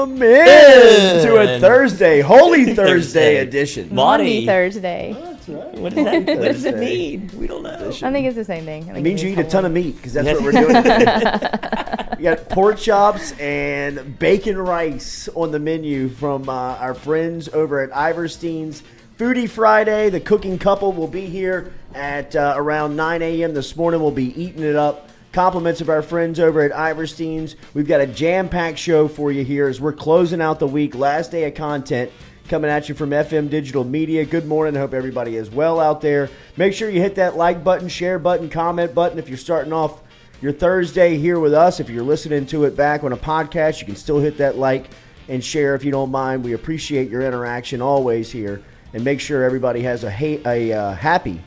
Welcome in to a Thursday, Holy Thursday edition. Maundy Thursday. Oh, that's right. What does it mean? We don't know. Edition. I think it's the same thing. It means you eat a ton of meat because that's what we're doing today. We got pork chops and bacon rice on the menu from our friends over at Iverstein's. Foodie Friday. The cooking couple will be here at around 9 a.m. this morning. We'll be eating it up. Compliments of our friends over at Iverstein's. We've got a jam-packed show for you here as we're closing out the week. Last day of content coming at you from FM Digital Media. Good morning. I hope everybody is well out there. Make sure you hit that like button, share button, comment button if you're starting off your Thursday here with us. If you're listening to it back on a podcast, you can still hit that like and share if you don't mind. We appreciate your interaction always here. And make sure everybody has a happy,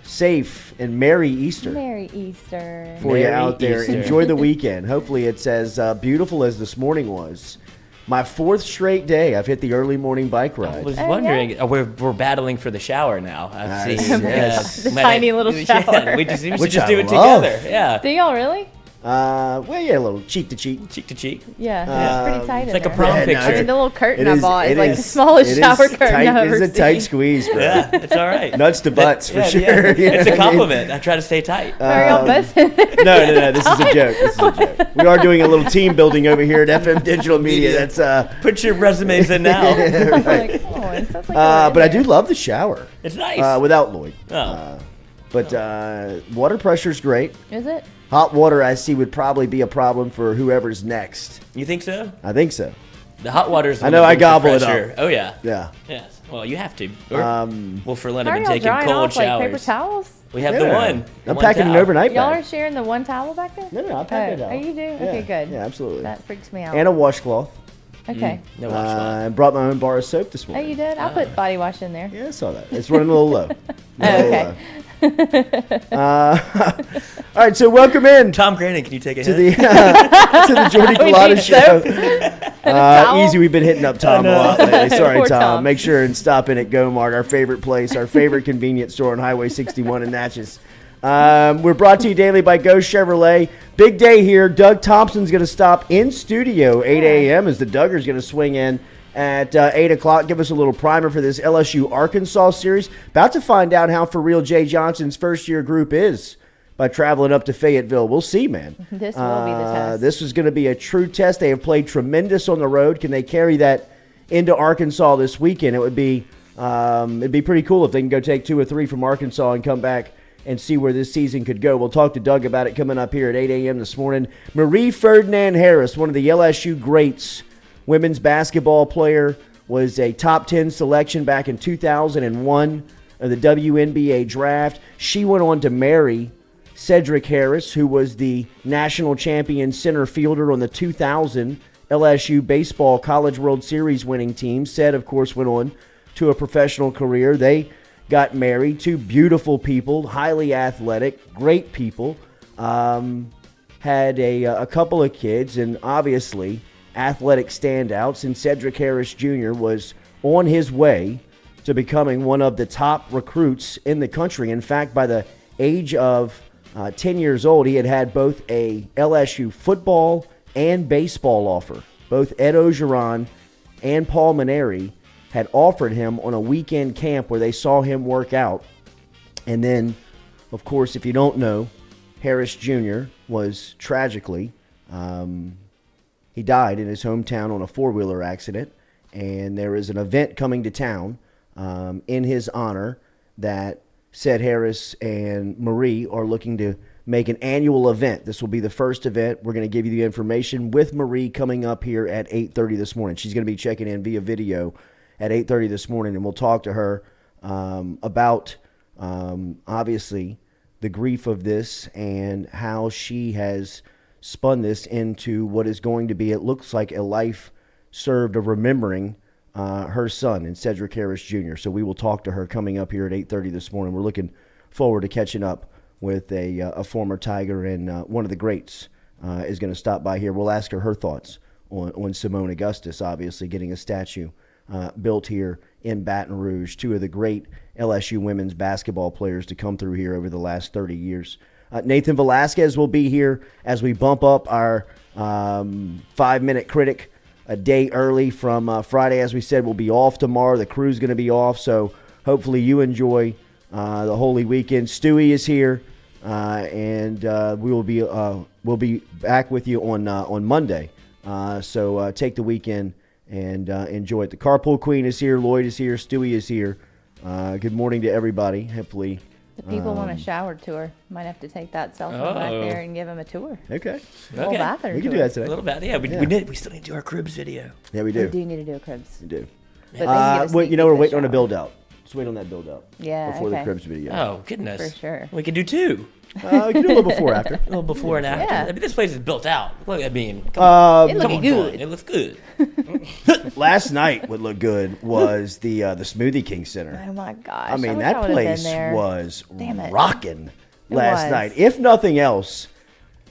safe, and Merry Easter. Merry Easter. For you out there. Enjoy the weekend. Hopefully it's as beautiful as this morning was. My fourth straight day, I've hit the early morning bike ride. I was wondering. Yeah. We're battling for the shower now. I've seen. Yes. The tiny little shower. Yeah, we should just do it love. together. Yeah. Do y'all really? Well, yeah, a little cheek to cheek. Cheek to cheek. Yeah, it's pretty tight It's in like a there. prom Yeah, no, picture. I mean, the little curtain It I is- bought it is like is- the smallest it shower is curtain tight, I've ever It's a tight seen. squeeze, bro. Yeah, it's all right. Nuts to butts, for Yeah, sure. yeah. You know It's a what I mean? compliment. I try to stay tight. Are y'all both? No. This is a joke. This is a joke. We are doing a little team building over here at FM Digital Media. That's Put your resumes in now. right. Like, come on, sounds like we're But I in do there. love the shower. It's nice. Without Lloyd. Oh. But water pressure's great. Is it? Hot water, I see, would probably be a problem for whoever's next. You think so? I think so. The hot water's. I know I gobble it pressure. up. Oh yeah. Yeah. Yes. Well, you have to. Well, for How Lena are been y'all taking drying cold off like paper showers. towels? We have the Yeah. one. I'm one packing an towel. overnight Y'all are bag. sharing the one towel back there? No, I pack it out. Oh, you do? Yeah. Okay, good. Yeah, absolutely. That freaks me out. And a washcloth. Okay. No washcloth. I brought my own bar of soap this Oh, morning. you did? I put body wash in there. Yeah, I saw that. It's running a little low. Okay. All right, so welcome in Tom Grannon, can you take a to hit? the Jordy We Culotta need show. soap. towel? Easy, we've been hitting up Tom a lot lately. Sorry, Poor Tom. Tom. Make sure and stop in at Go-Mart, our favorite place, our favorite convenience store on Highway 61 in Natchez. We're brought to you daily by Go Chevrolet. Big day here. Doug Thompson's going to stop in studio 8 a.m. as the Duggar's going to swing in at 8 o'clock. Give us a little primer for this LSU Arkansas series. About to find out how for real Jay Johnson's first-year group is by traveling up to Fayetteville. We'll see, man. This will be the test. This is going to be a true test. They have played tremendous on the road. Can they carry that into Arkansas this weekend? It would be it'd be pretty cool if they can go take 2 or 3 from Arkansas and come back and see where this season could go. We'll talk to Doug about it coming up here at 8 a.m. this morning. Marie Ferdinand-Harris, one of the LSU greats, women's basketball player, was a top 10 selection back in 2001 of the WNBA draft. She went on to marry Cedric Harris, who was the national champion center fielder on the 2000 LSU Baseball College World Series winning team. Ced, of course, went on to a professional career. They got married. 2 beautiful people, highly athletic, great people. Had a couple of kids, and obviously athletic standouts. And Cedric Harris Jr. was on his way to becoming one of the top recruits in the country. In fact, by the age of 10 years old, he had both a LSU football and baseball offer. Both Ed Ogeron and Paul Maneri had offered him on a weekend camp where they saw him work out. And then, of course, if you don't know, Harris Jr. was tragically, he died in his hometown on a 4-wheeler accident. And there is an event coming to town in his honor that Ced Harris and Marie are looking to make an annual event. This will be the first event. We're going to give you the information with Marie coming up here at 8:30 this morning. She's going to be checking in via video at 8:30 this morning, and we'll talk to her about, obviously, the grief of this and how she has spun this into what is going to be, it looks like, a life served of remembering her son and Cedric Harris Jr. So we will talk to her coming up here at 8:30 this morning. We're looking forward to catching up with a former Tiger, and one of the greats is going to stop by here. We'll ask her thoughts on Simone Augustus, obviously getting a statue built here in Baton Rouge. 2 of the great LSU women's basketball players to come through here over the last 30 years. Nathan Velasquez will be here as we bump up our 5-minute critic a day early from Friday. As we said, we'll be off tomorrow. The crew's going to be off, so hopefully you enjoy the Holy Weekend. Stewie is here, and we'll be back with you on Monday. So take the weekend and enjoy it. The Carpool Queen is here. Lloyd is here. Stewie is here. Good morning to everybody. Hopefully, the people want a shower tour. Might have to take that cell phone back there and give them a tour. Okay. Little bathroom We can tour. do that today. A little bit. Yeah, we still need to do our cribs video. Yeah, we We do. do need to do a cribs. We do. But they can get a sneak We're peek waiting on a shower. build out. Let's wait on that build out. Yeah, Before the okay. cribs video. Oh, goodness. For sure. We could do 2. We can do a little before after. A little before and after. Yeah. I mean, this place is built out. Look, I mean, come on. It Come looks on, good. It looks good. Last night, what looked good was the Smoothie King Center. Oh my gosh! I mean, wish that I would've been place there. was Damn it. rocking last was. night. If nothing else,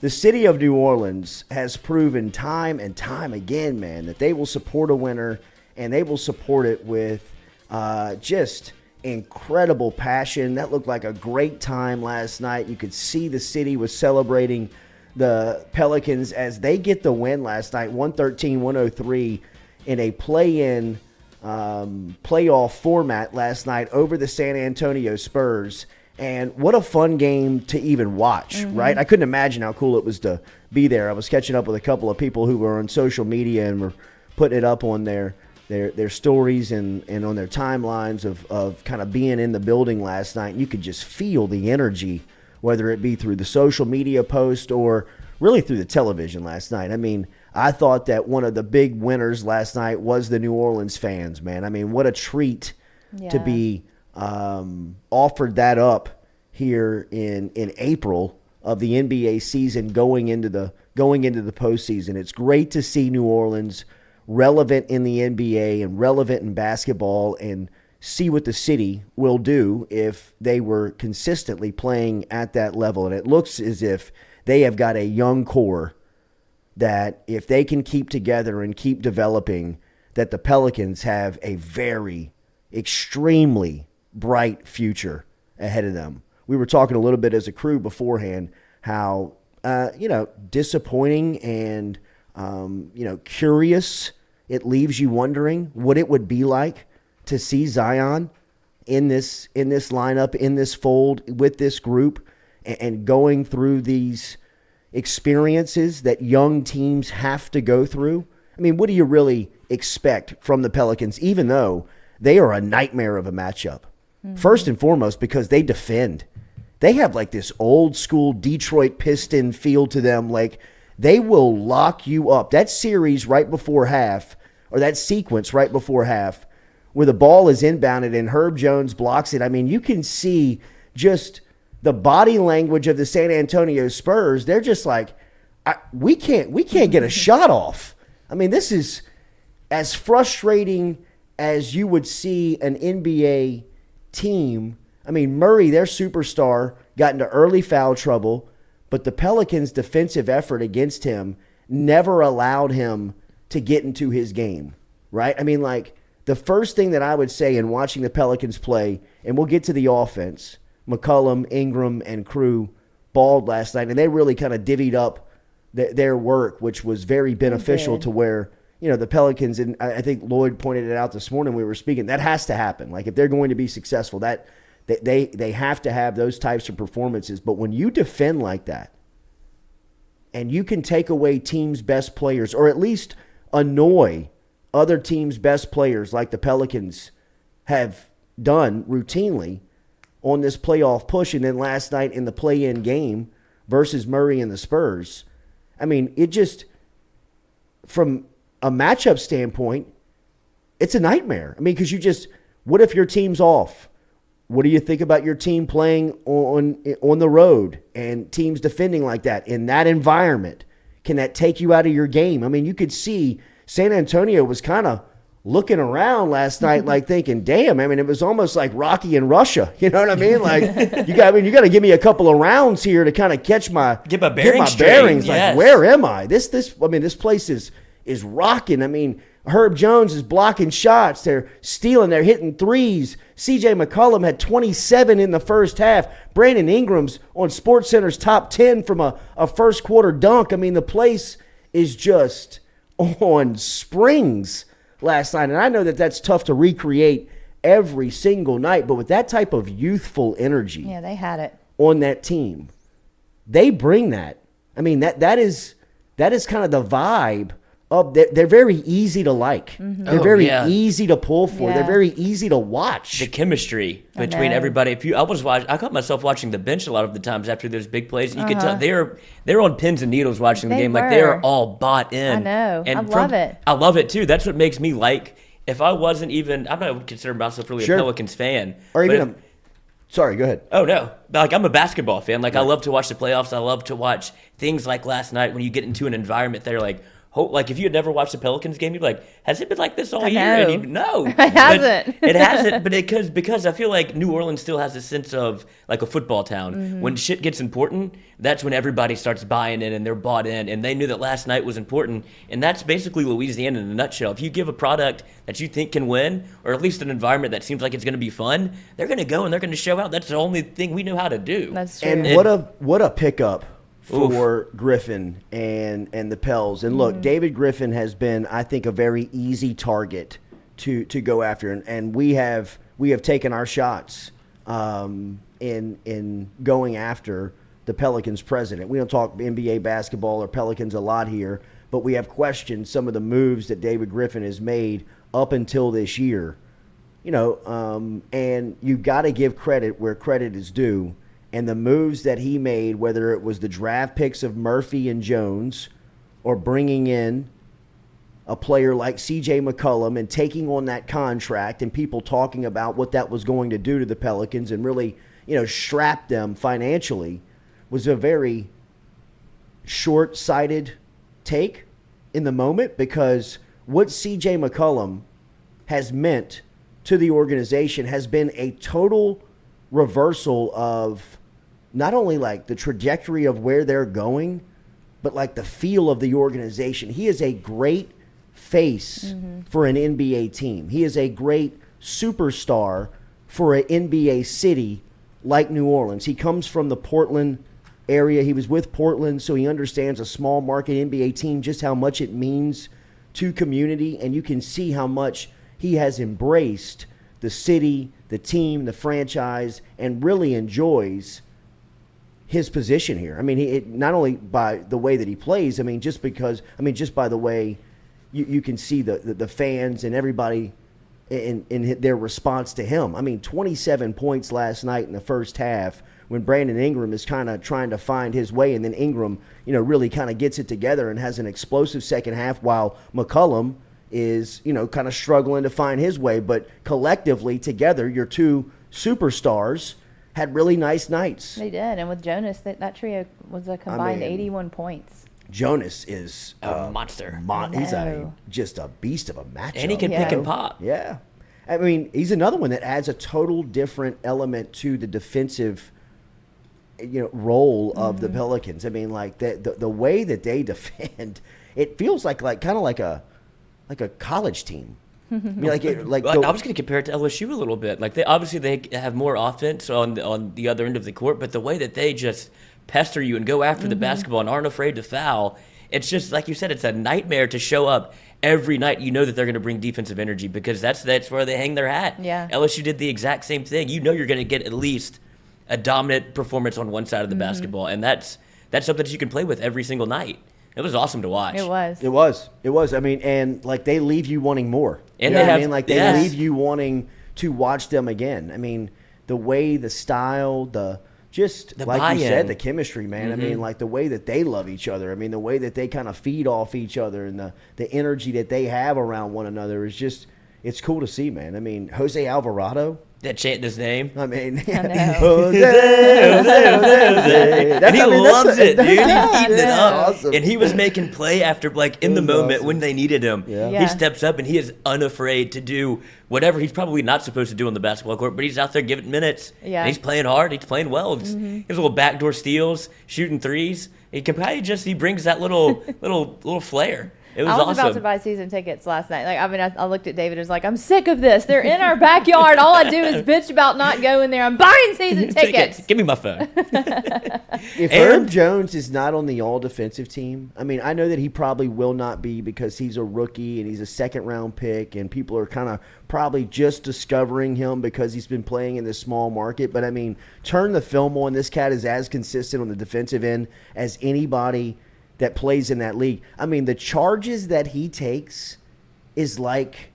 the city of New Orleans has proven time and time again, man, that they will support a winner, and they will support it with just incredible passion. That looked like a great time last night. You could see the city was celebrating the Pelicans as they get the win last night, 113-103 in a play-in playoff format last night over the San Antonio Spurs. And what a fun game to even watch, right? I couldn't imagine how cool it was to be there. I was catching up with a couple of people who were on social media and were putting it up on their stories and on their timelines of kind of being in the building last night. And you could just feel the energy, whether it be through the social media post or really through the television last night. I mean, I thought that one of the big winners last night was the New Orleans fans, man. I mean, what a treat to Yeah. be offered that up here in April of the NBA season going into the postseason. It's great to see New Orleans relevant in the NBA and relevant in basketball and see what the city will do if they were consistently playing at that level. And it looks as if they have got a young core that if they can keep together and keep developing, that the Pelicans have a very extremely bright future ahead of them. We were talking a little bit as a crew beforehand how, disappointing and, curious it leaves you wondering what it would be like to see Zion in this lineup, in this fold, with this group, and going through these experiences that young teams have to go through. I mean, what do you really expect from the Pelicans, even though they are a nightmare of a matchup? First and foremost, because they defend. They have like this old school Detroit Piston feel to them. Like they will lock you up. That series right before half, or that sequence right before half, where the ball is inbounded and Herb Jones blocks it. I mean, you can see just the body language of the San Antonio Spurs. They're just like, we can't get a shot off. I mean, this is as frustrating as you would see an NBA team. I mean, Murray, their superstar, got into early foul trouble, but the Pelicans' defensive effort against him never allowed him to get into his game, right? I mean, like, the first thing that I would say in watching the Pelicans play, and we'll get to the offense, McCollum, Ingram, and crew balled last night, and they really kind of divvied up their work, which was very beneficial to where, the Pelicans, and I think Lloyd pointed it out this morning when we were speaking, that has to happen. Like, if they're going to be successful, that they have to have those types of performances. But when you defend like that, and you can take away teams' best players, or at least annoy other teams' best players like the Pelicans have done routinely on this playoff push, and then last night in the play-in game versus Murray and the Spurs, I mean, it just, from a matchup standpoint, it's a nightmare. I mean, because what if your team's off? What do you think about your team playing on the road and teams defending like that in that environment? Can that take you out of your game? I mean, you could see San Antonio was kind of looking around last night, like thinking, damn, I mean, it was almost like Rocky in Russia. You know what I mean? Like, you got to give me a couple of rounds here to kind of Get my bearings. yes. Like, where am I? This place is rocking. I mean, Herb Jones is blocking shots. They're stealing. They're hitting threes. C.J. McCollum had 27 in the first half. Brandon Ingram's on SportsCenter's top 10 from a first quarter dunk. I mean, the place is just on springs last night. And I know that that's tough to recreate every single night, but with that type of youthful energy they had it on that team, they bring that. I mean, that is kind of the vibe of they're very easy to like. Mm-hmm. They're very easy to pull for. Yeah. They're very easy to watch. The chemistry between everybody. I caught myself watching the bench a lot of the times after those big plays. You could tell they're on pins and needles watching the game. Like they are all bought in. I know. And I love it. I love it too. That's what makes me like. If I wasn't even, I'm not considering myself really a Pelicans fan, or even sorry, go ahead. Oh no, like I'm a basketball fan. Like I love to watch the playoffs. I love to watch things like last night when you get into an environment that are like if you had never watched the Pelicans game, you'd be like, has it been like this all year? And you'd no, it hasn't. It hasn't. But because I feel like New Orleans still has a sense of like a football town. Mm-hmm. When shit gets important, that's when everybody starts buying in and they're bought in. And they knew that last night was important. And that's basically Louisiana in a nutshell. If you give a product that you think can win, or at least an environment that seems like it's going to be fun, they're going to go and they're going to show out. That's the only thing we know how to do. That's true. And what a pickup for Griffin and the Pels. And look, David Griffin has been, I think, a very easy target to go after. And we have taken our shots in going after the Pelicans president. We don't talk NBA basketball or Pelicans a lot here, but we have questioned some of the moves that David Griffin has made up until this year. And you've got to give credit where credit is due. And the moves that he made, whether it was the draft picks of Murphy and Jones or bringing in a player like C.J. McCollum and taking on that contract and people talking about what that was going to do to the Pelicans and really, strap them financially, was a very short-sighted take in the moment, because what C.J. McCollum has meant to the organization has been a total reversal of not only like the trajectory of where they're going, but like the feel of the organization. He is a great face for an NBA team. He is a great superstar for an NBA city like New Orleans. He comes from the Portland area. He was with Portland, so he understands a small market NBA team, just how much it means to community. And you can see how much he has embraced the city, the team, the franchise, and really enjoys his position here. I mean, not only by the way that he plays, just by the way you can see the fans and everybody in their response to him. 27 points last night in the first half when Brandon Ingram is kind of trying to find his way, and then Ingram, really kind of gets it together and has an explosive second half, while McCollum is, kind of struggling to find his way. But collectively, together, your two superstars had really nice nights. They did. And with Jonas, that trio was a combined 81 points. Jonas is a monster. He's just a beast of a matchup. And he can pick and pop. Yeah. He's another one that adds a total different element to the defensive role of the Pelicans. The way that they defend, it feels like kind of like a college team. I was going to compare it to LSU a little bit. Like they have more offense on the other end of the court, but the way that they just pester you and go after the basketball and aren't afraid to foul, it's just like you said, it's a nightmare to show up every night. You know that they're going to bring defensive energy because that's where they hang their hat. Yeah. LSU did the exact same thing. You know you're going to get at least a dominant performance on one side of the basketball, and that's something that you can play with every single night. It was awesome to watch. It was. And they leave you wanting more. And they leave you wanting to watch them again. The way, the style, the like buy-in. you said, the chemistry, man. The way that they love each other. The way that they kind of feed off each other, and the energy that they have around one another is just, it's cool to see, man. Jose Alvarado. That chanting his name. Jose. And he loves it, dude. He's eating it up. Awesome. And he was making play after, in the moment awesome. when they needed him. Yeah. He steps up and he is unafraid to do whatever he's probably not supposed to do on the basketball court, but he's out there giving minutes. Yeah. And he's playing hard. He's playing well. His little backdoor steals, shooting threes. He brings that little flair. It was I was awesome. about to buy season tickets last night. Like, I mean, I looked at David and was like, I'm sick of this. They're in our backyard. All I do is bitch about not going there. I'm buying season tickets. Give me my phone. If Herb Jones is not on the all-defensive team, I mean, I know that he probably will not be because he's a rookie and he's a second-round pick, and people are kind of probably just discovering him because he's been playing in this small market. But, I mean, turn the film on. This cat is as consistent on the defensive end as anybody that plays in that league. I mean, the charges that he takes is like,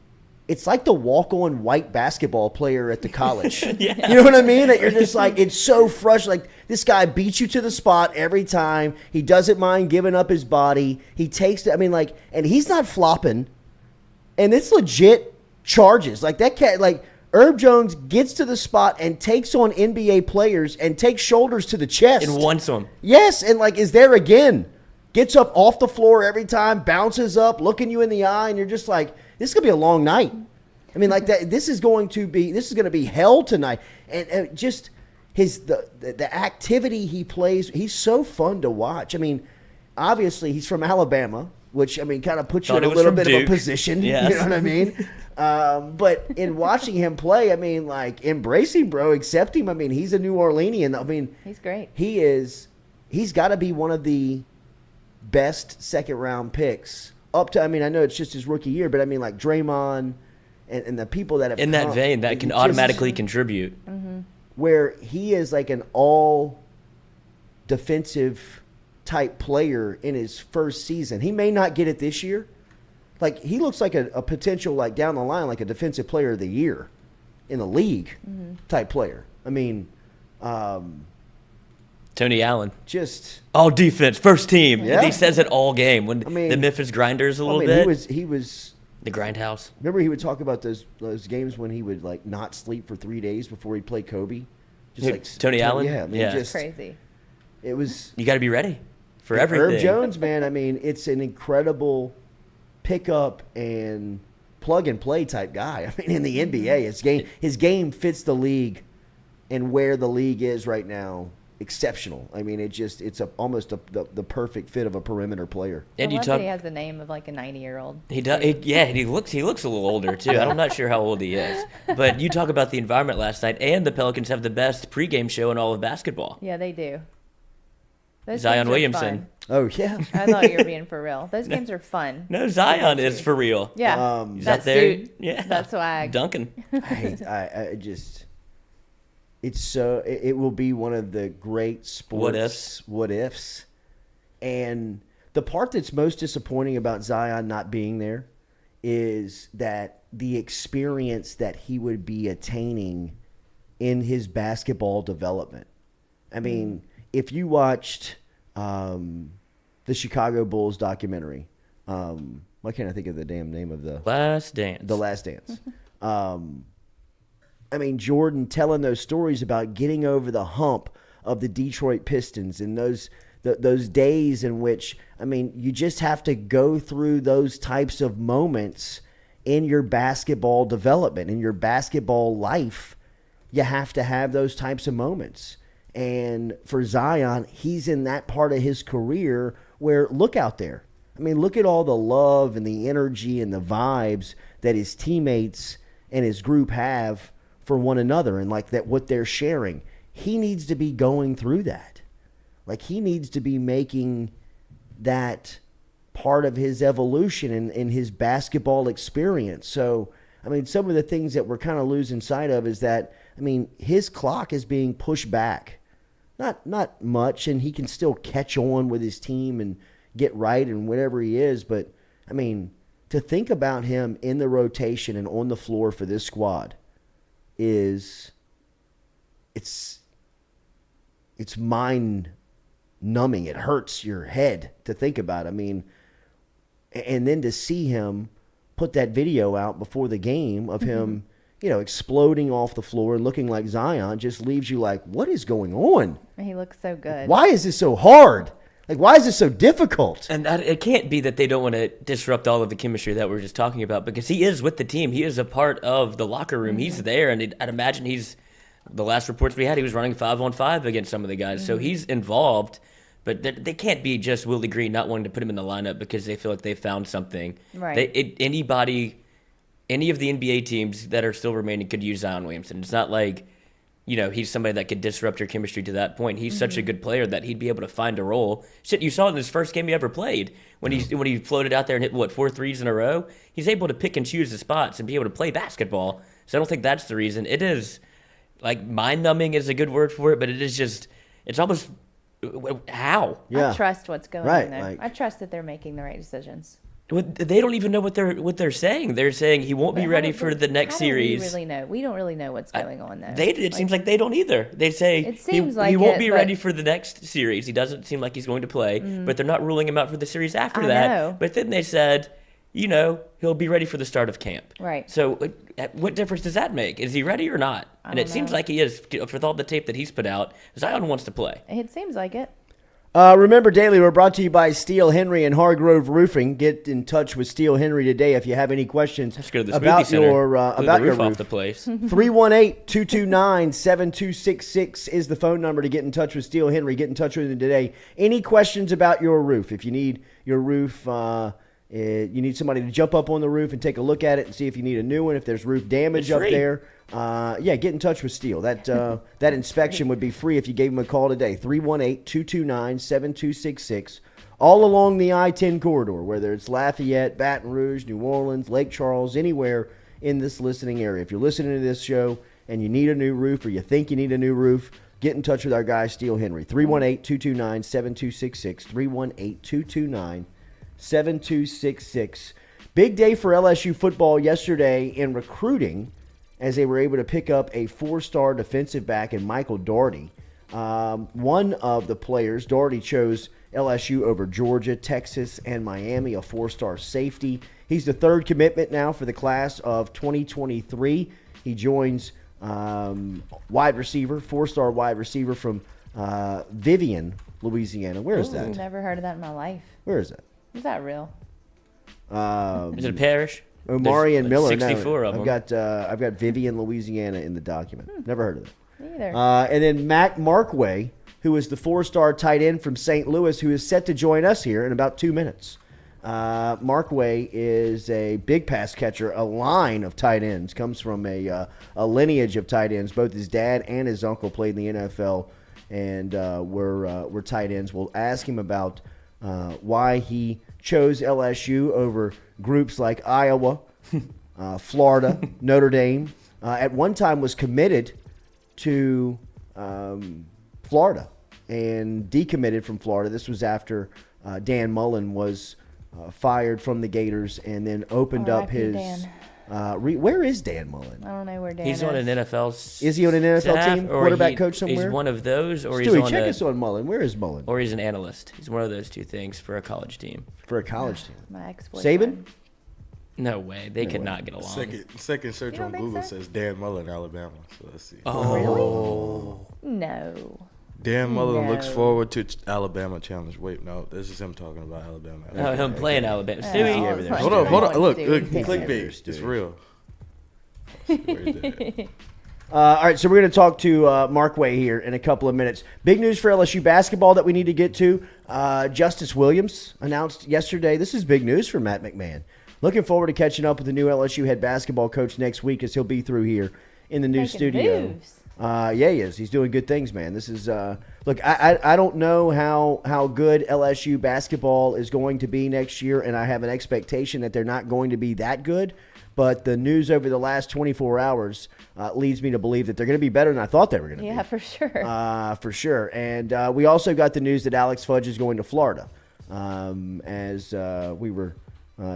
it's like the walk-on white basketball player at the college. Yeah. You know what I mean? That you're just like, it's so frustrating. Like, this guy beats you to the spot every time. He doesn't mind giving up his body. He takes, I mean, like, and he's not flopping. And it's legit charges. Like, that cat, like, Herb Jones gets to the spot and takes on NBA players and takes shoulders to the chest. And wants them. Yes, and, like, is there again. Gets up off the floor every time, bounces up, looking you in the eye, and you're just like, this is going to be a long night. I mean, like, that. This is going to be hell tonight. And just the activity he plays, he's so fun to watch. I mean, obviously, he's from Alabama, which, I mean, kind of puts you in a little bit of a position. Yes. You know what I mean? But in watching him play, I mean, like, embrace him, bro. Accept him. I mean, he's a New Orleanian. I mean, He's great. He's got to be one of the best second-round picks up to, I mean, I know it's just his rookie year, but I mean, like Draymond and the people that have in that vein that can automatically contribute. Mm-hmm. Where he is like an all-defensive type player in his first season. He may not get it this year. Like, he looks like a potential, like, down the line, like a defensive player of the year in the league type player. I mean, Tony Allen. just All defense, first team. Yeah. He says it all game. When I mean, the Memphis Grinders a little I mean, bit. he was The Grindhouse. remember he would talk about those games when he would like not sleep for 3 days before he'd play Kobe. Just Who, like Tony Allen? Yeah, I mean, Yeah. just Crazy. it was You got to be ready for everything. Herb Jones, man. I mean, it's an incredible pickup and plug and play type guy. I mean, in the NBA, his game fits the league and where the league is right now. Exceptional. I mean, it's almost the perfect fit of a perimeter player. And I you love talk. that he has the name of like a 90-year-old. He does. Yeah, and he looks a little older too. I'm not sure how old he is. But you talk about the environment last night, and the Pelicans have the best pregame show in all of basketball. Yeah, they do. Those Zion games are Williamson. fun. Oh yeah. I thought you were being for real. Those games are fun. No, Zion is for real. Yeah. He's that out there. suit. Yeah, That swag. dunking. I just. It's so it will be one of the great sports what ifs. And the part that's most disappointing about Zion not being there is that the experience that he would be attaining in his basketball development. I mean, if you watched the Chicago Bulls documentary, why can't I think of the damn name of the Last Dance. The Last Dance. I mean, Jordan telling those stories about getting over the hump of the Detroit Pistons and those days in which, I mean, you just have to go through those types of moments in your basketball development, in your basketball life. You have to have those types of moments. And for Zion, he's in that part of his career where, look out there. I mean, look at all the love and the energy and the vibes that his teammates and his group have for one another, and like that, what they're sharing. He needs to be going through that. Like, he needs to be making that part of his evolution in his basketball experience. So, I mean, some of the things that we're kind of losing sight of is that, I mean, his clock is being pushed back. Not much, and he can still catch on with his team and get right and whatever he is. But, I mean, to think about him in the rotation and on the floor for this squad is it's mind numbing. It hurts your head to think about. I mean, and then to see him put that video out before the game of him, you know, exploding off the floor and looking like Zion just leaves you like, what is going on? He looks so good. Why is this so hard? Like, why is this so difficult? And it can't be that they don't want to disrupt all of the chemistry that we're just talking about, because he is with the team. He is a part of the locker room. He's there, and I'd imagine the last reports we had, he was running 5-on-5 against some of the guys. So he's involved. But they can't be just Willie Green not wanting to put him in the lineup because they feel like they found something. Right. Any of the NBA teams that are still remaining could use Zion Williamson. It's not like, he's somebody that could disrupt your chemistry to that point. He's such a good player that he'd be able to find a role. Shit, you saw it in his first game he ever played when he floated out there and hit 4 threes in a row. He's able to pick and choose the spots and be able to play basketball. So I don't think that's the reason. It is like mind-numbing is a good word for it, but it's almost how. Yeah. I trust what's going on there. I trust that they're making the right decisions. They don't even know what they're saying. They're saying he won't be ready for the next series. We don't really know what's going on there. It seems like they don't either. They say he won't be ready for the next series. He doesn't seem like he's going to play, but they're not ruling him out for the series after that. Know. But then they said, he'll be ready for the start of camp. Right. So what difference does that make? Is he ready or not? And it seems like he is. With all the tape that he's put out, Zion wants to play. It seems like it. Remember, Daily, we're brought to you by Steel Henry and Hargrove Roofing. Get in touch with Steel Henry today if you have any questions about your roof off the place. 318-229-7266 is the phone number to get in touch with Steel Henry. Get in touch with him today. Any questions about your roof? If you need your roof, you need somebody to jump up on the roof and take a look at it and see if you need a new one, if there's roof damage up there. Get in touch with Steel. That inspection would be free if you gave him a call today. 318-229-7266. All along the I-10 corridor, whether it's Lafayette, Baton Rouge, New Orleans, Lake Charles, anywhere in this listening area. If you're listening to this show and you need a new roof or you think you need a new roof, get in touch with our guy, Steel Henry. 318-229-7266. 318-229-7266. Big day for LSU football yesterday in recruiting, as they were able to pick up a 4-star defensive back in Michael Daugherty. One of the players, Daugherty, chose LSU over Georgia, Texas, and Miami, a 4-star safety. He's the third commitment now for the class of 2023. He joins wide receiver, 4-star wide receiver from Vivian, Louisiana. Where is that? Never heard of that in my life. Where is that? Is that real? Is it a parish? Omari and Miller. 64 of them. I've got Vivian, Louisiana in the document. Never heard of it. Me either. And then Mac Markway, who is the 4-star tight end from St. Louis, who is set to join us here in about 2 minutes. Markway is a big pass catcher, a line of tight ends, comes from a lineage of tight ends. Both his dad and his uncle played in the NFL and were tight ends. We'll ask him about why he chose LSU over groups like Iowa, Florida, Notre Dame. At one time was committed to Florida and decommitted from Florida. This was after Dan Mullen was fired from the Gators and then opened up his... where is Dan Mullen? I don't know where Dan is. He's on an NFL Is he on an NFL team? Quarterback coach somewhere? He's one of those, or Stewie, he's check us on Mullen. Where is Mullen? Or he's an analyst. He's one of those two things for a college team. For a college team. My ex-boyfriend. Saban? No way. They could not get along. Second search on Google says Dan Mullen, Alabama. So let's see. Oh. Really? No. Dan Mullen looks forward to Alabama challenge. Wait, no, this is him talking about Alabama. No, him playing Alabama. Stewie over there. Hold on. Look, clickbait. It's real. All right, so we're going to talk to Markway here in a couple of minutes. Big news for LSU basketball that we need to get to. Justice Williams announced yesterday. This is big news for Matt McMahon. Looking forward to catching up with the new LSU head basketball coach next week as he'll be through here in the new studio. Moves. Yeah, he is. He's doing good things, man. This is look. I don't know how good LSU basketball is going to be next year, and I have an expectation that they're not going to be that good. But the news over the last 24 hours leads me to believe that they're going to be better than I thought they were going to be. Yeah, for sure. For sure. And we also got the news that Alex Fudge is going to Florida. As we were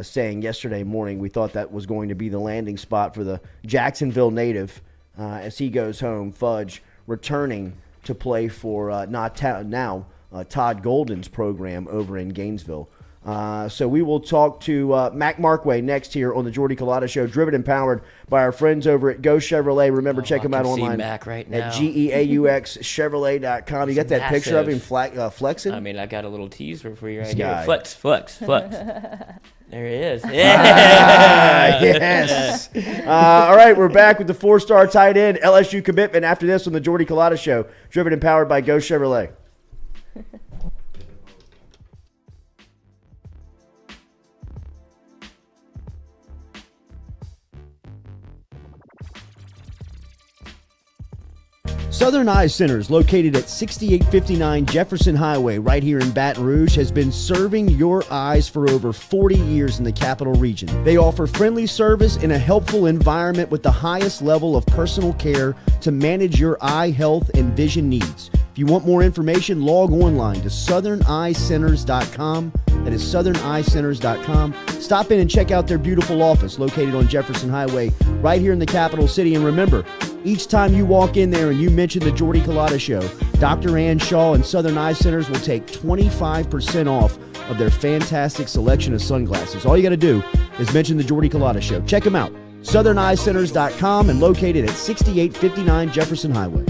saying yesterday morning, we thought that was going to be the landing spot for the Jacksonville native as he goes home. Fudge returning to play for Todd Golden's program over in Gainesville. So we will talk to Mac Markway next here on the Jordy Culotta Show, driven and powered by our friends over at Go Chevrolet. Remember, check them out online Mac right now at GEAUXchevrolet.com. You got that massive picture of him flexing? I mean, I got a little teaser for you right here. Flex. There he is. Yeah. Yes. All right, we're back with the 4-star tight end LSU commitment after this on the Jordy Culotta Show, driven and powered by Go Chevrolet. Southern Eye Centers, located at 6859 Jefferson Highway right here in Baton Rouge, has been serving your eyes for over 40 years in the capital region. They offer friendly service in a helpful environment with the highest level of personal care to manage your eye health and vision needs. If you want more information, log online to southerneyecenters.com. That is southerneyecenters.com. Stop in and check out their beautiful office located on Jefferson Highway right here in the capital city. And remember, each time you walk in there and you mention the Jordy Culotta Show, Dr. Ann Shaw and Southern Eye Centers will take 25% off of their fantastic selection of sunglasses. All you got to do is mention the Jordy Culotta Show. Check them out. southerneyecenters.com and located at 6859 Jefferson Highway.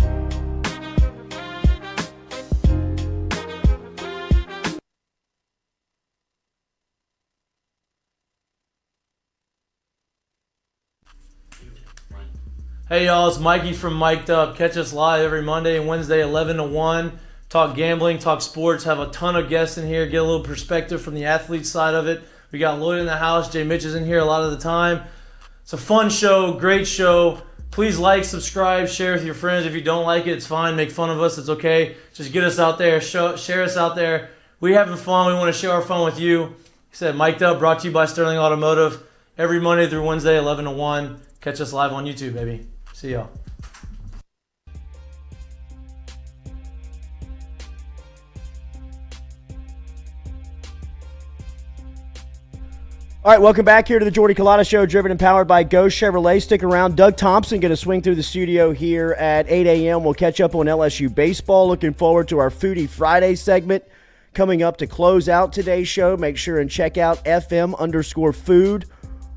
Hey y'all, it's Mikey from Mic'd Up. Catch us live every Monday and Wednesday, 11 to 1. Talk gambling, talk sports, have a ton of guests in here, get a little perspective from the athlete side of it. We got Lloyd in the house, Jay Mitch is in here a lot of the time. It's a fun show, great show. Please like, subscribe, share with your friends. If you don't like it, it's fine. Make fun of us, it's okay. Just get us out there, share us out there. We're having fun, we want to share our fun with you. Like I said, Mic'd Up, brought to you by Sterling Automotive. Every Monday through Wednesday, 11 to 1. Catch us live on YouTube, baby. See y'all. All right, welcome back here to the Jordy Culotta Show, driven and powered by Go Chevrolet. Stick around. Doug Thompson going to swing through the studio here at 8 a.m. We'll catch up on LSU baseball. Looking forward to our Foodie Friday segment coming up to close out today's show. Make sure and check out FM_food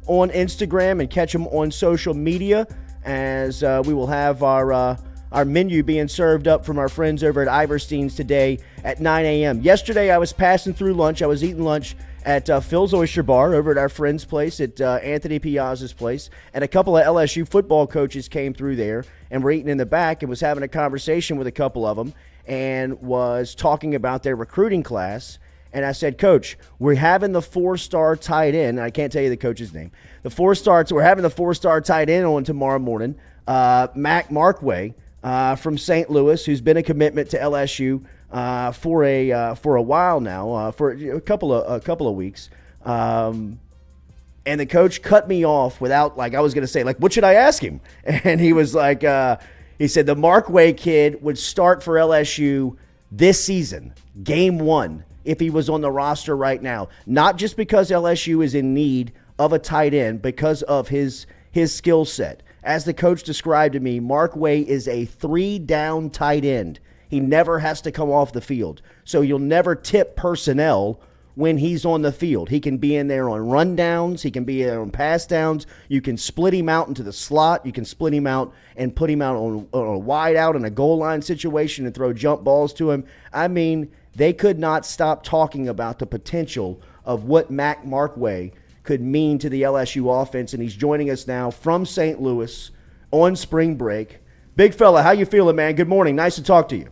on Instagram and catch them on social media, as we will have our menu being served up from our friends over at Iverstein's today at 9 a.m. Yesterday, I was passing through lunch. I was eating lunch at Phil's Oyster Bar over at our friend's place, at Anthony Piazza's place, and a couple of LSU football coaches came through there and were eating in the back and was having a conversation with a couple of them and was talking about their recruiting class. And I said, Coach, we're having the 4-star tight end. I can't tell you the coach's name. We're having the 4-star tight end on tomorrow morning. Mac Markway from St. Louis, who's been a commitment to LSU for a while now, for a couple of weeks. And the coach cut me off without, I was going to say, what should I ask him? And he was like, he said the Markway kid would start for LSU this season, game 1. If he was on the roster right now, not just because LSU is in need of a tight end, because of his skill set. As the coach described to me, Markway is a 3-down tight end. He never has to come off the field. So you'll never tip personnel when he's on the field. He can be in there on rundowns. He can be there on pass downs. You can split him out into the slot. You can split him out and put him out on a wide out in a goal line situation and throw jump balls to him. I mean, they could not stop talking about the potential of what Mac Markway could mean to the LSU offense, and he's joining us now from St. Louis on spring break. Big fella, how you feeling, man? Good morning. Nice to talk to you.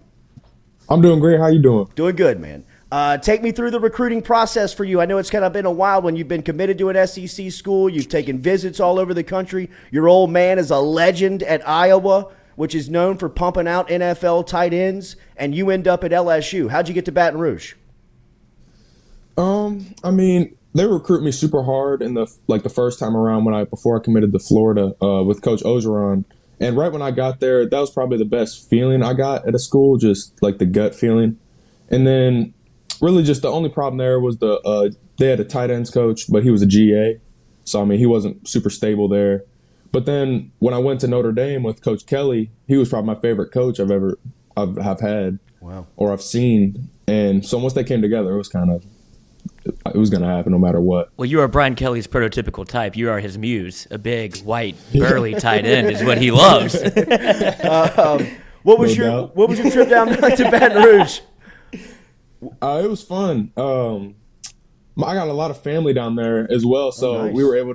I'm doing great. How you doing? Doing good, man. Take me through the recruiting process for you. I know it's kind of been a while when you've been committed to an SEC school. You've taken visits all over the country. Your old man is a legend at Iowa, which is known for pumping out NFL tight ends, and you end up at LSU. How'd you get to Baton Rouge? I mean, they recruit me super hard in the first time around before I committed to Florida with Coach Ogeron. And right when I got there, that was probably the best feeling I got at a school, just the gut feeling. And then really just the only problem there was they had a tight ends coach, but he was a GA. So, I mean, he wasn't super stable there. But then when I went to Notre Dame with Coach Kelly, he was probably my favorite coach I've had. Wow. Or I've seen. And so once they came together, it was going to happen no matter what. Well, you are Brian Kelly's prototypical type. You are his muse. A big, white, burly tight end is what he loves. What was your trip down to Baton Rouge? It was fun. I got a lot of family down there as well, so nice. we were able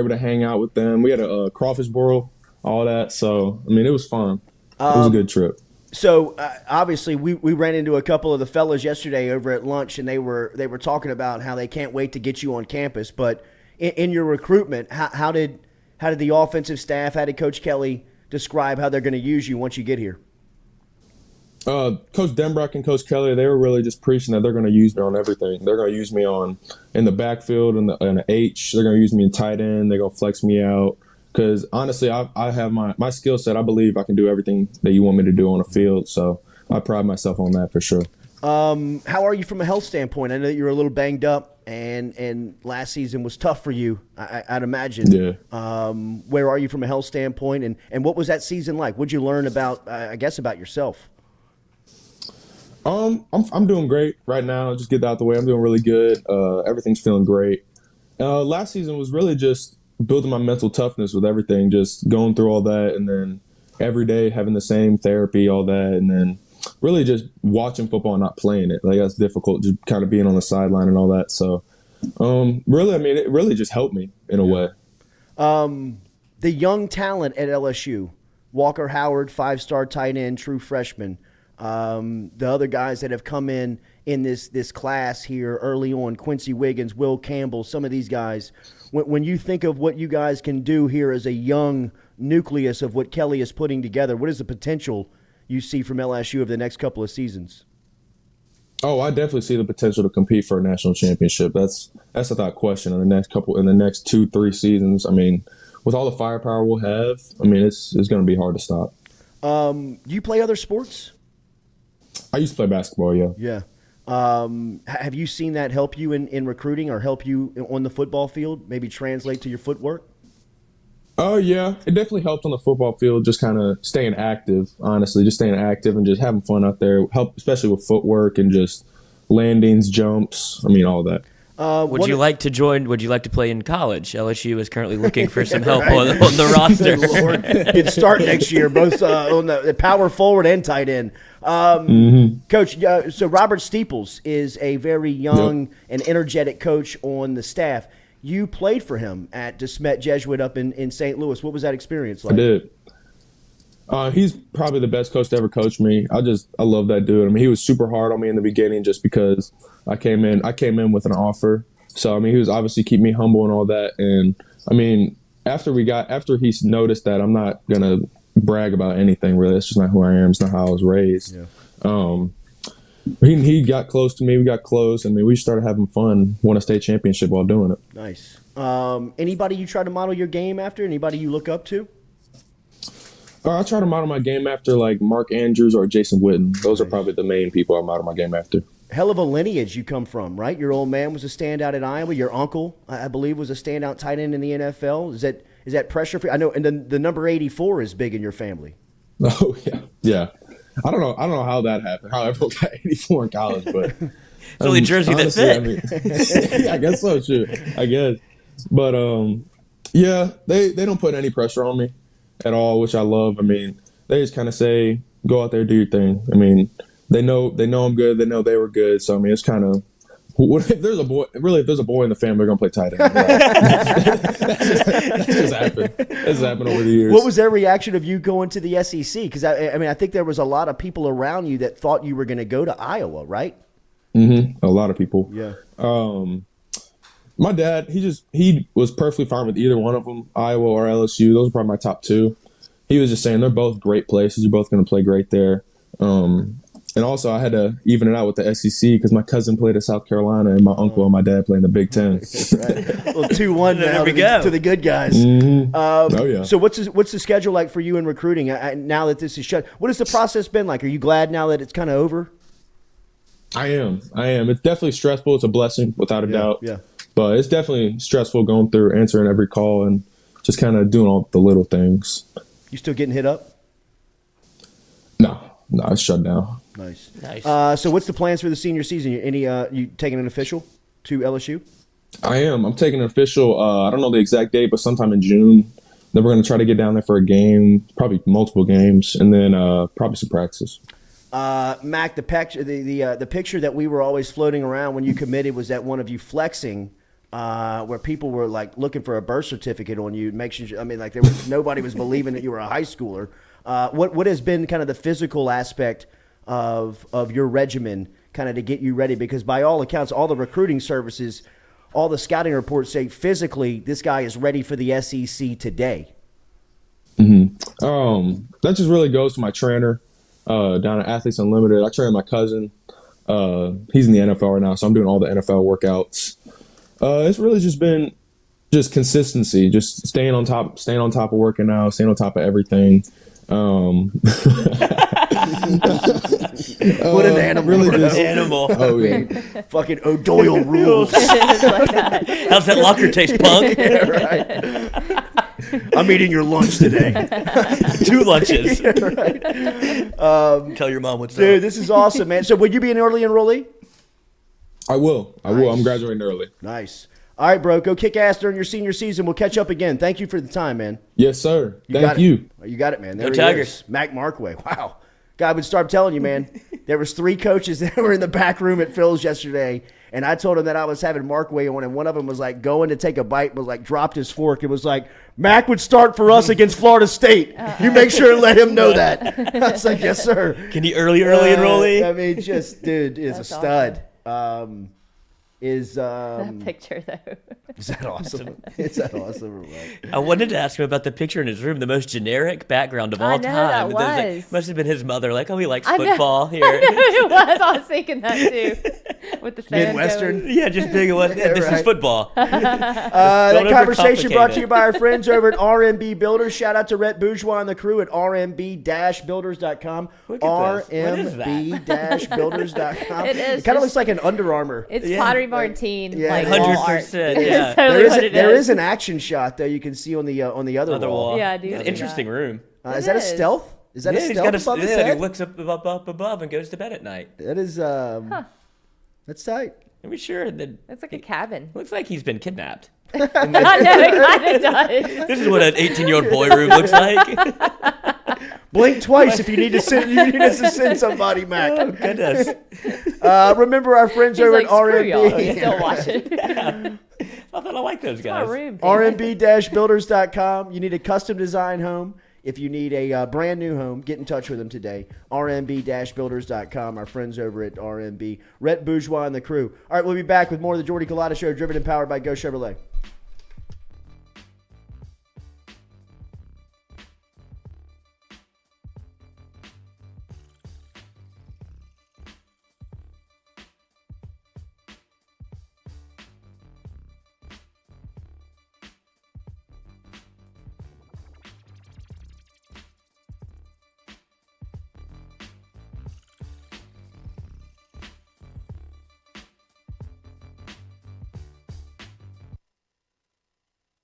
to hang out with them. We had a crawfish boil, all that. So I mean, it was fun. It was a good trip. So obviously, we ran into a couple of the fellas yesterday over at lunch, and they were talking about how they can't wait to get you on campus. But in your recruitment, how did the offensive staff, how did Coach Kelly describe how they're going to use you once you get here? Coach Denbrock and Coach Kelly, they were really just preaching that they're going to use me on everything. They're going to use me in the backfield and the H. They're going to use me in tight end. They're going to flex me out. Because honestly, I have my skill set. I believe I can do everything that you want me to do on the field. So I pride myself on that for sure. How are you from a health standpoint? I know that you're a little banged up, and last season was tough for you, I'd imagine. Yeah. Where are you from a health standpoint, and what was that season like? What'd you learn about, about yourself? I'm doing great right now. Just get that out the way. I'm doing really good. Everything's feeling great. Last season was really just building my mental toughness with everything, just going through all that, and then every day having the same therapy, all that, and then really just watching football and not playing it. Like, that's difficult, just kind of being on the sideline and all that. So, really, I mean, it really just helped me in a way. The young talent at LSU, Walker Howard, 5-star tight end, true freshman. The other guys that have come in this class here early on, Quincy Wiggins, Will Campbell, some of these guys, when you think of what you guys can do here as a young nucleus of what Kelly is putting together, what is the potential you see from LSU over the next couple of seasons? Oh, I definitely see the potential to compete for a national championship. That's without question in the next 2-3 seasons. I mean, with all the firepower we'll have, I mean, it's going to be hard to stop. Do you play other sports? I used to play basketball, yeah. Yeah. Have you seen that help you in recruiting or help you on the football field, maybe translate to your footwork? Oh, yeah. It definitely helped on the football field, just kind of staying active, honestly, just staying active and just having fun out there, help especially with footwork and just landings, jumps, I mean, all that. Would you like to play in college? LSU is currently looking for some help on the roster. Lord, could start next year, both on the power forward and tight end. Coach, so Robert Steeples is a very young and energetic coach on the staff. You played for him at DeSmet Jesuit up in St. Louis. What was that experience like? I did. He's probably the best coach to ever coach me. I love that dude. I mean, he was super hard on me in the beginning just because I came in with an offer. So, I mean, he was obviously keeping me humble and all that. And, I mean, after he noticed that I'm not going to brag about anything, really. That's just not who I am. It's not how I was raised. Yeah. He got close to me. We got close. I mean, we started having fun, won a state championship while doing it. Nice. Anybody you try to model your game after? Anybody you look up to? I try to model my game after, like, Mark Andrews or Jason Witten. Those are probably the main people I model my game after. Hell of a lineage you come from, right? Your old man was a standout at Iowa. Your uncle, I believe, was a standout tight end in the NFL. Is that pressure for you? I know, and the number 84 is big in your family. Oh, yeah. I don't know how that happened, how everyone got 84 in college, but it's only jersey honestly, that fit. I mean, yeah, I guess so, too. I guess. But, yeah, they don't put any pressure on me at all, which I love. I mean, they just kind of say, go out there, do your thing. I mean, they know I'm good. They know they were good. So, I mean, it's kind of, if there's a boy in the family, they're going to play tight end. That's just happened. That's happened over the years. What was their reaction of you going to the SEC? Because, I mean, I think there was a lot of people around you that thought you were going to go to Iowa, right? Mm-hmm. A lot of people. Yeah. My dad, he was perfectly fine with either one of them, Iowa or LSU. Those are probably my top two. He was just saying they're both great places. You're both going to play great there. And also, I had to even it out with the SEC because my cousin played at South Carolina and my uncle and my dad played in the Big Ten. Right. Well, 2-1 now to the good guys. Mm-hmm. Oh, yeah. So what's the schedule like for you in recruiting now that this is shut? What has the process been like? Are you glad now that it's kind of over? I am. It's definitely stressful. It's a blessing, without a doubt. Yeah. But it's definitely stressful going through answering every call and just kind of doing all the little things. You still getting hit up? No, it's shut down. Nice. Nice. So what's the plans for the senior season? You taking an official to LSU? I am. I'm taking an official. I don't know the exact date, but sometime in June. Then we're going to try to get down there for a game, probably multiple games, and then probably some practices. Mac, the picture that we were always floating around when you committed was that one of you flexing, where people were like looking for a birth certificate on you, making sure. I mean, like nobody was believing that you were a high schooler. What has been kind of the physical aspect of your regimen, kind of to get you ready? Because by all accounts, all the recruiting services, all the scouting reports say physically this guy is ready for the SEC today. Mm-hmm. That just really goes to my trainer. down at Athletes Unlimited. I train my cousin. He's in the NFL right now, so I'm doing all the NFL workouts. It's really just been consistency, just staying on top of working out, staying on top of everything. What an animal. Really just, animal. Oh, yeah. Fucking O'Doyle rules. It's like that. How's that locker taste, punk? Yeah, right. I'm eating your lunch today. 2 lunches. Yeah, right. Tell your mom what's Dude, up. this is awesome, man. So would you be an early enrollee? I will. I'm graduating early. Nice. All right, bro. Go kick ass during your senior season. We'll catch up again. Thank you for the time, man. Yes, sir. Got Thank you. You got it, man. There Go he Tigers. is. Mac Markway. Wow. God would start telling you, man. There was 3 coaches that were in the back room at Phil's yesterday, and I told him that I was having Markway on, and one of them was like going to take a bite, was like dropped his fork. It was like, Mac would start for us against Florida State. You make sure and let him know that. I was like, yes, sir. Can you early enrollee? I mean, just, dude, is a stud. That picture though. Is that awesome? Is that awesome? I wanted to ask him about the picture in his room, the most generic background of all know, time. that There's, was. must have been his mother, like, oh, he likes I know. football here. I know it was. I was thinking that too. With the fan Midwestern. going. Yeah, just big one. Yeah, This right. is football. That conversation overcomplicate brought to it. you by our friends over at RMB Builders. Shout out to Rhett Bourgeois and the crew at rmb-builders.com. Look at this. What is that? rmb-builders.com. It is. It kind of looks like an Under Armour. It's Yeah. Pottery Barn Teen. Yeah. Like wall art. 100%, It's yeah. totally what it There is. is an action shot though. You can see on the other Other wall. wall. Yeah, I do see Interesting that. room. Is that a It is. stealth? Is that a he's stealth got above the he set? looks up above and goes to bed at night. That is that's tight. Are we sure that It's like a cabin. looks like he's been kidnapped? I know, it kind of does. This is what an 18-year-old boy room looks like. Blink twice if you need to send somebody, Mac. Oh, goodness. Remember our friends He's over like, at screw y'all. RMB. You still watch it. I thought I liked those My guys. room. dude. rmb-builders.com. You need a custom design home. If you need a brand new home, get in touch with them today. rmb-builders.com. Our friends over at RMB. Rhett Bourgeois and the crew. All right, we'll be back with more of the Jordy Culotta Show, driven and powered by Go Chevrolet.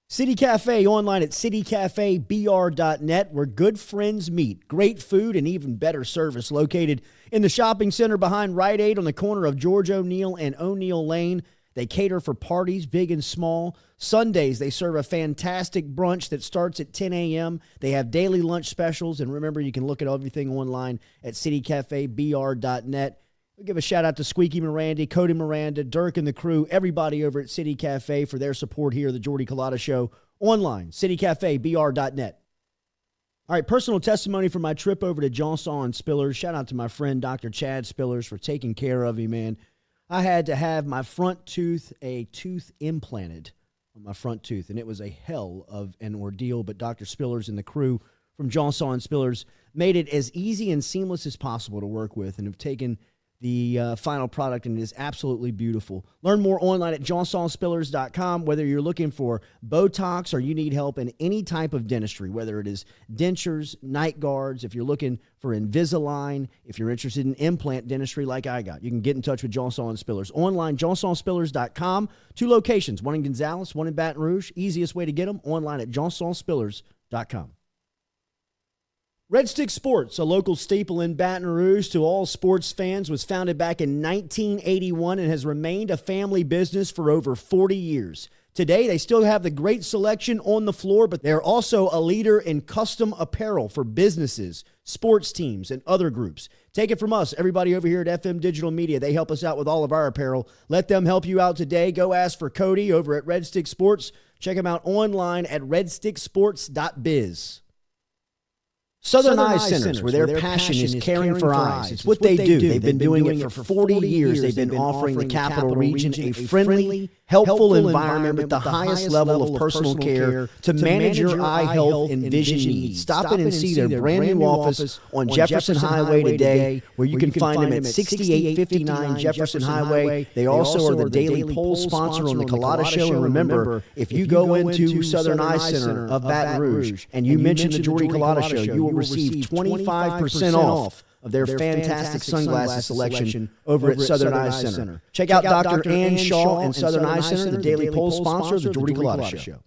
City Cafe online at citycafebr.net, where good friends meet. Great food and even better service. Located in the shopping center behind Rite Aid on the corner of George O'Neill and O'Neill Lane. They cater for parties, big and small. Sundays, they serve a fantastic brunch that starts at 10 a.m. They have daily lunch specials. And remember, you can look at everything online at citycafebr.net. We'll give a shout-out to Squeaky Miranda, Cody Miranda, Dirk and the crew, everybody over at City Cafe for their support here at the Jordy Culotta Show. Online, citycafebr.net. All right, personal testimony from my trip over to Johnson and Spillers. Shout-out to my friend Dr. Chad Spillers for taking care of me, man. I had to have my front tooth, a tooth implanted on my front tooth, and it was a hell of an ordeal, but Dr. Spillers and the crew from Johnson and Spillers made it as easy and seamless as possible to work with and have taken the final product, and it is absolutely beautiful. Learn more online at johnsonspillers.com. Whether you're looking for Botox or you need help in any type of dentistry, whether it is dentures, night guards, if you're looking for Invisalign, if you're interested in implant dentistry like I got, you can get in touch with Johnson Spillers. Online, johnsonspillers.com. 2 locations, one in Gonzales, one in Baton Rouge. Easiest way to get them, online at johnsonspillers.com. Red Stick Sports, a local staple in Baton Rouge to all sports fans, was founded back in 1981 and has remained a family business for over 40 years. Today, they still have the great selection on the floor, but they're also a leader in custom apparel for businesses, sports teams, and other groups. Take it from us, everybody over here at FM Digital Media. They help us out with all of our apparel. Let them help you out today. Go ask for Cody over at Red Stick Sports. Check them out online at redsticksports.biz. Southern Eye Centers, where their passion is caring for eyes. It's what they do. They've been doing it for 40 years. They've been offering the Capital Region a friendly, helpful environment with the highest level of personal care to manage your eye health and vision needs. Stop in and see their brand new office on Jefferson Highway today, where you can find them at 6859 Jefferson Highway. They also are the Daily Poll sponsor on the Culotta Show. And remember, if you go into Southern Eye Center of Baton Rouge and you mention the Jordy Culotta Show, you will receive 25% off of their fantastic sunglasses selection over at Southern Eye Center. Check out Dr. Ann Shaw and Southern Eye Center, the Daily Poll sponsor of the Jordy Culotta Show.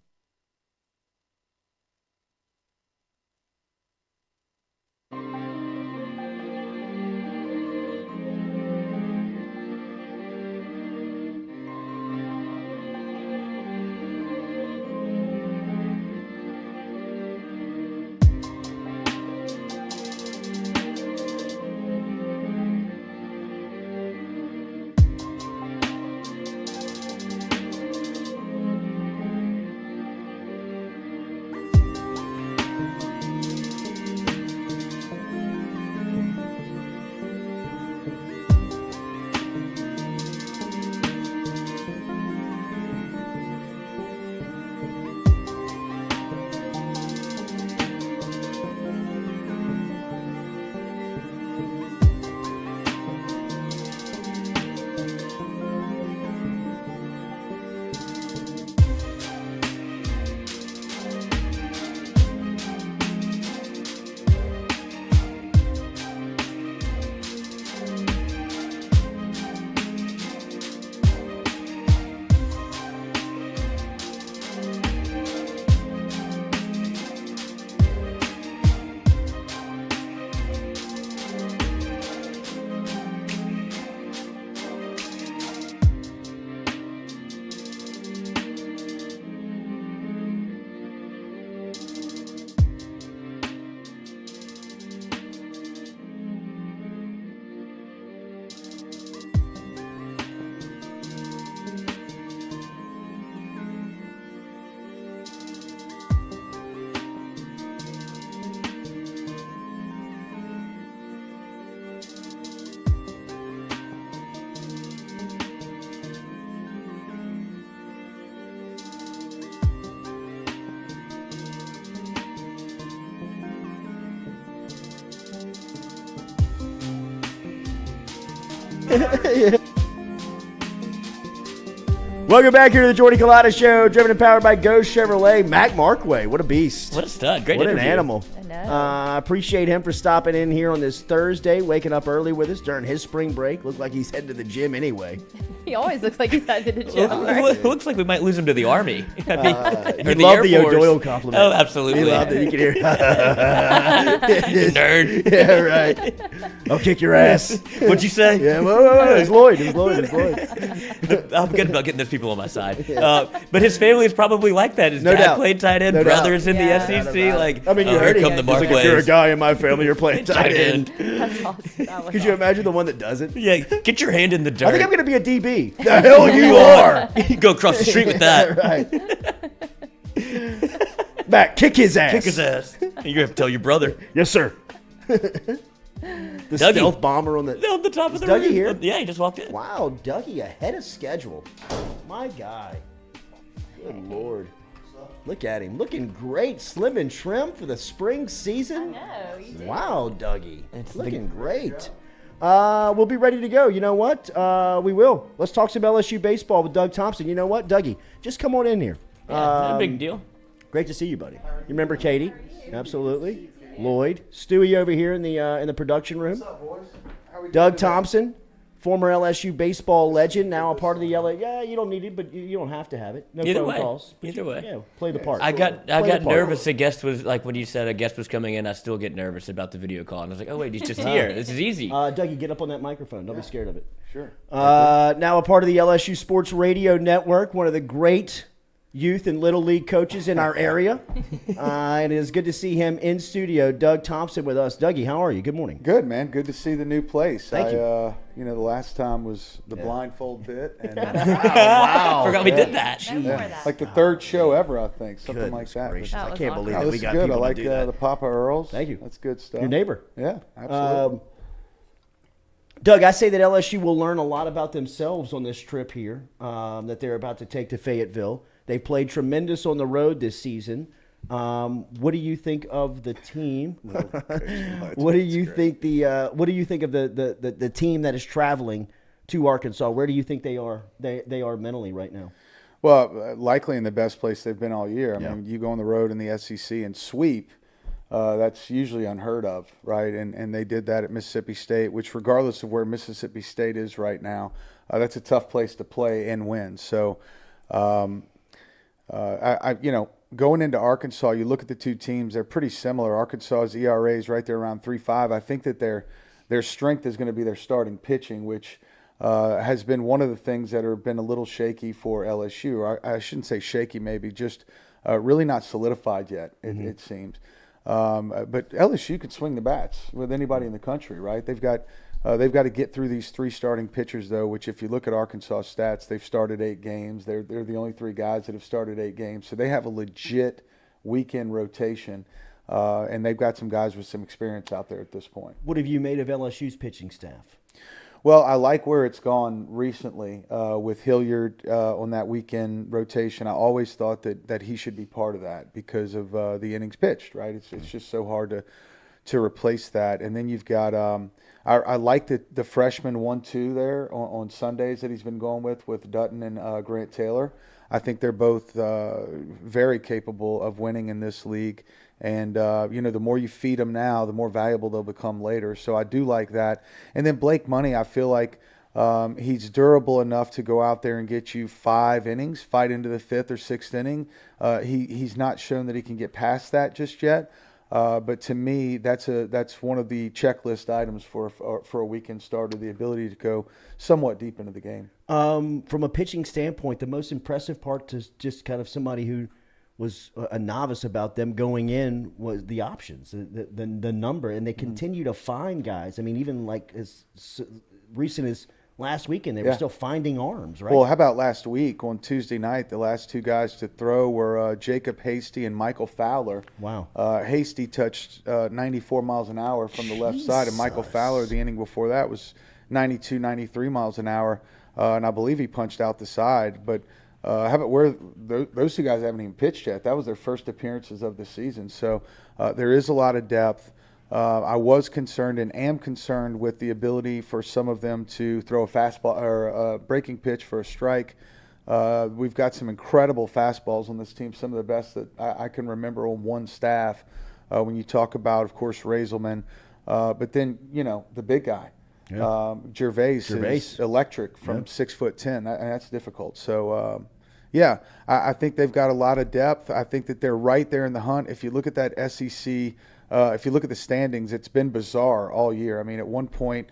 Welcome back here to the Jordy Culotta Show, driven and powered by Ghost Chevrolet. Mac Markway, what a beast. What a stud. Great What interview. an animal. I know. I appreciate him for stopping in here on this Thursday, waking up early with us during his spring break. Looked like he's heading to the gym anyway. He always looks like he's headed to the gym. Right? It looks like we might lose him to the Army. He or loved the Air Force. O'Doyle compliment. Oh, absolutely. He loved it. You can hear Nerd. Yeah, right. I'll kick your ass. What'd you say? Yeah, whoa. It's Lloyd. It's Lloyd. I'm good about getting those people on my side. But his family is probably like that. His No dad doubt. played tight end, No brothers doubt. in Yeah. the SEC. Like, I mean, you heard here it. come the He's like, if you're a Markways. guy in my family, you're playing tight end. That's awesome. That was Could you imagine the one that doesn't? Yeah, get your hand in the dirt. I think I'm going to be a DB. The hell you are. Go across the street with that. Right. Matt, kick his ass. Kick his ass. You're going to have to tell your brother. Yes, sir. The Dougie. stealth bomber on the... On the top of the Dougie roof. here? Yeah, he just walked in. Wow, Dougie ahead of schedule. My guy. Good Lord. Look at him. Looking great. Slim and trim for the spring season. No, you did. Wow, Dougie. Looking great. We'll be ready to go. You know what? We will. Let's talk some LSU baseball with Doug Thompson. You know what, Dougie? Just come on in here. Yeah, no big deal. Great to see you, buddy. You remember Katie? Absolutely. Lloyd, Stewie over here in the production room. What's up, boys? How we Doug doing today? Thompson, former LSU baseball legend, now a part of the LA. Yeah, you don't need it, but you don't have to have it. No Either phone way. calls. Either way. Yeah, play the part. I got Play the part. nervous. A guest was like when you said a guest was coming in. I still get nervous about the video call, and I was like, oh wait, he's just here. This is easy. Dougie, get up on that microphone. Don't be scared of it. Sure. Now a part of the LSU Sports Radio Network, one of the great youth and little league coaches in our area. And it is good to see him in studio. Doug Thompson with us. Dougie, how are you? Good morning. Good, man. Good to see the new place. Thank you. The last time was the blindfold bit, and Wow. Forgot we did that. No more of that. like the third show ever, I think, something like Goodness that. gracious. That I was can't awesome. believe Oh, that this we is got good. I people like to do that. the Papa Earls. Thank you. That's good stuff. Your neighbor. Yeah, absolutely. Doug, I say that LSU will learn a lot about themselves on this trip here that they're about to take to Fayetteville. They played tremendous on the road this season. What do you think of the team? What do you think of the team that is traveling to Arkansas? Where do you think they are? They are mentally right now. Well, likely in the best place they've been all year. I mean, you go on the road in the SEC and sweep. That's usually unheard of, right? And they did that at Mississippi State, which regardless of where Mississippi State is right now, that's a tough place to play and win. So, going into Arkansas, you look at the two teams, they're pretty similar. Arkansas's ERA is right there around 3.5. I think that their strength is going to be their starting pitching, which has been one of the things that have been a little shaky for LSU. I shouldn't say shaky, maybe just really not solidified yet, it seems. But LSU could swing the bats with anybody in the country, right? They've got to get through these three starting pitchers, though, which if you look at Arkansas stats, they've started 8 games. They're the only 3 guys that have started 8 games. So they have a legit weekend rotation, and they've got some guys with some experience out there at this point. What have you made of LSU's pitching staff? Well, I like where it's gone recently with Hilliard on that weekend rotation. I always thought that he should be part of that because of the innings pitched, right? It's just so hard to replace that. And then you've got I like the freshman 1-2 there on Sundays that he's been going with Dutton and Grant Taylor. I think they're both very capable of winning in this league. And, the more you feed them now, the more valuable they'll become later. So I do like that. And then Blake Money, I feel like he's durable enough to go out there and get you 5 innings, fight into the 5th or 6th inning. He's not shown that he can get past that just yet. But to me, that's one of the checklist items for a weekend starter, the ability to go somewhat deep into the game. From a pitching standpoint, the most impressive part to just kind of somebody who was a novice about them going in was the options, the number, and they continue to find guys. I mean, even like as recent as last weekend, they were still finding arms, right? Well, how about last week on Tuesday night? The last 2 guys to throw were Jacob Hasty and Michael Fowler. Wow. Hasty touched 94 miles an hour from the left side, and Michael Fowler, the inning before that, was 92, 93 miles an hour, and I believe he punched out the side. But how about where those 2 guys haven't even pitched yet? That was their first appearances of the season. So there is a lot of depth. I was concerned and am concerned with the ability for some of them to throw a fastball or a breaking pitch for a strike. We've got some incredible fastballs on this team, some of the best that I can remember on one staff. When you talk about, of course, Raiselman, but then, the big guy. Yeah. Gervais is electric from 6'10". And that's difficult. So, I think they've got a lot of depth. I think that they're right there in the hunt. If you look at that SEC, if you look at the standings, it's been bizarre all year. I mean, at one point,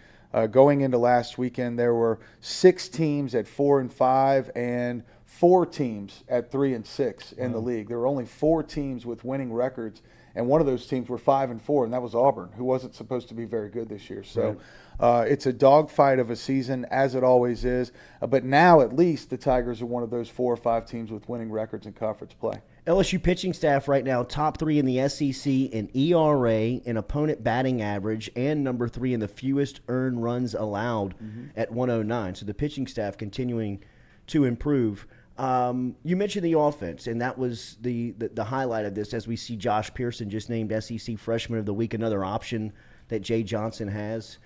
going into last weekend, there were 6 teams at 4-5 and 4 teams at 3-6 in the league. There were only 4 teams with winning records, and one of those teams were 5-4, and that was Auburn, who wasn't supposed to be very good this year. So it's a dogfight of a season, as it always is. But now, at least, the Tigers are one of those 4 or 5 teams with winning records in conference play. LSU pitching staff right now, top 3 in the SEC in ERA, in opponent batting average, and number 3 in the fewest earned runs allowed at 109. So the pitching staff continuing to improve. You mentioned the offense, and that was the highlight of this, as we see Josh Pearson just named SEC Freshman of the Week, another option that Jay Johnson has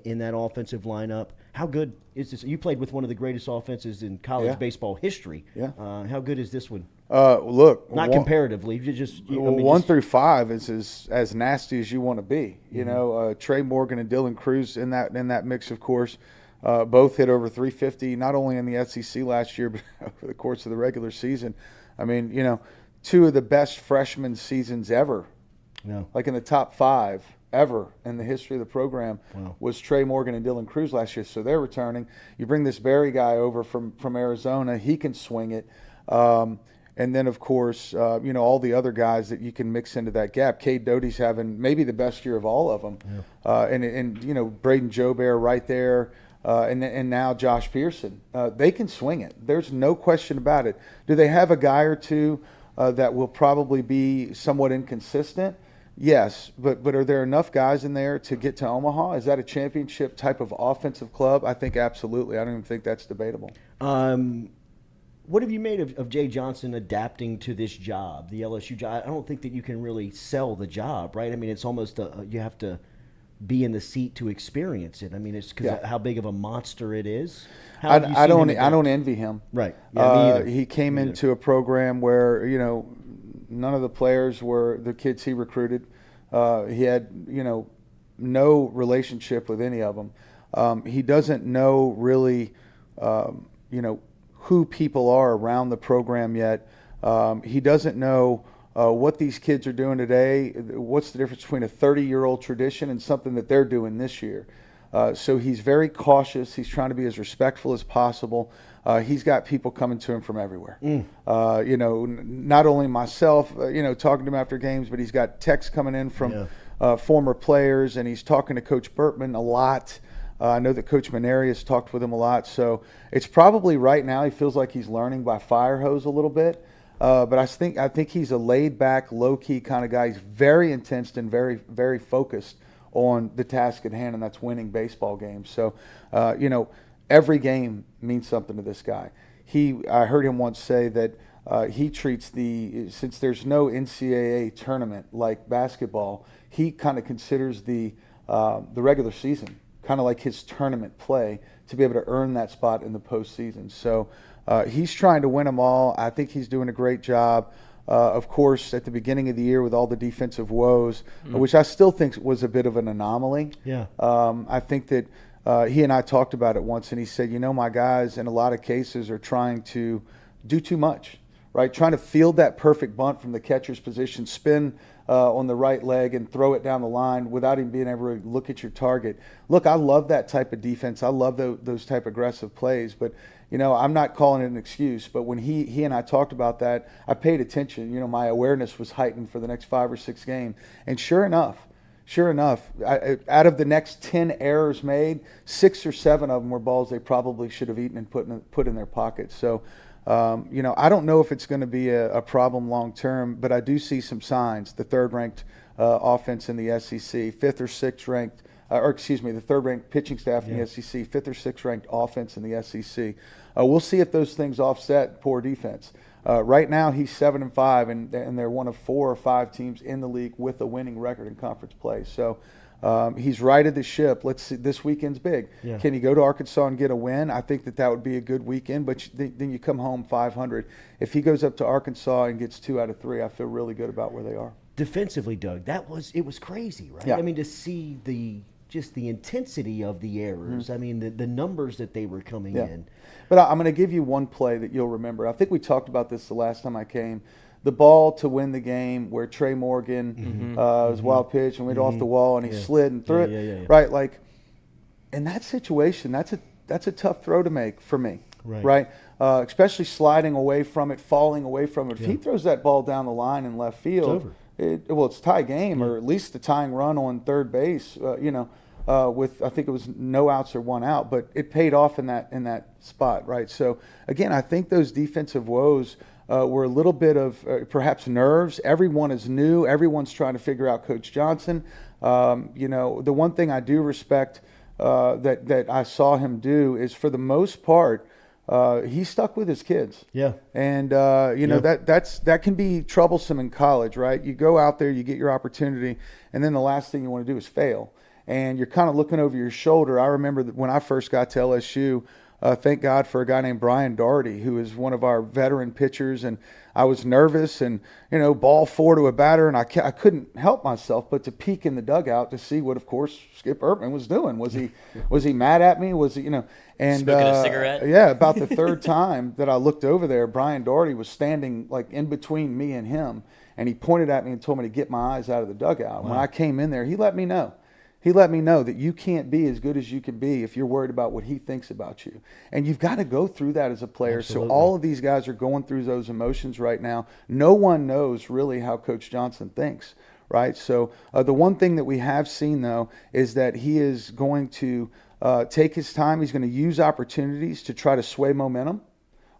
in that offensive lineup. How good is this? You played with one of the greatest offenses in college baseball history. Yeah. How good is this one? Look, not comparatively. You just 1 through 5 is as nasty as you want to be. You know, Trey Morgan and Dylan Cruz in that mix, of course. Both hit over 350, not only in the SEC last year, but over the course of the regular season. I mean, 2 of the best freshman seasons ever, like in the top 5 ever in the history of the program, was Trey Morgan and Dylan Cruz last year. So they're returning. You bring this Berry guy over from Arizona, he can swing it. And then, of course, all the other guys that you can mix into that gap. Cade Doty's having maybe the best year of all of them. And Braden Joubert right there. And now Josh Pearson. They can swing it. There's no question about it. Do they have a guy or two that will probably be somewhat inconsistent? Yes, but are there enough guys in there to get to Omaha? Is that a championship type of offensive club? I think absolutely. I don't even think that's debatable. What have you made of Jay Johnson adapting to this job, the LSU job? I don't think that you can really sell the job, right? I mean, it's almost you have to be in the seat to experience it. I mean, it's because how big of a monster it is. I don't envy him. Right. Yeah, me either. He came into a program where none of the players were the kids he recruited. He had no relationship with any of them. He doesn't know really who people are around the program yet. He doesn't know what these kids are doing today. What's the difference between a 30-year-old tradition and something that they're doing this year? So he's very cautious. He's trying to be as respectful as possible. He's got people coming to him from everywhere. Not only myself, talking to him after games, but he's got texts coming in from former players, and he's talking to Coach Burtman a lot. I know that Coach Maneri has talked with him a lot. So it's probably right now he feels like he's learning by fire hose a little bit. But I think he's a laid-back, low-key kind of guy. He's very intense and very, very focused on the task at hand, and that's winning baseball games. So, every game means something to this guy. I heard him once say that he treats since there's no NCAA tournament like basketball, he kind of considers the regular season kind of like his tournament play to be able to earn that spot in the postseason. So he's trying to win them all. I think he's doing a great job. Of course, at the beginning of the year with all the defensive woes, which I still think was a bit of an anomaly. Yeah. I think that he and I talked about it once, and he said, my guys in a lot of cases are trying to do too much, right? Trying to field that perfect bunt from the catcher's position, spin on the right leg and throw it down the line without even being able to look at your target. Look, I love that type of defense. I love those type of aggressive plays, but I'm not calling it an excuse, but when he and I talked about that, I paid attention. My awareness was heightened for the next 5 or 6 games. And sure enough, out of the next 10 errors made, 6 or 7 of them were balls they probably should have eaten and put in their pockets. So, I don't know if it's going to be a problem long term, but I do see some signs. The third-ranked offense in the SEC, fifth or sixth ranked. The third-ranked pitching staff in the SEC, fifth or sixth-ranked offense in the SEC. We'll see if those things offset poor defense. Right now, he's 7-5, and they're one of 4 or 5 teams in the league with a winning record in conference play. So he's righted the ship. Let's see. This weekend's big. Yeah. Can he go to Arkansas and get a win? I think that would be a good weekend. But then you come home 500. If he goes up to Arkansas and gets 2 out of 3, I feel really good about where they are. Defensively, Doug, it was crazy, right? Yeah. I mean, to see the intensity of the errors. Mm-hmm. I mean, the numbers that they were coming in. But I'm going to give you one play that you'll remember. I think we talked about this the last time I came. The ball to win the game where Trey Morgan was wild pitch and went off the wall and he slid and threw it. Yeah. Right? Like, in that situation, that's a tough throw to make for me. Right? Especially sliding away from it, falling away from it. If he throws that ball down the line in left field, it's tie game, or at least the tying run on third base, with I think it was no outs or 1 out, but it paid off in that spot, right? So, again, I think those defensive woes were a little bit of perhaps nerves. Everyone is new. Everyone's trying to figure out Coach Johnson. The one thing I do respect that I saw him do is, for the most part, he stuck with his kids. Yeah. And, that can be troublesome in college, right? You go out there, you get your opportunity, and then the last thing you want to do is fail. And you're kind of looking over your shoulder. I remember that when I first got to LSU, thank God for a guy named Brian Daugherty, who is one of our veteran pitchers. And I was nervous and, ball 4 to a batter, and I couldn't help myself but to peek in the dugout to see what, of course, Skip Ertman was doing. Was he mad at me? Was he, and smoking a cigarette? Yeah, about the third time that I looked over there, Brian Daugherty was standing like in between me and him, and he pointed at me and told me to get my eyes out of the dugout. Wow. When I came in there, he let me know. He let me know that you can't be as good as you can be if you're worried about what he thinks about you. And you've got to go through that as a player. Absolutely. So all of these guys are going through those emotions right now. No one knows really how Coach Johnson thinks, right? So the one thing that we have seen, though, is that he is going to take his time. He's going to use opportunities to try to sway momentum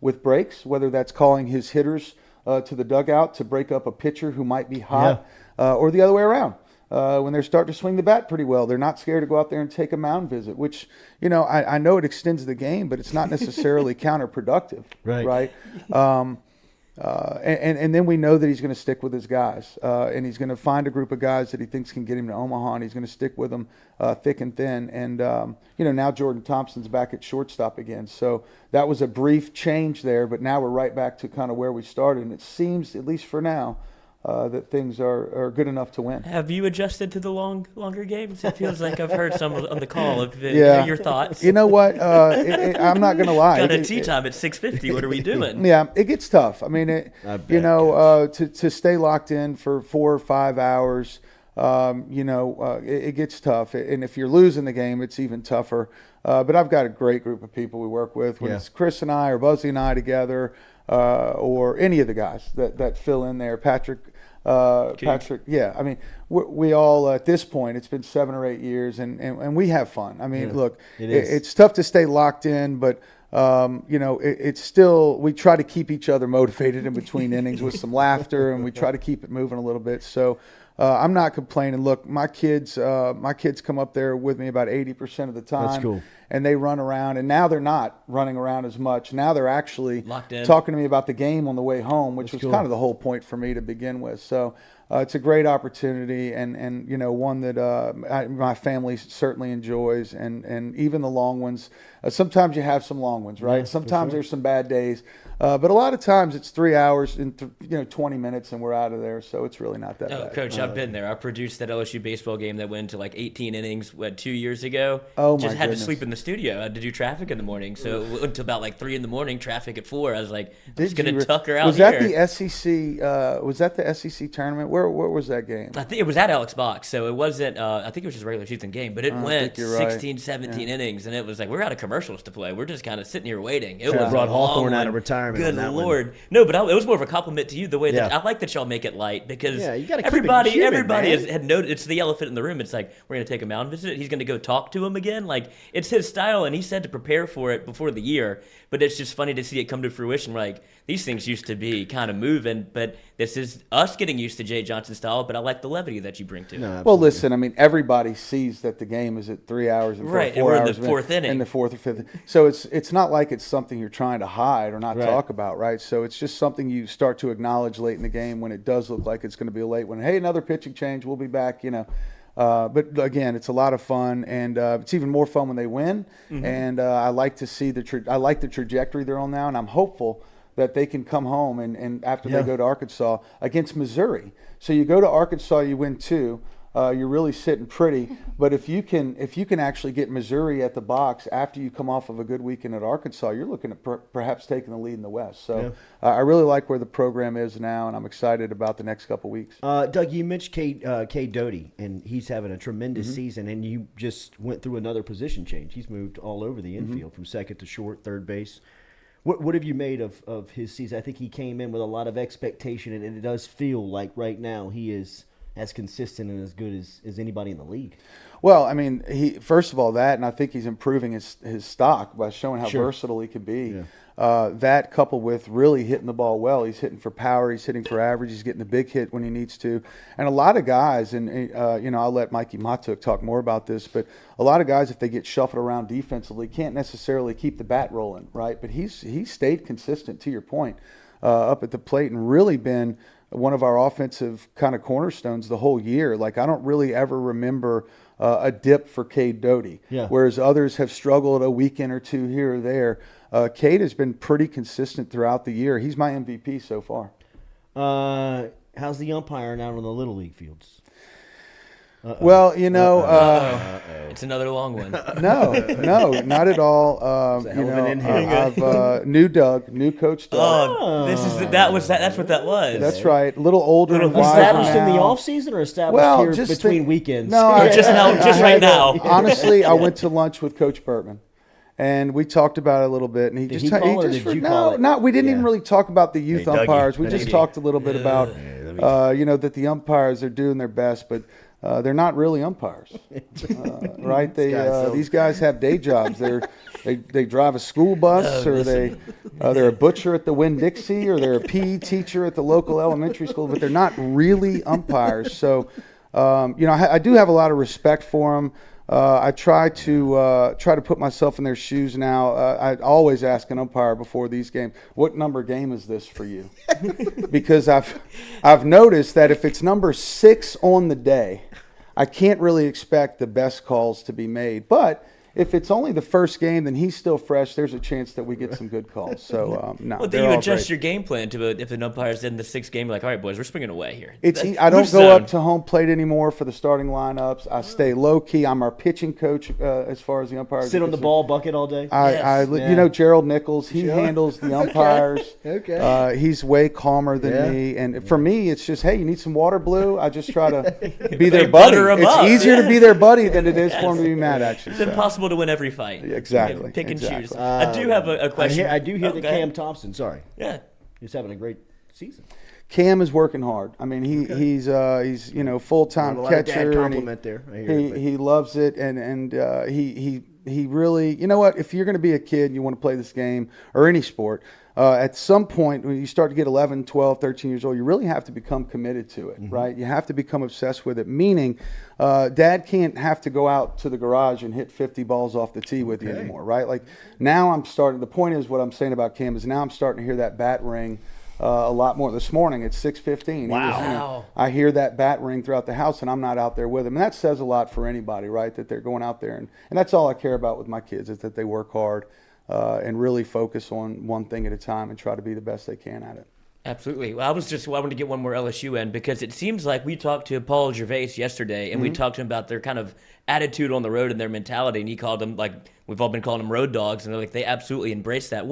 with breaks, whether that's calling his hitters to the dugout to break up a pitcher who might be hot, or the other way around. When they're starting to swing the bat pretty well, they're not scared to go out there and take a mound visit, which, I know it extends the game, but it's not necessarily counterproductive, right? And then we know that he's going to stick with his guys, and he's going to find a group of guys that he thinks can get him to Omaha, and he's going to stick with them thick and thin. And, now Jordan Thompson's back at shortstop again. So that was a brief change there, but now we're right back to kind of where we started. And it seems, at least for now, that things are good enough to win. Have you adjusted to the longer games? It feels like I've heard some on the call of your thoughts. You know what? I'm not going to lie. Got a tea time at 6:50. What are we doing? Yeah, it gets tough. I mean, to stay locked in for 4 or 5 hours, it gets tough. And if you're losing the game, it's even tougher. But I've got a great group of people we work with. When it's Chris and I or Buzzy and I together, or any of the guys that fill in there, Patrick, yeah. I mean, we all, at this point, it's been 7 or 8 years, and we have fun. I mean, look, it's tough to stay locked in, but it's still, we try to keep each other motivated in between innings with some laughter, and we try to keep it moving a little bit. So I'm not complaining. Look, my kids come up there with me about 80% of the time. That's cool. And they run around, and now they're not running around as much. Now they're actually locked in, talking to me about the game on the way home, which was kind of the whole point for me to begin with. So it's a great opportunity, and one that my family certainly enjoys, and even the long ones. Sometimes you have some long ones, right? Sometimes there's some bad days, but a lot of times it's 3 hours and 20 minutes, and we're out of there. So it's really not that bad. Coach, I've been there. I produced that LSU baseball game that went to like 18 innings 2 years ago. Oh, just my had goodness. to sleep in the studio. I had to do traffic in the morning, so it went to about like 3 in the morning. Traffic at 4. I was like, I'm just gonna tuck her out. Was here. that the SEC? Was that the SEC tournament? Where was that game? I think it was at Alex Box, so it wasn't. I think it was just a regular season game, but it went 16, 17 innings, and it was like we're out of commercials to play. We're just kind of sitting here waiting. It was brought a long Hawthorne out one. of retirement. Good on that Lord, one. no, but it was more of a compliment to you the way that I like that y'all make it light because you gotta keep everybody it human, had noted. It's the elephant in the room. It's like we're gonna take a mound visit. He's gonna go talk to him again. Like it's his style, and he said to prepare for it before the year. But it's just funny to see it come to fruition. Like these things used to be kind of moving, but this is us getting used to Jay Johnson style. But I like the levity that you bring to it. Well, listen, I mean, everybody sees that the game is at 3 hours and 4 and hours. we're in the fourth inning. In the fourth or fifth. So it's not like it's something you're trying to hide or not talk about, right? So it's just something you start to acknowledge late in the game when it does look like it's going to be a late one. Hey, another pitching change. We'll be back, But again, it's a lot of fun, and it's even more fun when they win. Mm-hmm. And I like to see the trajectory they're on now, and I'm hopeful that they can come home and after they go to Arkansas against Missouri. So you go to Arkansas, you win 2. You're really sitting pretty. But if you can actually get Missouri at the box after you come off of a good weekend at Arkansas, you're looking at perhaps taking the lead in the West. So I really like where the program is now, and I'm excited about the next couple weeks. Doug, you mentioned Cade Doty, and he's having a tremendous season, and you just went through another position change. He's moved all over the infield from second to short, third base. What have you made of his season? I think he came in with a lot of expectation, and it does feel like right now he is as consistent and as good as anybody in the league. Well, I mean, first of all that, and I think he's improving his stock by showing how versatile he can be. Yeah. That coupled with really hitting the ball well. He's hitting for power. He's hitting for average. He's getting the big hit when he needs to. And a lot of guys, and I'll let Mikey Matuk talk more about this, but a lot of guys, if they get shuffled around defensively, can't necessarily keep the bat rolling, right? But he's stayed consistent, to your point, up at the plate and really been one of our offensive kind of cornerstones the whole year. Like, I don't really ever remember a dip for Cade Doty, whereas others have struggled a weekend or two here or there. Cade has been pretty consistent throughout the year. He's my MVP so far. How's the umpiring out on the Little League fields? Well, it's another long one. No, not at all. I've new coach Doug. Oh, that's what that was. That's right. A little older and wiser established now. in the off season or established here between weekends? No, right now. Honestly, I went to lunch with Coach Burtman. And we talked about it a little bit, and we didn't even really talk about the youth umpires. We just talked a little bit about, that the umpires are doing their best, but they're not really umpires, right? These guys have day jobs. They're They drive a school bus, or they're a butcher at the Winn-Dixie, or they're a PE teacher at the local elementary school, but they're not really umpires. So, I do have a lot of respect for them. I try to put myself in their shoes now. I always ask an umpire before these games, what number game is this for you? Because I've noticed that if it's number 6 on the day, I can't really expect the best calls to be made. But if it's only the first game, then he's still fresh. There's a chance that we get some good calls. So, no. Well, then you adjust your game plan to if an umpire's in the 6th game, like, all right, boys, we're swinging away here. I don't go up to home plate anymore for the starting lineups. I stay low key. I'm our pitching coach as far as the umpires. Sit on the ball bucket all day. Gerald Nichols. He handles the umpires. Okay. He's way calmer than me. And for me, it's just, hey, you need some water, Blue? I just try to be their buddy. It's easier to be their buddy than it is for him to be mad at you. It's impossible to win every fight. Exactly. Pick and choose. I do have a question. I do hear that Cam Thompson, Yeah. he's having a great season. Cam is working hard. I mean, he's full-time catcher. Compliment there. He loves it, and he really, you know what? If you're going to be a kid and you want to play this game or any sport, at some point when you start to get 11, 12, 13 years old, you really have to become committed to it, right? You have to become obsessed with it, meaning Dad can't have to go out to the garage and hit 50 balls off the tee with you anymore, right? Like now the point is what I'm saying about Cam is now I'm starting to hear that bat ring a lot more. This morning at 6:15, wow. I hear that bat ring throughout the house, and I'm not out there with him. And that says a lot for anybody, right, that they're going out there. And that's all I care about with my kids is that they work hard and really focus on one thing at a time and try to be the best they can at it. Absolutely. Well, I wanted to get one more LSU in because it seems like we talked to Paul Gervais yesterday, and we talked to him about their kind of attitude on the road and their mentality, and he called them, like we've all been calling them, road dogs, and they're like, they absolutely embrace that.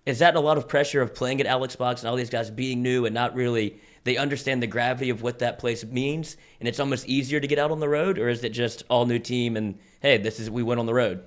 Is that a lot of pressure of playing at Alex Box and all these guys being new and not really, they understand the gravity of what that place means, and it's almost easier to get out on the road, or is it just all new team and, hey, we went on the road?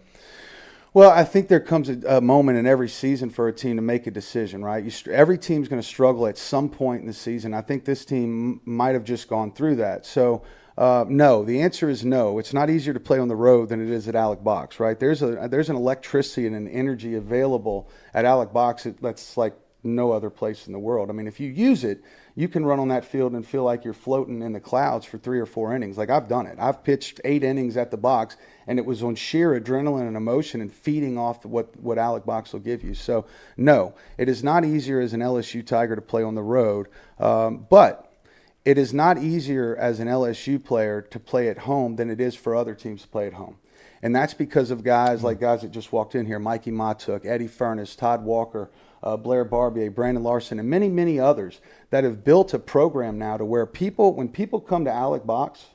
Well, I think there comes a moment in every season for a team to make a decision, right? Every team's going to struggle at some point in the season. I think this team might have just gone through that. So, no, the answer is no. It's not easier to play on the road than it is at Alec Box, right? There's an electricity and an energy available at Alec Box that's like no other place in the world. I mean, if you use it, you can run on that field and feel like you're floating in the clouds for 3 or 4 innings. Like I've done it. I've pitched 8 innings at the Box, and it was on sheer adrenaline and emotion and feeding off what Alec Box will give you. So, no, it is not easier as an LSU Tiger to play on the road, but it is not easier as an LSU player to play at home than it is for other teams to play at home. And that's because of guys that just walked in here, Mikey Matuk, Eddie Furness, Todd Walker, Blair Barbier, Brandon Larson, and many, many others that have built a program now to where when people come to Alec Box,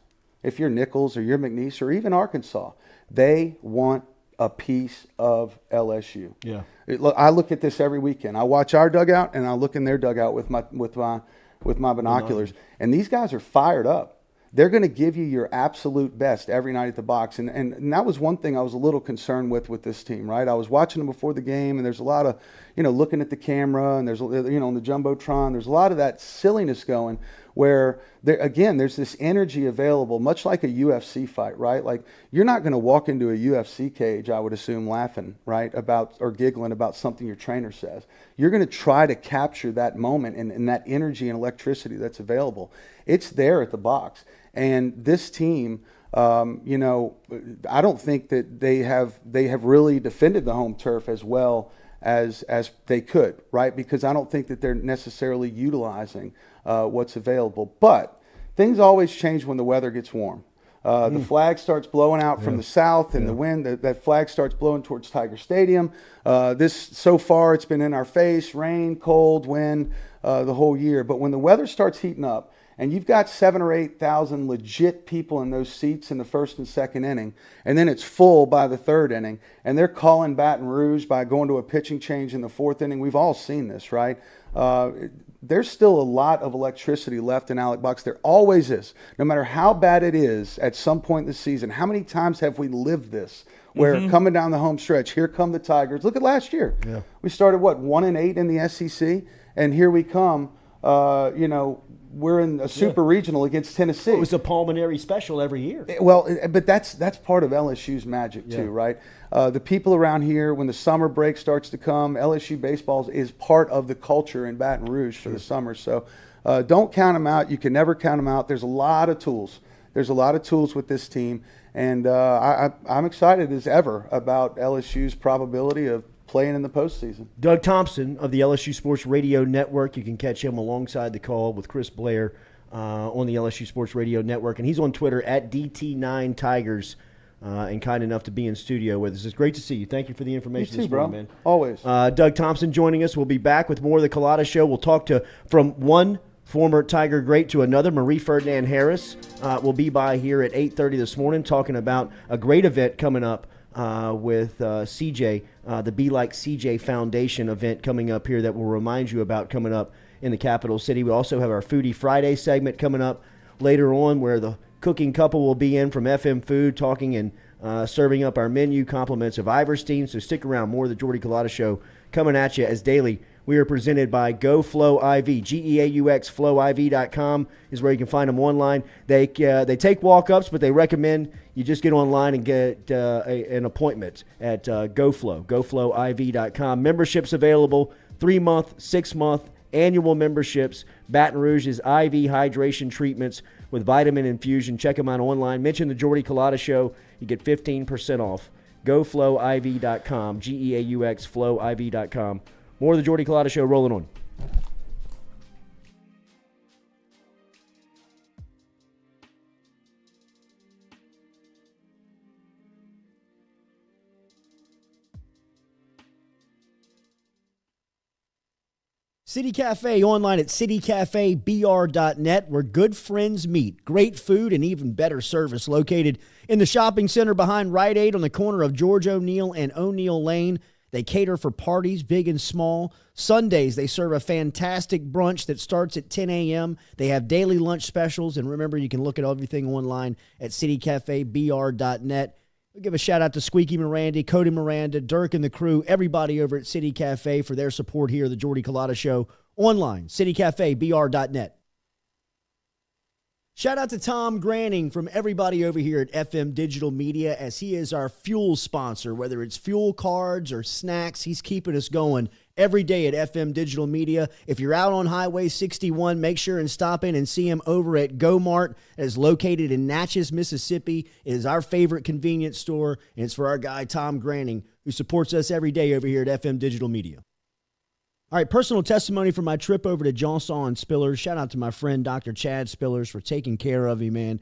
if you're Nichols or you're McNeese or even Arkansas, they want a piece of LSU. Yeah. I look at this every weekend. I watch our dugout and I look in their dugout with my binoculars, and these guys are fired up. They're going to give you your absolute best every night at the Box. And that was one thing I was a little concerned with this team, right? I was watching them before the game, and there's a lot of, looking at the camera, and there's, on the Jumbotron, there's a lot of that silliness going where, there's this energy available, much like a UFC fight, right? Like, you're not going to walk into a UFC cage, I would assume, laughing, right, or giggling about something your trainer says. You're going to try to capture that moment and that energy and electricity that's available. It's there at the Box. And this team, I don't think that they have really defended the home turf as well as they could, right? Because I don't think that they're necessarily utilizing what's available. But things always change when the weather gets warm. The flag starts blowing out from the south, and the wind, that flag starts blowing towards Tiger Stadium. So far, it's been in our face, rain, cold, wind, the whole year. But when the weather starts heating up, and you've got 7,000 or 8,000 legit people in those seats in the first and second inning, and then it's full by the third inning, and they're calling Baton Rouge by going to a pitching change in the fourth inning. We've all seen this, right? There's still a lot of electricity left in Alec Box. There always is. No matter how bad it is at some point in the season, how many times have we lived this? Where coming down the home stretch, here come the Tigers. Look at last year. Yeah. We started, 1-8 in the SEC, and here we come. we're in a super regional against Tennessee. It was a pulmonary special every year. Well, but that's part of LSU's magic too, right? The people around here, when the summer break starts to come, LSU baseball is part of the culture in Baton Rouge for the summer. So don't count them out. You can never count them out. There's a lot of tools. There's a lot of tools with this team, and I'm excited as ever about LSU's probability of playing in the postseason. Doug Thompson of the LSU Sports Radio Network. You can catch him alongside the call with Chris Blair on the LSU Sports Radio Network. And he's on Twitter at DT9Tigers and kind enough to be in studio with us. It's great to see you. Thank you for the information this morning, man. Always. Doug Thompson joining us. We'll be back with more of the Culotta Show. We'll talk from one former Tiger great to another. Marie Ferdinand-Harris will be by here at 8:30 this morning talking about a great event coming up with CJ, the Be Like CJ Foundation event coming up here that we'll remind you about coming up in the capital city. We also have our Foodie Friday segment coming up later on where the cooking couple will be in from FM Food talking and serving up our menu, compliments of Iverstein. So stick around. More of the Jordy Culotta Show coming at you as daily. We are presented by GoFlow IV. GEAUX FlowIV.com is where you can find them online. They take walk-ups, but they recommend you just get online and get an appointment at GoFlowiV.com. Memberships available, 3-month, 6-month, annual memberships. Baton Rouge's IV hydration treatments with vitamin infusion. Check them out online. Mention the Jordy Culotta Show. You get 15% off. GoFlowiV.com, GEAUX FlowIV.com. More of the Jordy Culotta Show rolling on. City Cafe online at citycafebr.net, where good friends meet. Great food and even better service. Located in the shopping center behind Rite Aid on the corner of George O'Neill and O'Neill Lane. They cater for parties, big and small. Sundays, they serve a fantastic brunch that starts at 10 a.m. They have daily lunch specials. And remember, you can look at everything online at citycafebr.net. We'll give a shout-out to Squeaky Miranda, Cody Miranda, Dirk and the crew, everybody over at City Cafe for their support here, the Jordy Culotta Show, online, citycafebr.net. Shout out to Tom Granning from everybody over here at FM Digital Media as he is our fuel sponsor. Whether it's fuel cards or snacks, he's keeping us going every day at FM Digital Media. If you're out on Highway 61, make sure and stop in and see him over at Go Mart. That is located in Natchez, Mississippi. It is our favorite convenience store, and it's for our guy Tom Granning, who supports us every day over here at FM Digital Media. All right, personal testimony from my trip over to Johnson and Spillers. Shout out to my friend Dr. Chad Spillers for taking care of me, man.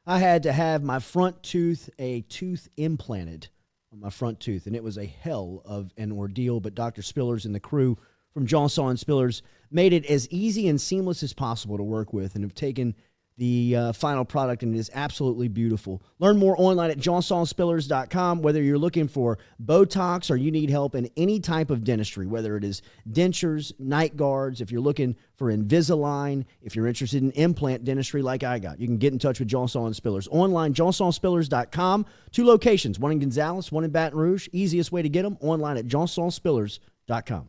I had to have my front tooth, a tooth implanted on my front tooth, and it was a hell of an ordeal, but Dr. Spillers and the crew from Johnson and Spillers made it as easy and seamless as possible to work with and have taken the final product, and it is absolutely beautiful. Learn more online at johnsonspillers.com. Whether you're looking for Botox or you need help in any type of dentistry, whether it is dentures, night guards, if you're looking for Invisalign, if you're interested in implant dentistry like I got, you can get in touch with Johnson Spillers. Online, johnsonspillers.com. 2 locations, one in Gonzales, one in Baton Rouge. Easiest way to get them, online at johnsonspillers.com.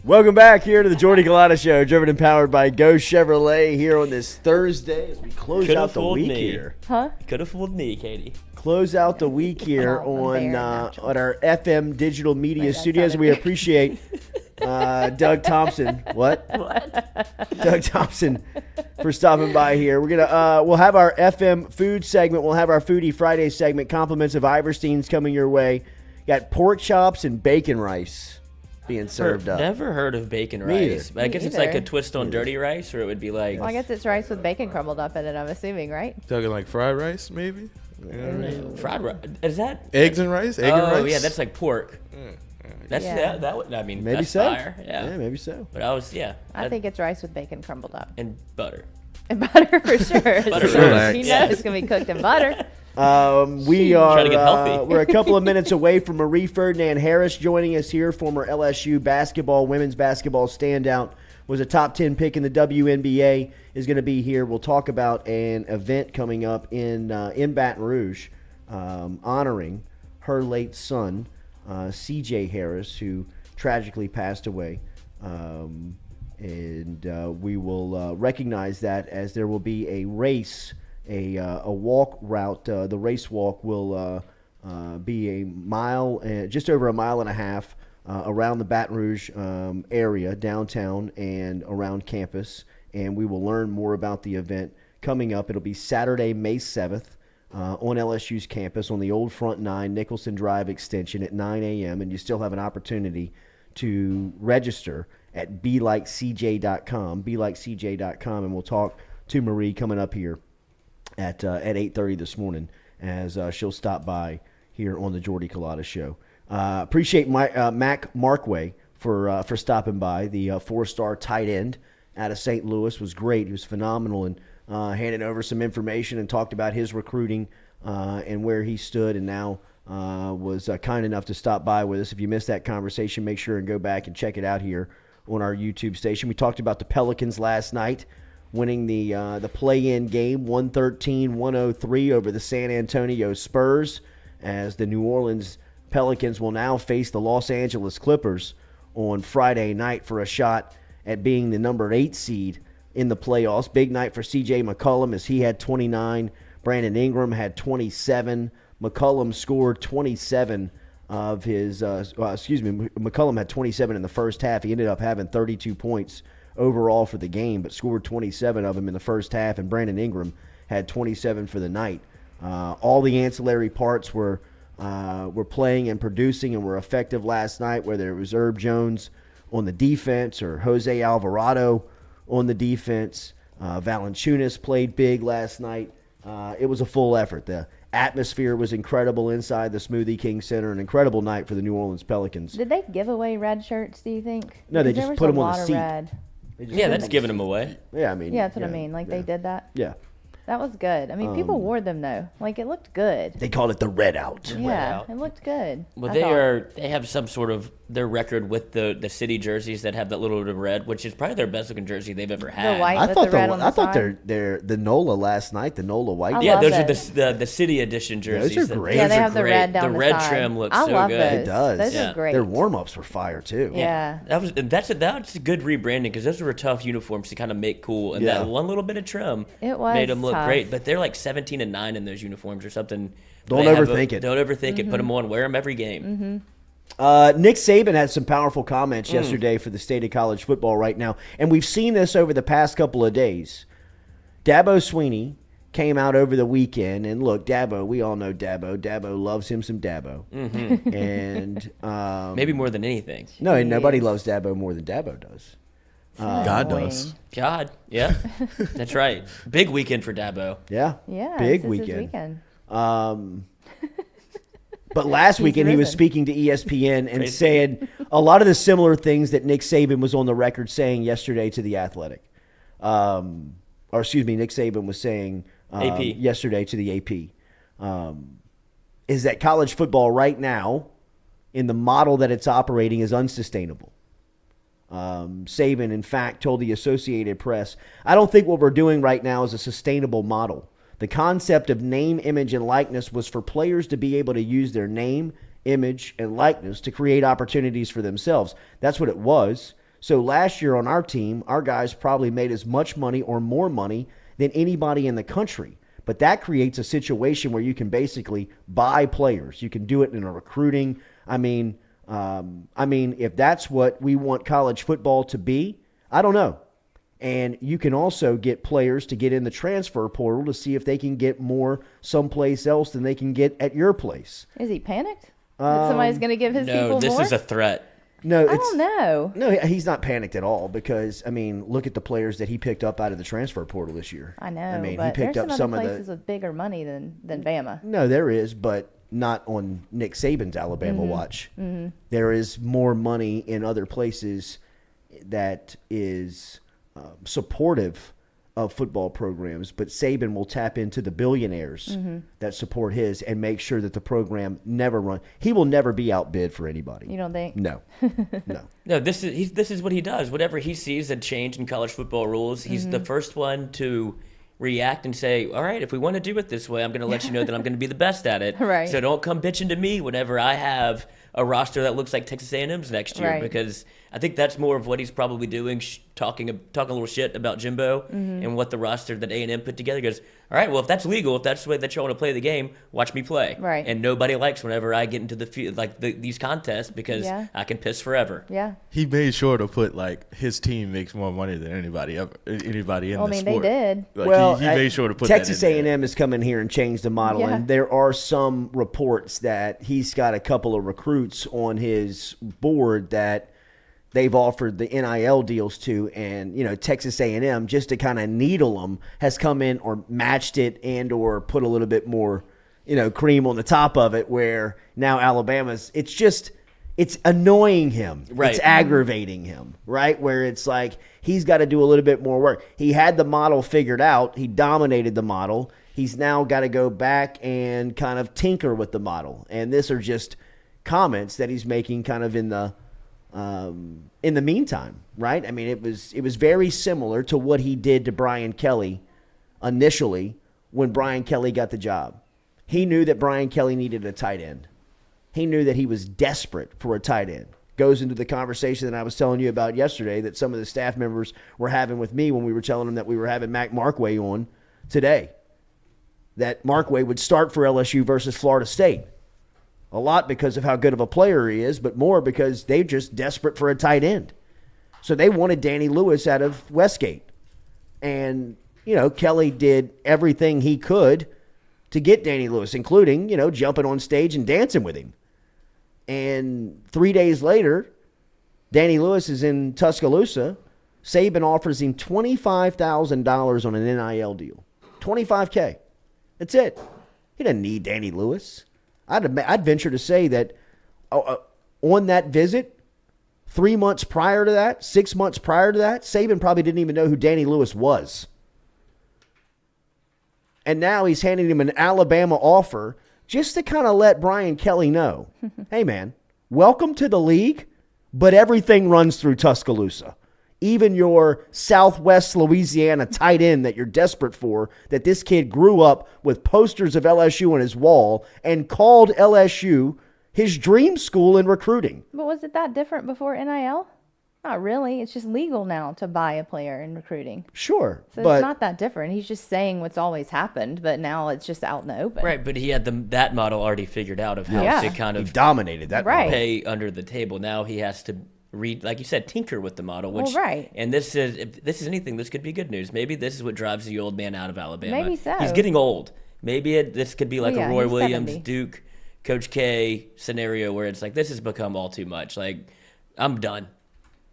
Welcome back here to the Jordy Culotta Show, driven and powered by Go Chevrolet here on this Thursday as we close out the week here. Huh? Could have fooled me, Katie. Close out the week here on our FM digital media studios. We appreciate Doug Thompson. What? Doug Thompson for stopping by here. We're gonna we'll have our FM food segment. We'll have our Foodie Friday segment. Compliments of Iverstein's coming your way. Got pork chops and bacon rice being served up. Never heard of bacon Me rice. either. I guess it's like a twist on dirty rice, or it would be like. Well, I guess it's rice with bacon crumbled up in it, I'm assuming, right? Talking like fried rice, maybe? Fried rice. Is that? Eggs and rice? Egg and rice? Oh, yeah, that's like pork. That's that would, I mean, Maybe that's so. fire. Yeah, maybe so. But I think it's rice with bacon crumbled up. and butter. And butter for sure. Butter You relax. know Yeah. it's going to be cooked in butter. We Trying to get are healthy. we're a couple of minutes away from Marie Ferdinand-Harris joining us here. Former LSU women's basketball standout, was a top 10 pick in the WNBA, is going to be here. We'll talk about an event coming up in Baton Rouge, honoring her late son, CJ Harris, who tragically passed away. And we will recognize that as there will be a race, a walk route. The race walk will be a mile, just over a mile and a half around the Baton Rouge area, downtown and around campus. And we will learn more about the event coming up. It'll be Saturday, May 7th on LSU's campus on the old Front 9 Nicholson Drive extension at 9 a.m. And you still have an opportunity to register at belikecj.com, belikecj.com. And we'll talk to Marie coming up here at 8:30 this morning as she'll stop by here on the Jordy Culotta Show. Appreciate Mac Markway for stopping by. The 4-star tight end out of St. Louis was great. He was phenomenal and handed over some information and talked about his recruiting and where he stood, and now was kind enough to stop by with us. If you missed that conversation, make sure and go back and check it out here on our YouTube station. We talked about the Pelicans last night, winning the play-in game 113-103 over the San Antonio Spurs, as the New Orleans Pelicans will now face the Los Angeles Clippers on Friday night for a shot at being the number 8 seed in the playoffs. Big night for C.J. McCollum as he had 29. Brandon Ingram had 27. McCollum scored 27 of his McCollum had 27 in the first half. He ended up having 32 points overall for the game, but scored 27 of them in the first half, and Brandon Ingram had 27 for the night. All the ancillary parts were playing and producing and were effective last night, whether it was Herb Jones on the defense or Jose Alvarado on the defense. Valanciunas played big last night. It was a full effort. The atmosphere was incredible inside the Smoothie King Center. An incredible night for the New Orleans Pelicans. Did they give away red shirts, do you think? No, they Because just there put was them a on the lot of seat. red. Yeah, that's giving them away. Yeah, I mean. Yeah, that's what I mean. Like, they did that. Yeah. That was good. I mean, people wore them, though. Like, it looked good. They called it the Red Out. Yeah, out. it looked good. Well, I thought. they have some sort of their record with the city jerseys that have that little bit of red, which is probably their best looking jersey they've ever had. white. I With thought the red on the I thought side? they're the NOLA last night, the NOLA white. I Yeah, love those those. are the city edition jerseys. those are great. Yeah, Those they are have the great. red down the red side. trim looks I so love good. those. It does. Those Yeah. are great. Their warm-ups were fire too. Yeah. That's a good rebranding because those were tough uniforms to kind of make cool, and Yeah. that one little bit of trim It was made them look tough. great. But they're like 17-9 in those uniforms or something. Don't They have overthink it. Don't overthink it. Put Mm-hmm. them on. Wear them every game. Nick Saban had some powerful comments yesterday for the state of college football right now, and we've seen this over the past couple of days. Dabo Swinney came out over the weekend, and look, Dabo, we all know Dabo. Dabo loves him some Dabo. And Maybe more than anything. no, and nobody loves Dabo more than Dabo does. God Annoying. does. God, yeah, that's right. Big weekend for Dabo. Yeah, Yeah. big this is his weekend. weekend. But last weekend he was risen. speaking to ESPN and saying a lot of the similar things that Nick Saban was on the record saying yesterday to The Athletic. Nick Saban was saying AP. yesterday to the AP. Is that college football right now, in the model that it's operating, is unsustainable. Saban, in fact, told the Associated Press, I don't think what we're doing right now is a sustainable model. The concept of name, image, and likeness was for players to be able to use their name, image, and likeness to create opportunities for themselves. That's what it was. So last year on our team, our guys probably made as much money or more money than anybody in the country. But that creates a situation where you can basically buy players. You can do it in a recruiting. I mean, if that's what we want college football to be, I don't know. And you can also get players to get in the transfer portal to see if they can get more someplace else than they can get at your place. Is he panicked that somebody's going to give his people more? No, this is a threat. No, I don't know. No, he's not panicked at all because, I mean, look at the players that he picked up out of the transfer portal this year. I know, I mean, but he picked there's up some some other of places the with bigger money than Bama. No, there is, but not on Nick Saban's Alabama watch. Mm-hmm. There is more money in other places that is supportive of football programs, but Saban will tap into the billionaires that support his and make sure that the program never run. He will never be outbid for anybody. You don't think? No, no. No, this is what he does. Whatever he sees a change in college football rules, he's the first one to react and say, all right, if we want to do it this way, I'm going to let you know that I'm going to be the best at it. Right. So don't come bitching to me whenever I have a roster that looks like Texas A&M's next year, Right. because I think that's more of what he's probably doing, talking a little shit about Jimbo and what the roster that A&M put together. He goes, all right, well, if that's legal, if that's the way that you want to play the game, watch me play. Right. And nobody likes whenever I get into the field, like these contests, because I can piss forever. Yeah. He made sure to put like his team makes more money than anybody in Well, I the mean, sport. they did. Like, Well, he made sure to put Texas that in there. A&M has come in here and changed the model, Yeah. and there are some reports that he's got a couple of recruits on his board that they've offered the NIL deals to, and Texas A&M, just to kind of needle them, has come in or matched it and or put a little bit more cream on the top of it, where now Alabama's it's annoying him. Right. It's aggravating him, right? Where it's like he's got to do a little bit more work. He had the model figured out. He dominated the model. He's now got to go back and kind of tinker with the model. And these are just comments that he's making kind of in the meantime, right? I mean, it was very similar to what he did to Brian Kelly initially when Brian Kelly got the job. He knew that Brian Kelly needed a tight end. He knew that he was desperate for a tight end. Goes into the conversation that I was telling you about yesterday that some of the staff members were having with me when we were telling them that we were having Mac Markway on today. That Markway would start for LSU versus Florida State. A lot because of how good of a player he is, but more because they're just desperate for a tight end. So they wanted Danny Lewis out of Westgate. And, Kelly did everything he could to get Danny Lewis, including, jumping on stage and dancing with him. And 3 days later, Danny Lewis is in Tuscaloosa. Saban offers him $25,000 on an NIL deal. $25K. That's it. He doesn't need Danny Lewis. I'd venture to say that on that visit, 3 months prior to that, 6 months prior to that, Saban probably didn't even know who Danny Lewis was. And now he's handing him an Alabama offer just to kind of let Brian Kelly know, hey, man, welcome to the league, but everything runs through Tuscaloosa. Even your Southwest Louisiana tight end that you're desperate for, that this kid grew up with posters of LSU on his wall and called LSU his dream school in recruiting. But was it that different before NIL? Not really. It's just legal now to buy a player in recruiting. Sure. So but it's not that different. He's just saying what's always happened, but now it's just out in the open. Right, but he had that model already figured out of how Yeah. to kind he of dominated that. Right. pay under the table. Now he has to like you said, tinker with the model. Which, Well, right. And if this is anything, this could be good news. Maybe this is what drives the old man out of Alabama. Maybe so. He's getting old. Maybe this could be like Well, yeah, a Roy he's Williams, 70. Duke, Coach K scenario where it's like this has become all too much. Like, I'm done.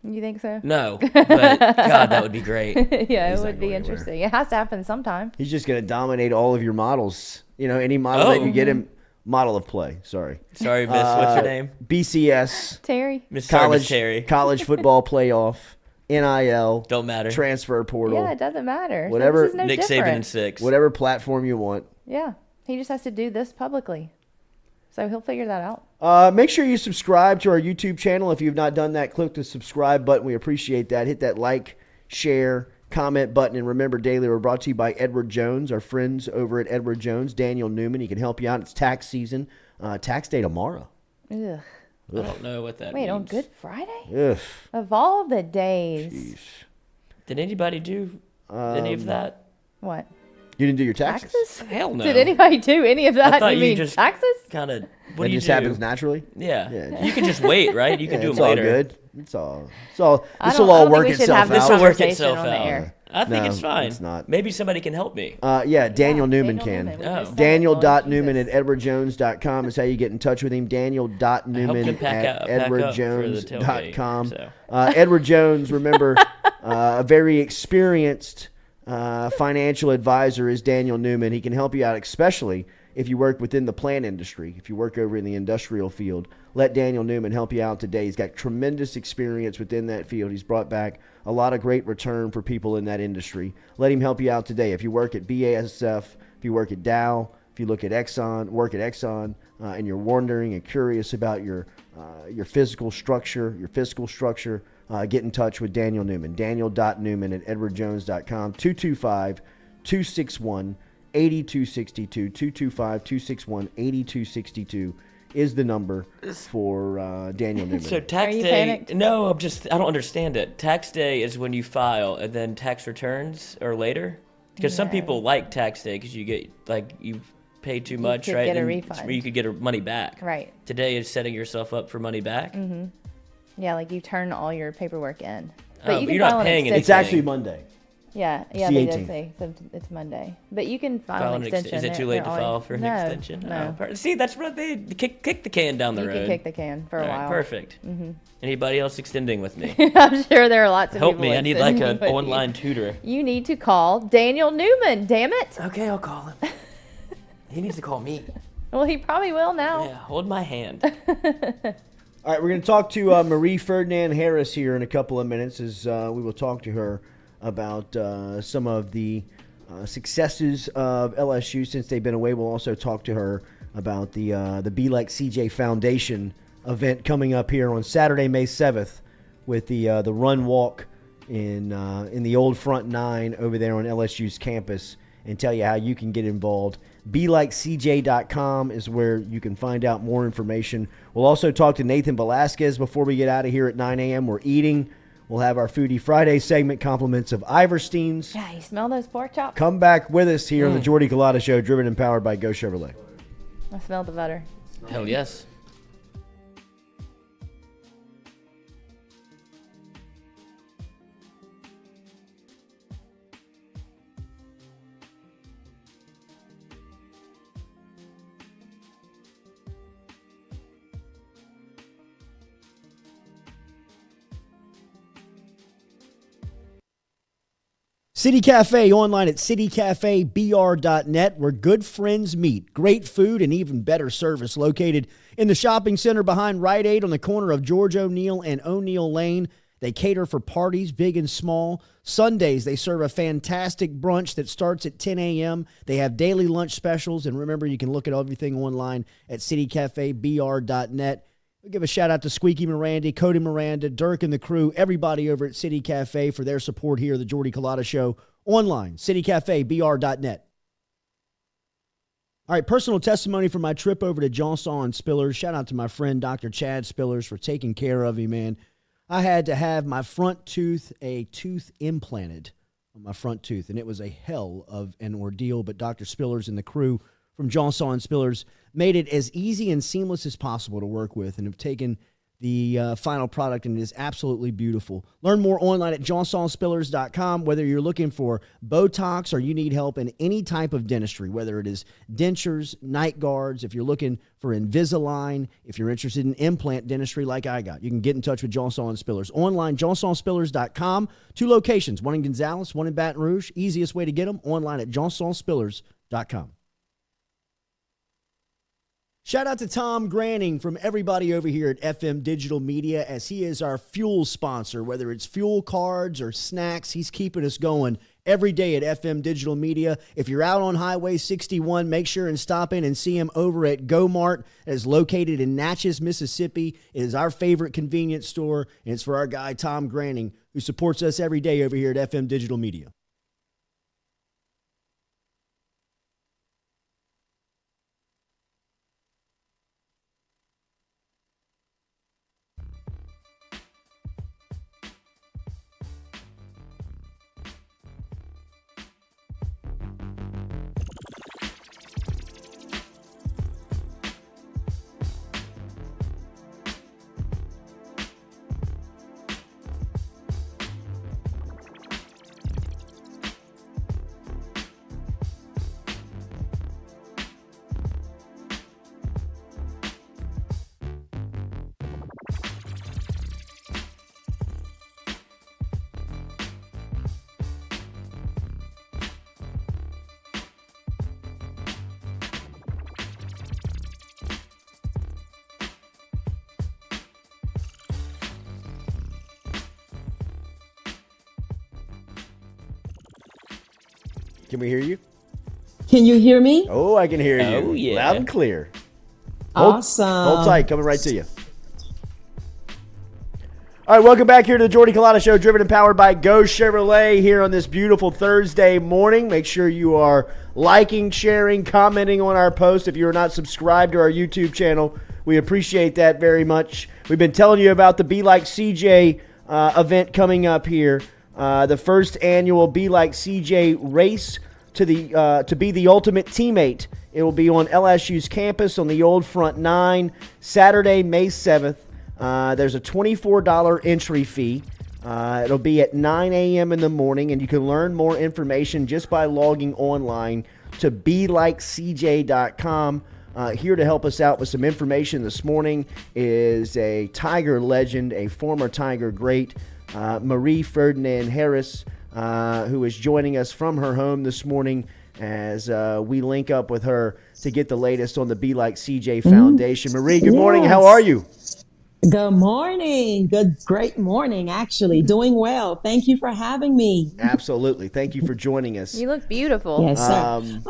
You think so? No, but God, that would be great. Yeah, He's it not would be going anywhere. interesting. It has to happen sometime. He's just going to dominate all of your models. Any model that you get him, model of play. Sorry. Sorry, Miss. What's your name? BCS. Terry? Miss College, Terry. college football playoff, NIL, Don't matter. transfer portal, Yeah, it doesn't matter. Whatever- This is no Nick different. Saban in 6. whatever platform you want. Yeah, he just has to do this publicly. So he'll figure that out. Make sure you subscribe to our YouTube channel. If you've not done that, click the subscribe button. We appreciate that. Hit that like, share, comment button. And remember, daily, we're brought to you by Edward Jones, our friends over at Edward Jones. Daniel Newman, he can help you out. It's tax season. Tax day tomorrow. Ugh. I don't know what that Wait, means. on Good Friday? Ugh. Of all the days. Jeez. Did anybody do any of that? What? You didn't do your taxes? Taxes? Hell no. Did anybody do any of I that? thought You you mean just taxes? kind of. What That do you just do? happens naturally? Yeah. Yeah. You can just wait, right? You can do It's them all good. good. It's all. This will I all don't work think we should itself have this This will out. work conversation itself on the out. air. I think No, it's fine. it's not. Maybe somebody can help me. Yeah, Daniel Newman Daniel can. Newman, we Oh. just said it, Daniel.Newman Lord at edwardjones.com is how you get in touch with him. Daniel.Newman him pack at up for the edwardjones.com. tailgate, Edward Jones, remember, a very experienced financial advisor is Daniel Newman. He can help you out, especially if you work within the plant industry, if you work over in the industrial field. Let Daniel Newman help you out today. He's got tremendous experience within that field. He's brought back a lot of great return for people in that industry. Let him help you out today. If you work at BASF, if you work at Dow, if you work at Exxon, and you're wondering and curious about your fiscal structure, get in touch with Daniel Newman. Daniel.Newman at edwardjones.com. 225-261-8262. 225-261-8262 is the number for Daniel Newman. So tax Are you day? panicked? No, I don't understand it. Tax day is when you file, and then tax returns are later. Because some people like tax day because you get you pay too much, could right? get a And refund. you could get money back. Right. Today is setting yourself up for money back. Mm-hmm. Yeah, like you turn all your paperwork in. Oh, But you but can you're not file an paying extension. It's actually Monday. Yeah, the they did 18th. say so it's Monday. But you can file File an extension. Is it too late to file for an extension? No. See, that's what they kick the can down the You road. can kick the can for a All right, while. perfect. Mm-hmm. Anybody else extending with me? I'm sure there are lots of Help people. me. I need like extending an with you. online tutor. You need to call Daniel Newman, damn it. Okay, I'll call him. He needs to call me. Well, he probably will now. Yeah, hold my hand. All right, we're going to talk to Marie Ferdinand-Harris here in a couple of minutes as we will talk to her about some of the successes of LSU since they've been away. We'll also talk to her about the Be Like CJ Foundation event coming up here on Saturday, May 7th with the run walk in the old front nine over there on LSU's campus and tell you how you can get involved. BeLikeCJ.com is where you can find out more information. We'll also talk to Nathan Velasquez before we get out of here at 9 a.m. We're eating. We'll have our Foodie Friday segment, compliments of Iverstein's. Yeah, you smell those pork chops? Come back with us here on the Jordy Culotta Show, driven and powered by Go Chevrolet. I smell the butter. Hell yes. City Cafe online at citycafebr.net, where good friends meet. Great food and even better service, located in the shopping center behind Rite Aid on the corner of George O'Neill and O'Neill Lane. They cater for parties big and small. Sundays, they serve a fantastic brunch that starts at 10 a.m. They have daily lunch specials. And remember, you can look at everything online at citycafebr.net. We'll give a shout out to Squeaky Miranda, Cody Miranda, Dirk and the crew, everybody over at City Cafe for their support here, the Jordy Culotta Show, online, citycafebr.net. All right, personal testimony from my trip over to Johnson and Spillers. Shout out to my friend Dr. Chad Spillers for taking care of me, man. I had to have my front tooth, a tooth implanted on my front tooth, and it was a hell of an ordeal, but Dr. Spillers and the crew from Johnson and Spillers made it as easy and seamless as possible to work with and have taken the final product, and it is absolutely beautiful. Learn more online at johnsonspillers.com. Whether you're looking for Botox or you need help in any type of dentistry, whether it is dentures, night guards, if you're looking for Invisalign, if you're interested in implant dentistry like I got, you can get in touch with Johnson and Spillers. Online, johnsonspillers.com. 2 locations, one in Gonzales, one in Baton Rouge. Easiest way to get them, online at johnsonspillers.com. Shout out to Tom Granning from everybody over here at FM Digital Media, as he is our fuel sponsor. Whether it's fuel cards or snacks, he's keeping us going every day at FM Digital Media. If you're out on Highway 61, make sure and stop in and see him over at Go Mart. It is located in Natchez, Mississippi. It is our favorite convenience store, and it's for our guy Tom Granning, who supports us every day over here at FM Digital Media. Can we hear you? Can you hear me? Oh, I can hear you. Oh, yeah. Loud and clear. Awesome. Hold tight. Coming right to you. All right, welcome back here to the Jordy Culotta Show, driven and powered by Go Chevrolet here on this beautiful Thursday morning. Make sure you are liking, sharing, commenting on our post. If you are not subscribed to our YouTube channel, we appreciate that very much. We've been telling you about the Be Like CJ event coming up here, the first annual Be Like CJ race to be the ultimate teammate. It will be on LSU's campus on the old Front 9, Saturday, May 7th. There's a $24 entry fee. It'll be at 9 a.m. in the morning, and you can learn more information just by logging online to belikecj.com. Here to help us out with some information this morning is a Tiger legend, a former Tiger great, Marie Ferdinand-Harris, who is joining us from her home this morning as we link up with her to get the latest on the Be Like CJ Foundation. Marie, good morning. How are you? Good morning. Great morning, actually. Doing well. Thank you for having me. Absolutely. Thank you for joining us. You look beautiful. Yes, sir.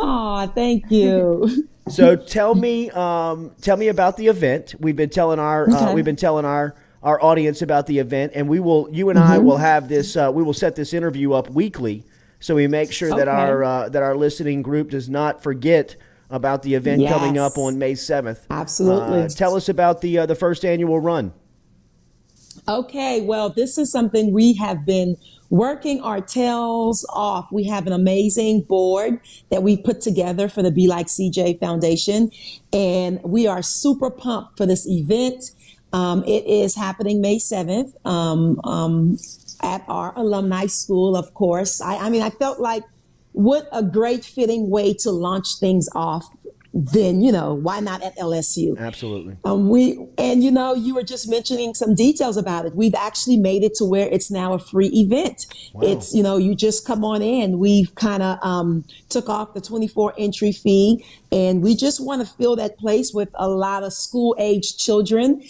Thank you. So tell me about the event. We've been telling our audience about the event, and you and I will have this. We will set this interview up weekly, so we make sure that our listening group does not forget about the event coming up on May 7th. Absolutely. Tell us about the first annual run. Okay, well, this is something we have been working our tails off. We have an amazing board that we put together for the Be Like CJ Foundation, and we are super pumped for this event. It is happening May 7th at our alumni school, of course. I felt like what a great fitting way to launch things off. Then, why not at LSU? Absolutely. You were just mentioning some details about it. We've actually made it to where it's now a free event. Wow. It's, you just come on in. We've kind of took off the 24 entry fee, and we just want to fill that place with a lot of school-age children,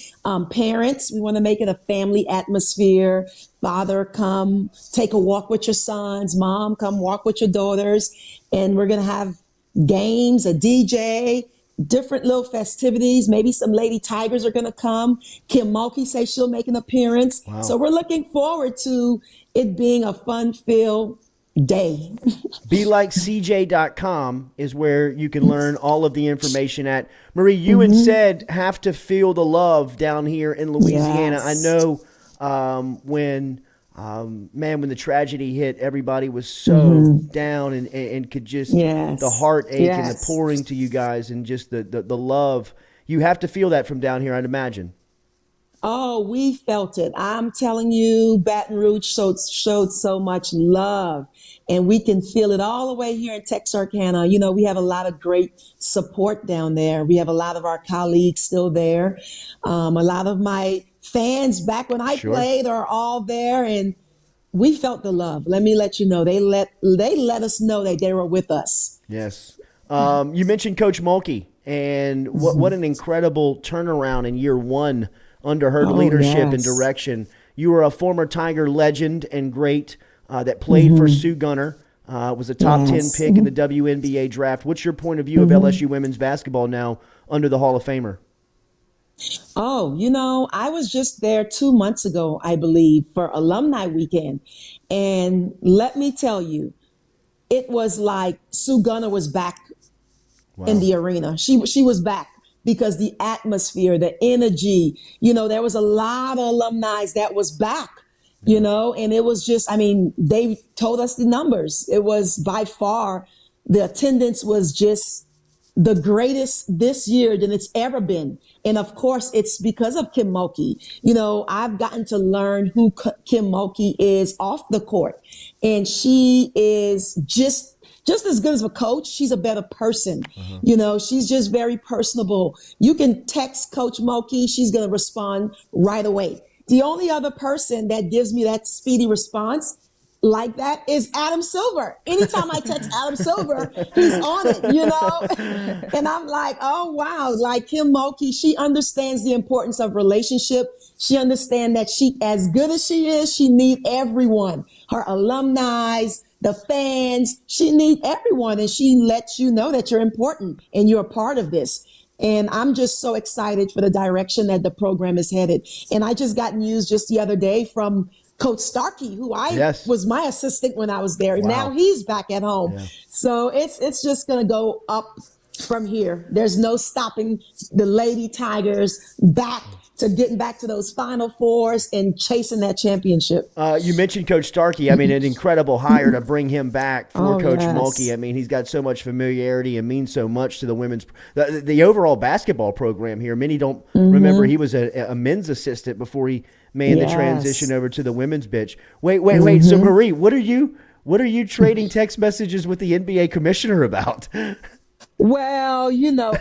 parents. We want to make it a family atmosphere. Father, come take a walk with your sons. Mom, come walk with your daughters. And we're going to have games, a DJ, different little festivities. Maybe some Lady Tigers are going to come. Kim Mulkey says she'll make an appearance. Wow. So we're looking forward to it being a fun-filled day. BeLikeCJ.com is where you can learn all of the information at. Marie, you and Ced have to feel the love down here in Louisiana. Yes. I know when the tragedy hit, everybody was so down and could just the heartache and the pouring to you guys and just the love. You have to feel that from down here, I'd imagine. Oh, we felt it. I'm telling you, Baton Rouge showed so much love, and we can feel it all the way here in Texarkana. We have a lot of great support down there. We have a lot of our colleagues still there. A lot of my fans back when I played are all there, and we felt the love. Let me let you know. They let us know that they were with us. Yes. You mentioned Coach Mulkey, and what an incredible turnaround in year one under her leadership and direction. You were a former Tiger legend and great that played for Sue Gunner, was a top 10 pick in the WNBA draft. What's your point of view of LSU women's basketball now under the Hall of Famer? Oh, I was just there 2 months ago, I believe, for alumni weekend. And let me tell you, it was like Sue Gunner was back in the arena. She was back because the atmosphere, the energy, there was a lot of alumni that was back, and it was just, they told us the numbers. It was by far, the attendance was just the greatest this year than it's ever been. And of course, it's because of Kim Mulkey. I've gotten to learn who Kim Mulkey is off the court. And she is just as good as a coach. She's a better person. She's just very personable. You can text Coach Mulkey. She's going to respond right away. The only other person that gives me that speedy response like that is Adam Silver. Anytime I text Adam Silver, he's on it, And I'm like, oh, wow. Like Kim Mulkey, she understands the importance of relationship. She understands that she, as good as she is, she needs everyone, her alumni, the fans. She needs everyone, and she lets you know that you're important and you're a part of this. And I'm just so excited for the direction that the program is headed. And I just got news just the other day from Coach Starkey, who was my assistant when I was there. Wow. Now he's back at home. Yeah. So it's just going to go up from here. There's no stopping the Lady Tigers back to getting back to those Final Fours and chasing that championship. You mentioned Coach Starkey. I mean, an incredible hire to bring him back for Coach Mulkey. I mean, he's got so much familiarity and means so much to the women's the overall basketball program here. Many don't remember he was a men's assistant before he made the transition over to the women's bench. Wait. So Marie, what are you trading text messages with the NBA commissioner about? Well,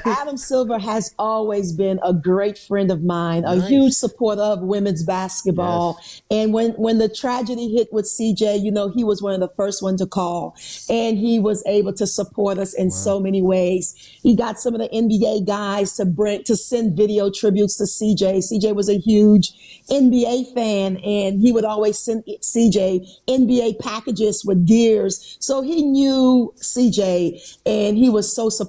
Adam Silver has always been a great friend of mine, a huge supporter of women's basketball. Yes. And when the tragedy hit with CJ, he was one of the first ones to call, and he was able to support us in so many ways. He got some of the NBA guys to send video tributes to CJ. CJ was a huge NBA fan, and he would always send CJ NBA packages with gears. So he knew CJ, and he was so supportive,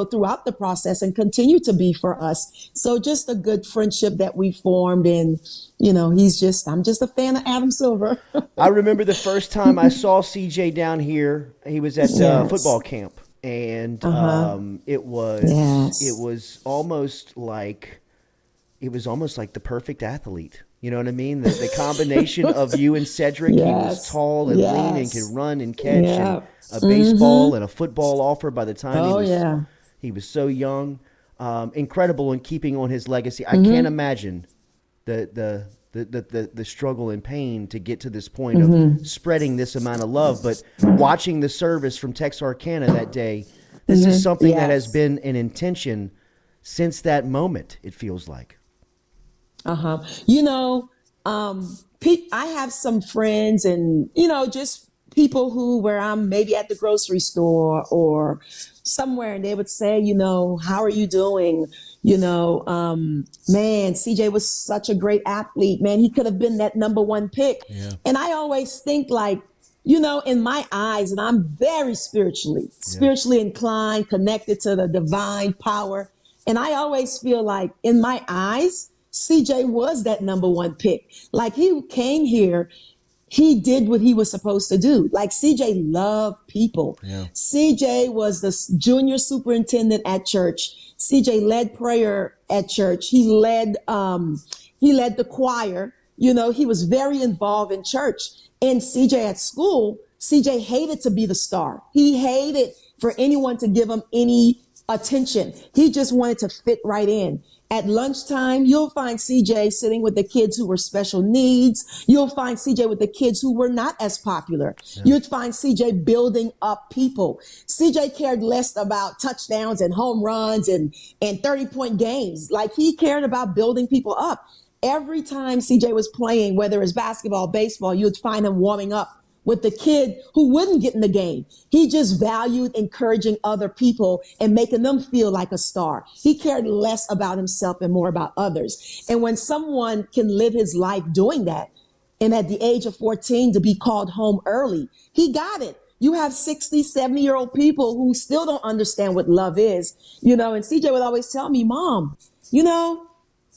throughout the process, and continue to be for us. So just a good friendship that we formed, and I'm just a fan of Adam Silver. I remember the first time I saw CJ down here. He was at football camp, and it was almost like the perfect athlete. You know what I mean? The combination of you and Cedric. He was tall and lean and could run and catch, and a baseball and a football offer by the time he was so young. Incredible in keeping on his legacy. I can't imagine the struggle and pain to get to this point of spreading this amount of love. But watching the service from Texarkana that day, this is something that has been an intention since that moment, it feels like. I have some friends and, just people where I'm maybe at the grocery store or somewhere, and they would say, how are you doing? Man, CJ was such a great athlete, man. He could have been that number one pick. Yeah. And I always think in my eyes, and I'm very spiritually inclined, connected to the divine power. And I always feel like in my eyes, CJ was that number one pick. Like, he came here, he did what he was supposed to do. Like, CJ loved people. Yeah. CJ was the junior superintendent at church. CJ led prayer at church. He led the choir. He was very involved in church. And CJ at school, CJ hated to be the star. He hated for anyone to give him any attention. He just wanted to fit right in. At lunchtime, you'll find CJ sitting with the kids who were special needs. You'll find CJ with the kids who were not as popular. Yeah. You'd find CJ building up people. CJ cared less about touchdowns and home runs and 30-point games. Like, he cared about building people up. Every time CJ was playing, whether it's basketball, baseball, you'd find him warming up with the kid who wouldn't get in the game. He just valued encouraging other people and making them feel like a star. He cared less about himself and more about others. And when someone can live his life doing that, and at the age of 14 to be called home early, he got it. You have 60, 70-year-old people who still don't understand what love is, and CJ would always tell me, Mom,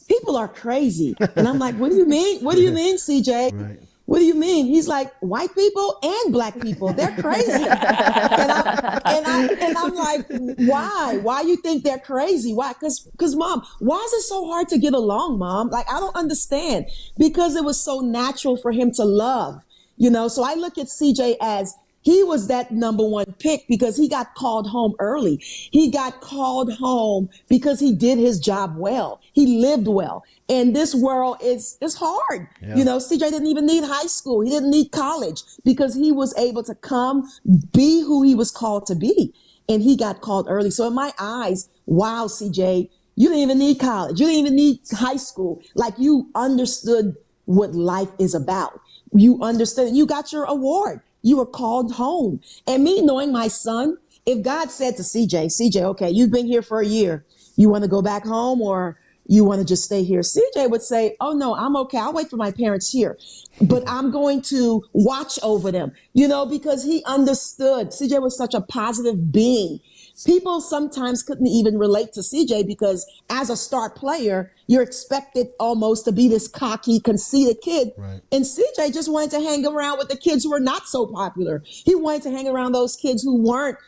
people are crazy. And I'm like, what do you mean? What do you mean, CJ? Right. What do you mean? He's like, white people and black people, they're crazy. and I'm like, why? Why you think they're crazy? Why? Because Mom, why is it so hard to get along, Mom? Like, I don't understand. Because it was so natural for him to love, So I look at CJ as he was that number one pick because he got called home early. He got called home because he did his job well. He lived well. And this world is hard. Yeah. CJ didn't even need high school. He didn't need college because he was able to come be who he was called to be. And he got called early. So in my eyes, wow, CJ, you didn't even need college. You didn't even need high school. Like, you understood what life is about. You understood. You got your award. You were called home. And me knowing my son, if God said to CJ, okay, you've been here for a year. You want to go back home or you want to just stay here? CJ would say, oh, no, I'm okay. I'll wait for my parents here, but I'm going to watch over them, because he understood. CJ was such a positive being. People sometimes couldn't even relate to CJ because as a star player, you're expected almost to be this cocky, conceited kid. Right. And CJ just wanted to hang around with the kids who were not so popular. He wanted to hang around those kids who were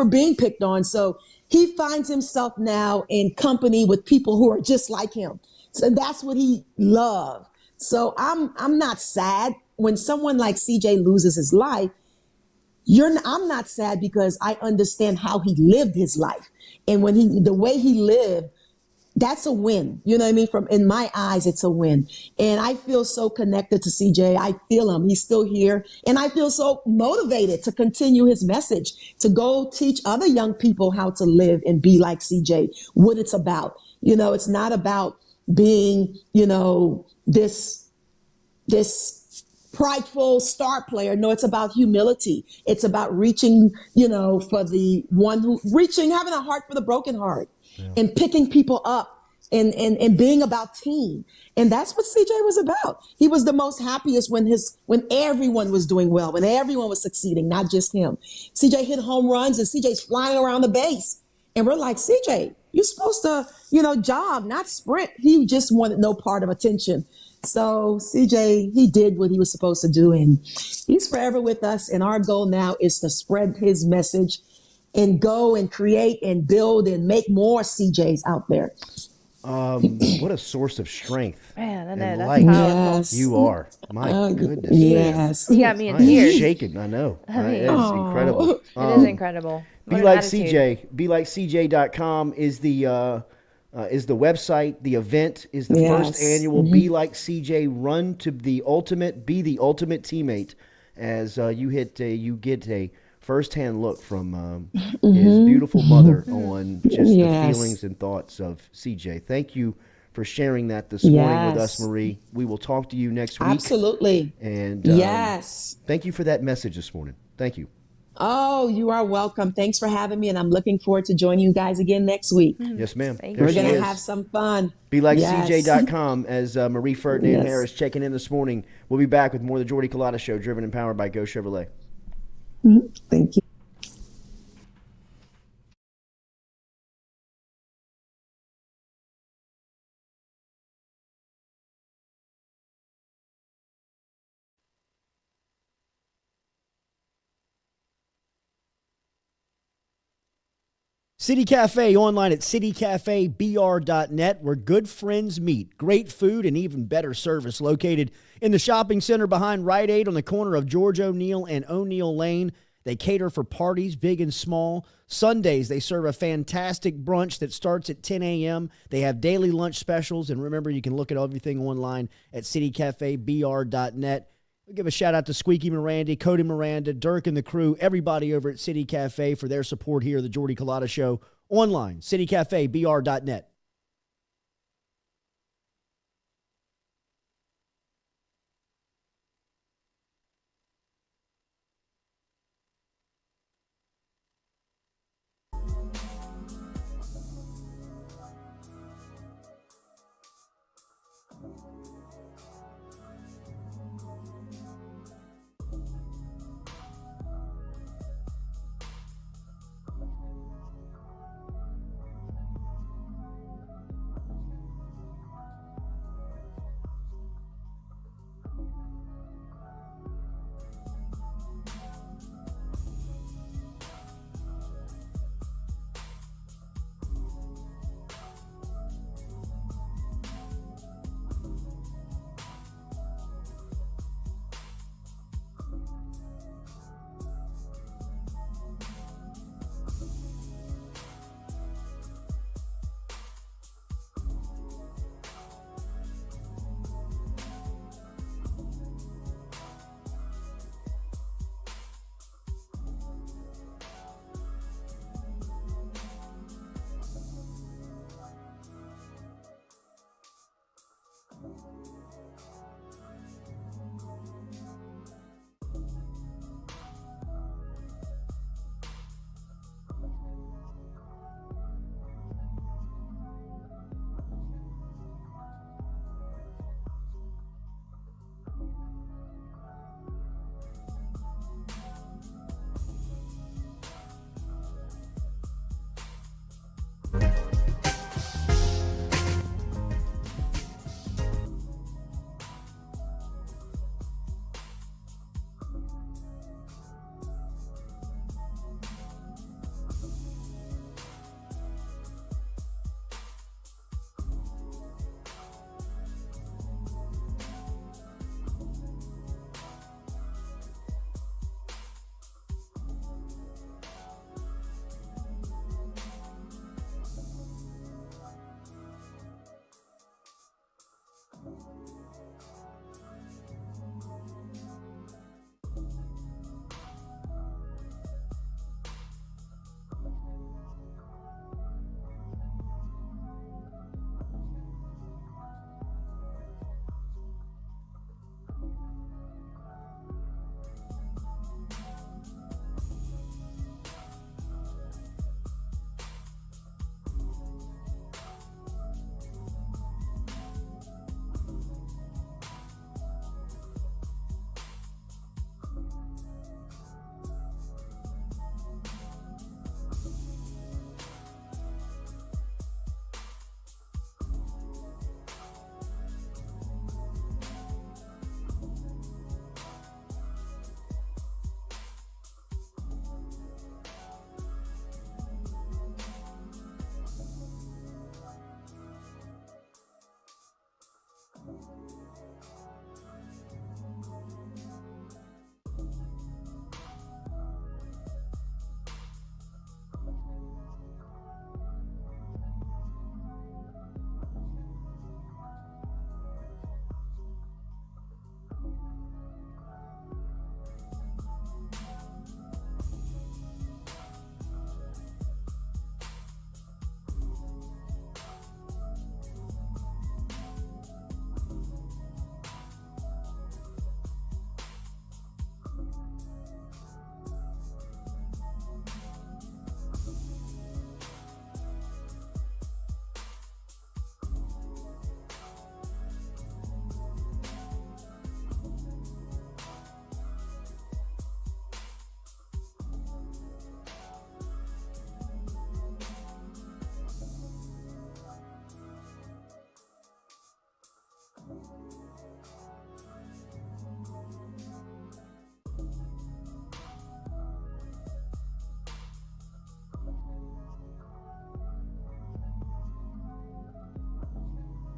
being picked on. So he finds himself now in company with people who are just like him. So that's what he loved. So I'm not sad when someone like CJ loses his life. I'm not sad because I understand how he lived his life. And the way he lived, that's a win. You know what I mean? In my eyes, it's a win. And I feel so connected to CJ. I feel him. He's still here. And I feel so motivated to continue his message, to go teach other young people how to live and be like CJ, what it's about. It's not about being, this prideful star player. No, it's about humility. It's about reaching, for the one having a heart for the broken heart, and picking people up and being about team. And that's what CJ was about. He was the most happiest when everyone was doing well, when everyone was succeeding, not just him. CJ hit home runs and CJ's flying around the base. And we're like, CJ, you're supposed to, jog, not sprint. He just wanted no part of attention. So CJ, he did what he was supposed to do, and he's forever with us. And our goal now is to spread his message and go and create and build and make more CJs out there. What a source of strength. Man, I know, and that's light powerful. you are. My goodness. Yes. You got me in I am tears. shaking. I know. I mean, it's incredible. It is incredible. Be What an like attitude. CJ. BeLikeCJ.com is the website. The event is the first annual Be Like CJ Run to the Ultimate. Be the ultimate teammate. As you get a firsthand look from his beautiful mother on just the feelings and thoughts of CJ. Thank you for sharing that this morning with us, Marie. We will talk to you next week. Absolutely. And thank you for that message this morning. Thank you. Oh, you are welcome. Thanks for having me, and I'm looking forward to joining you guys again next week. Yes, ma'am. We're going to have some fun. BeLikeCJ.com as Marie Ferdinand-Harris checking in this morning. We'll be back with more of the Jordy Culotta Show, driven and powered by Go Chevrolet. Thank you. City Cafe online at citycafebr.net, where good friends meet. Great food and even better service, located in the shopping center behind Rite Aid on the corner of George O'Neill and O'Neill Lane. They cater for parties big and small. Sundays, they serve a fantastic brunch that starts at 10 a.m. They have daily lunch specials. And remember, you can look at everything online at citycafebr.net. We'll give a shout out to Squeaky Miranda, Cody Miranda, Dirk and the crew, everybody over at City Cafe for their support here, the Jordy Culotta Show, online, citycafebr.net.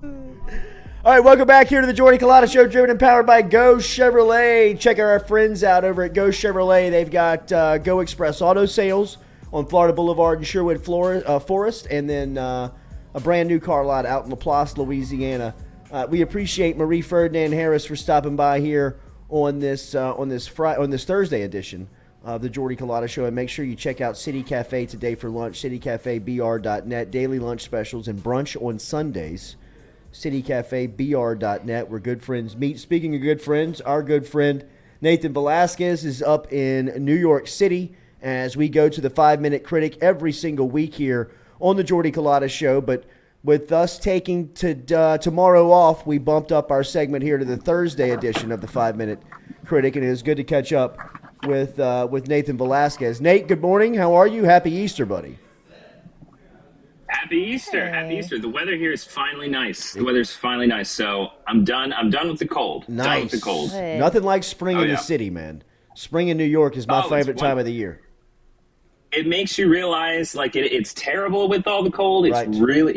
All right, welcome back here to the Jordy Culotta Show, driven and powered by Go Chevrolet. Check our friends out over at Go Chevrolet. They've got Go Express Auto Sales on Florida Boulevard in Sherwood Forest, and then a brand new car lot out in LaPlace, Louisiana. We appreciate Marie Ferdinand-Harris for stopping by here on this Thursday edition of the Jordy Culotta Show. And make sure you check out City Cafe today for lunch, citycafebr.net, daily lunch specials, and brunch on Sundays. citycafebr.net, where good friends meet. Speaking of good friends, our good friend Nathan Velasquez is up in New York City as we go to the 5-Minute Critic every single week here on the Jordy Culotta Show. But with us taking tomorrow off, we bumped up our segment here to the Thursday edition of the 5-Minute Critic, and it is good to catch up with Nathan Velasquez. Nate, good morning. How are you? Happy Easter, buddy. Happy Easter. Happy Easter. The weather here is finally nice. The weather's finally nice. So I'm done with the cold. Nice. Done with the cold. Hey. Nothing like spring in the city, man. Spring in New York is my favorite time of the year. It makes you realize, like, it's terrible with all the cold. It's Right.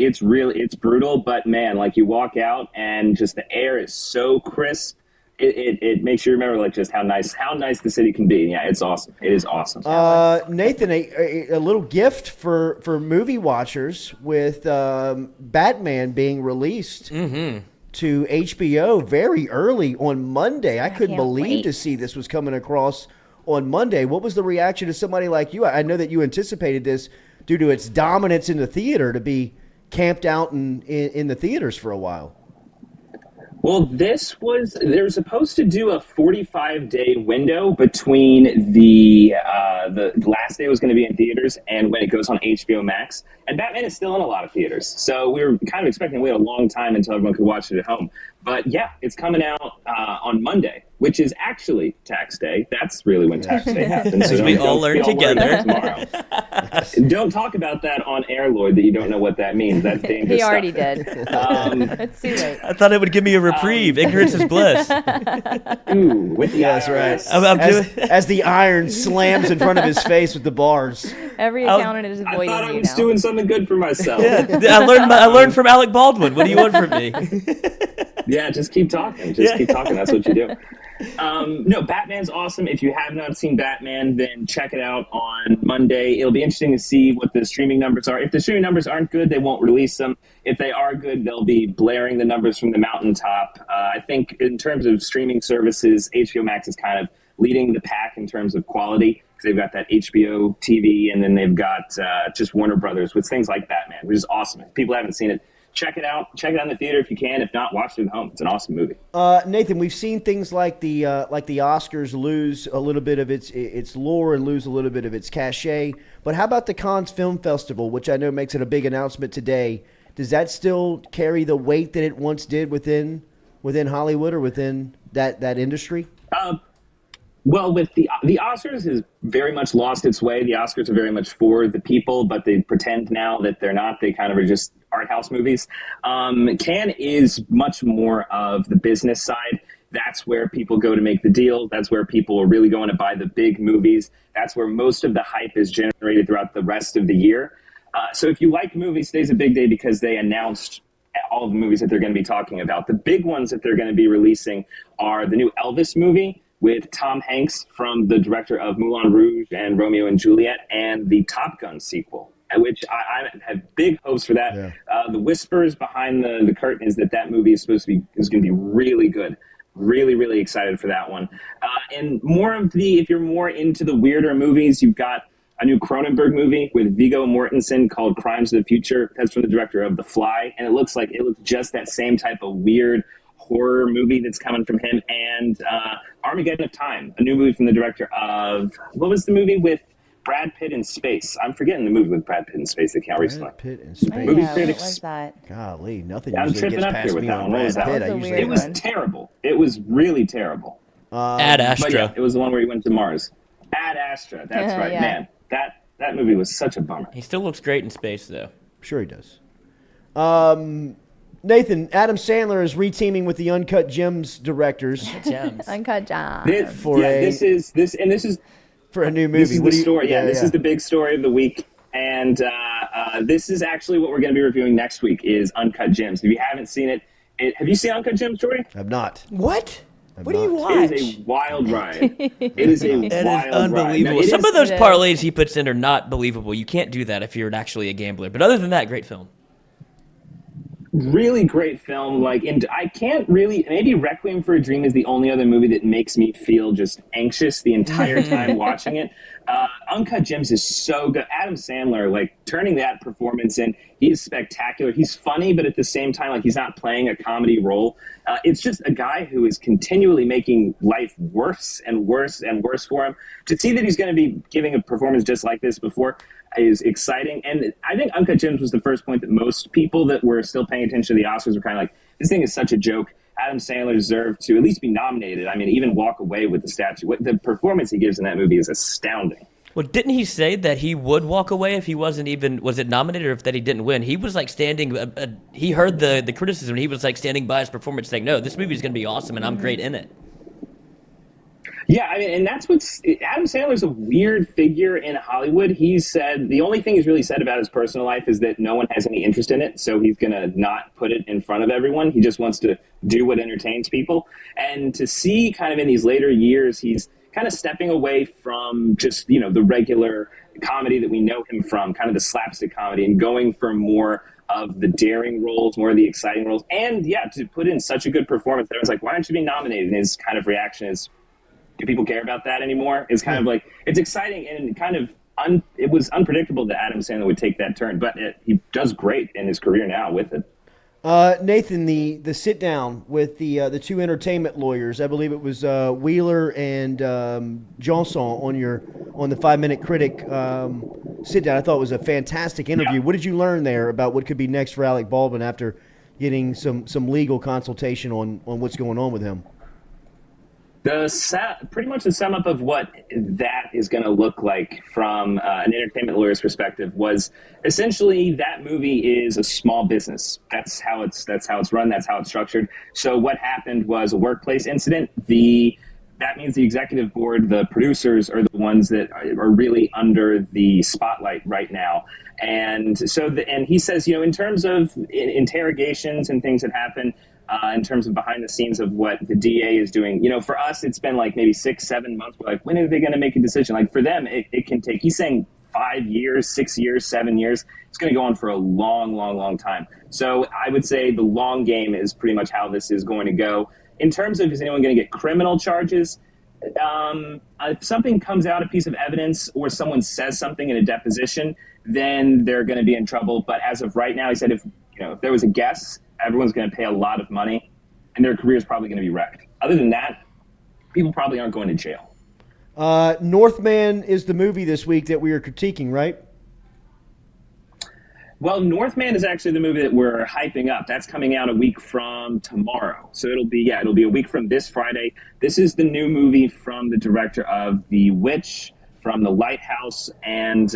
it's brutal. But man, like, you walk out and just the air is so crisp. It makes you remember, like, just how nice the city can be. Yeah, it's awesome. It is awesome. Nathan, a little gift for movie watchers with Batman being released to HBO very early on Monday. I couldn't can't believe wait. to see this was coming across on Monday. What was the reaction to somebody like you? I know that you anticipated this due to its dominance in the theater to be camped out in the theaters for a while. Well, they're supposed to do a 45-day window between the last day it was going to be in theaters and when it goes on HBO Max. And Batman is still in a lot of theaters. So we were kind of expecting to wait a long time until everyone could watch it at home. But yeah, it's coming out on Monday, which is actually tax day. That's really when tax day happens. So we all learn together. Tomorrow. Don't talk about that on air, Lloyd, that you don't know what that means. That's dangerous He already stuff. did. It's too late. I thought it would give me a reprieve. Ignorance is bliss. Ooh, with the That's IRS. right. As the iron slams in front of his face with the bars. Every accountant is I avoiding thought I you was now. doing something good for myself. I learned from Alec Baldwin. What do you want from me? Yeah, just keep talking. Keep talking. That's what you do. No, Batman's awesome. If you have not seen Batman, then check it out on Monday. It'll be interesting to see what the streaming numbers are. If the streaming numbers aren't good, they won't release them. If they are good, they'll be blaring the numbers from the mountaintop. I think in terms of streaming services, HBO Max is kind of leading the pack in terms of quality because they've got that HBO TV, and then they've got just Warner Brothers with things like Batman, which is awesome. If people haven't seen it, check it out. Check it out in the theater if you can. If not, watch it at home. It's an awesome movie. Nathan, we've seen things like the Oscars lose a little bit of its lore and lose a little bit of its cachet. But how about the Cannes Film Festival, which I know makes it a big announcement today? Does that still carry the weight that it once did within Hollywood or within that industry? Well, with the Oscars has very much lost its way. The Oscars are very much for the people, but they pretend now that they're not. They kind of are just art house movies. Cannes is much more of the business side. That's where people go to make the deals. That's where people are really going to buy the big movies. That's where most of the hype is generated throughout the rest of the year. So if you like movies, today's a big day because they announced all of the movies that they're going to be talking about. The big ones that they're going to be releasing are the new Elvis movie with Tom Hanks from the director of Moulin Rouge and Romeo and Juliet, and the Top Gun sequel, which I have big hopes for that. Yeah. The whispers behind the curtain is that movie is going to be really good. Really, really excited for that one. And if you're more into the weirder movies, you've got a new Cronenberg movie with Viggo Mortensen called Crimes of the Future. That's from the director of The Fly, and it looks just that same type of weird horror movie that's coming from him. And Armageddon of Time, a new movie from the director of, what was the movie with Brad Pitt in space? I'm forgetting the movie with Brad Pitt in space that came out recently. Brad Pitt in space. Movie What critics. was that? Golly, nothing I'm usually tripping gets up past here with me that on one. What Brad was that Pitt. one? I That was a usually It was one. terrible. It was really terrible. Ad Astra. But yeah, it was the one where he went to Mars. Ad Astra. That's right, Yeah. man. That movie was such a bummer. He still looks great in space, though. Sure he does. Nathan, Adam Sandler is reteaming with the Uncut Gems directors Gems. Uncut Gems. This is for a new movie. This is What the do you- story. Yeah, this yeah. is the big story of the week. And This is actually what we're going to be reviewing next week is Uncut Gems. If you haven't seen it, have you seen Uncut Gems, Jordy? I've not. What? What do you watch? It is a wild ride. It is a wild ride. Unbelievable. No, Some of those parlays he puts in are not believable. You can't do that if you're actually a gambler. But other than that, great film. Really great film. I can't really. Maybe Requiem for a Dream is the only other movie that makes me feel just anxious the entire time watching it. Uncut Gems is so good. Adam Sandler, turning that performance in, he's spectacular. He's funny, but at the same time, he's not playing a comedy role. It's just a guy who is continually making life worse and worse and worse for him. To see that he's going to be giving a performance just like this before is exciting. And I think Uncut Gems was the first point that most people that were still paying attention to the Oscars were kind of like, this thing is such a joke. Adam Sandler deserved to at least be nominated. I mean, even walk away with the statue. The performance he gives in that movie is astounding. Well, didn't he say that he would walk away if he wasn't even, was it nominated or if that he didn't win? He was standing, he heard the criticism, and he was standing by his performance saying, no, this movie is going to be awesome and I'm great in it. Yeah, I mean, and that's Adam Sandler's a weird figure in Hollywood. He's said, the only thing he's really said about his personal life is that no one has any interest in it, so he's going to not put it in front of everyone. He just wants to do what entertains people. And to see kind of in these later years, he's kind of stepping away from just, the regular comedy that we know him from, kind of the slapstick comedy, and going for more of the daring roles, more of the exciting roles. And, yeah, to put in such a good performance, there was why aren't you being nominated? And his kind of reaction is, do people care about that anymore? It's kind of it's exciting and kind of it was unpredictable that Adam Sandler would take that turn, but he does great in his career now with it. Nathan, the sit down with the two entertainment lawyers, I believe it was Wheeler and Johnson on the 5-Minute Critic sit down. I thought it was a fantastic interview. Yeah. What did you learn there about what could be next for Alec Baldwin after getting some legal consultation on what's going on with him? Pretty much the sum up of what that is going to look like from an entertainment lawyer's perspective was essentially that movie is a small business. That's how it's run. That's how it's structured. So what happened was a workplace incident. That means the executive board, the producers, are the ones that are really under the spotlight right now. And so, and he says, in terms of interrogations and things that happen, in terms of behind the scenes of what the DA is doing, for us, it's been maybe 6-7 months. We're when are they going to make a decision? For them, it can take, he's saying 5 years, 6 years, 7 years. It's going to go on for a long, long, long time. So I would say the long game is pretty much how this is going to go. In terms of, is anyone going to get criminal charges? If something comes out, a piece of evidence, or someone says something in a deposition, then they're going to be in trouble. But as of right now, he said if there was a guess, everyone's going to pay a lot of money, and their career is probably going to be wrecked. Other than that, people probably aren't going to jail. Northman is the movie this week that we are critiquing, right? Well, Northman is actually the movie that we're hyping up. That's coming out a week from tomorrow. So it'll be a week from this Friday. This is the new movie from the director of The Witch, from The Lighthouse, and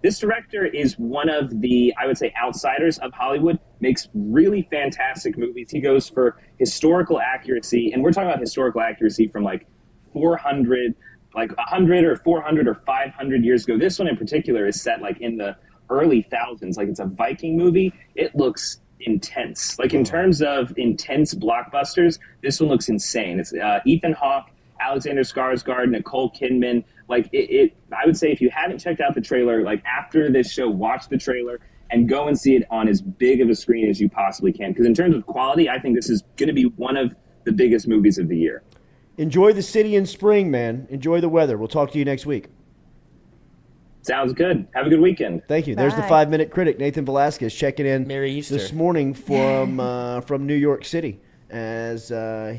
this director is one of the, I would say, outsiders of Hollywood, makes really fantastic movies. He goes for historical accuracy, and we're talking about historical accuracy from 400, 100 or 400 or 500 years ago. This one in particular is set in the early thousands. It's a Viking movie. It looks intense. In terms of intense blockbusters, this one looks insane. It's Ethan Hawke, Alexander Skarsgård, Nicole Kidman. I would say if you haven't checked out the trailer, after this show, watch the trailer and go and see it on as big of a screen as you possibly can. Because in terms of quality, I think this is going to be one of the biggest movies of the year. Enjoy the city in spring, man. Enjoy the weather. We'll talk to you next week. Sounds good. Have a good weekend. Thank you. Bye. There's the 5-Minute Critic, Nathan Velasquez, checking in Merry Easter. this morning from New York City as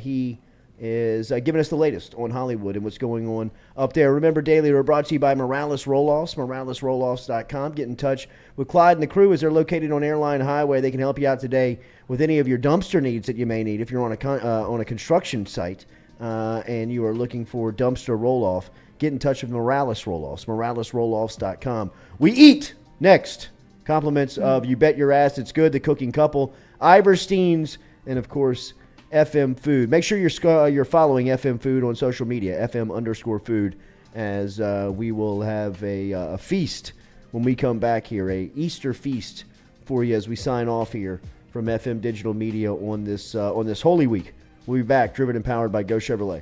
he is giving us the latest on Hollywood and what's going on up there. Remember, daily, we're brought to you by Morales Roll-Offs, moralesrolloffs.com. Get in touch with Clyde and the crew as they're located on Airline Highway. They can help you out today with any of your dumpster needs that you may need if you're on a construction site and you are looking for dumpster roll-off. Get in touch with Morales Roll-Offs, moralesrolloffs.com. We eat next. Compliments of You Bet Your Ass It's Good, The Cooking Couple, Iverstein's, and, of course, FM Food. Make sure you're following FM Food on social media, FM_food, as we will have a feast when we come back here. A Easter feast for you as we sign off here from FM Digital Media on this Holy Week. We'll be back, driven and powered by Go Chevrolet.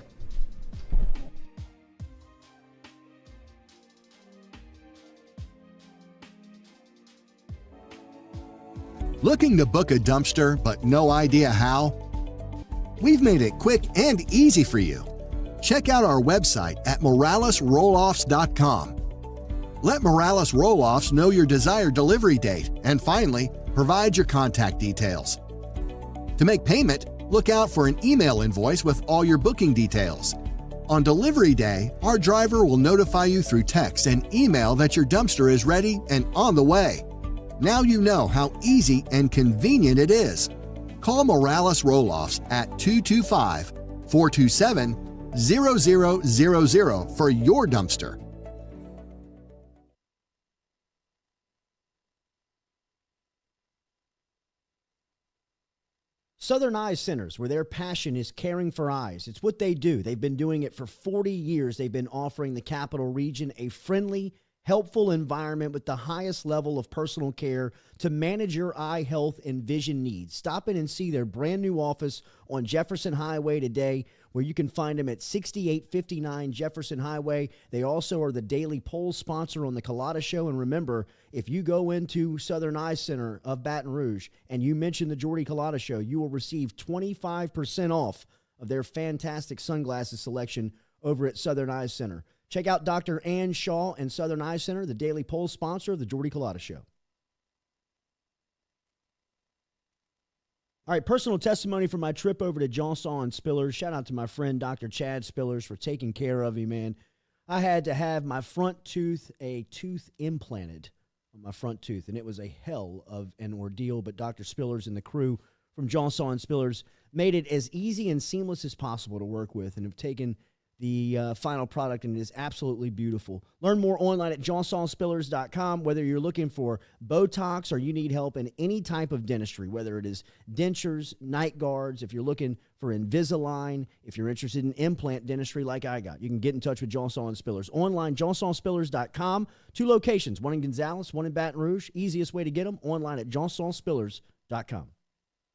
Looking to book a dumpster but no idea how? We've made it quick and easy for you. Check out our website at moralesrolloffs.com. Let Morales Roll-Offs know your desired delivery date, and finally, provide your contact details. To make payment, look out for an email invoice with all your booking details. On delivery day, our driver will notify you through text and email that your dumpster is ready and on the way. Now you know how easy and convenient it is. Call Morales Roll-Offs at 225-427-0000 for your dumpster. Southern Eye Centers, where their passion is caring for eyes. It's what they do. They've been doing it for 40 years. They've been offering the Capital Region a friendly, helpful environment with the highest level of personal care to manage your eye health and vision needs. Stop in and see their brand new office on Jefferson Highway today, where you can find them at 6859 Jefferson Highway. They also are the daily poll sponsor on the Culotta Show. And remember, if you go into Southern Eye Center of Baton Rouge and you mention the Jordy Culotta Show, you will receive 25% off of their fantastic sunglasses selection over at Southern Eye Center. Check out Dr. Ann Shaw and Southern Eye Center, the daily poll sponsor of the Jordy Culotta Show. All right, personal testimony from my trip over to Johnsaw and Spillers. Shout out to my friend Dr. Chad Spillers for taking care of me, man. I had to have my front tooth, a tooth implanted on my front tooth, and it was a hell of an ordeal, but Dr. Spillers and the crew from Johnsaw and Spillers made it as easy and seamless as possible to work with and have taken the final product, and it is absolutely beautiful. Learn more online at johnsonspillers.com. Whether you're looking for Botox or you need help in any type of dentistry, whether it is dentures, night guards, if you're looking for Invisalign, if you're interested in implant dentistry like I got, you can get in touch with Johnson and Spillers. Online, johnsonspillers.com. 2 locations, one in Gonzales, one in Baton Rouge. Easiest way to get them, online at johnsonspillers.com.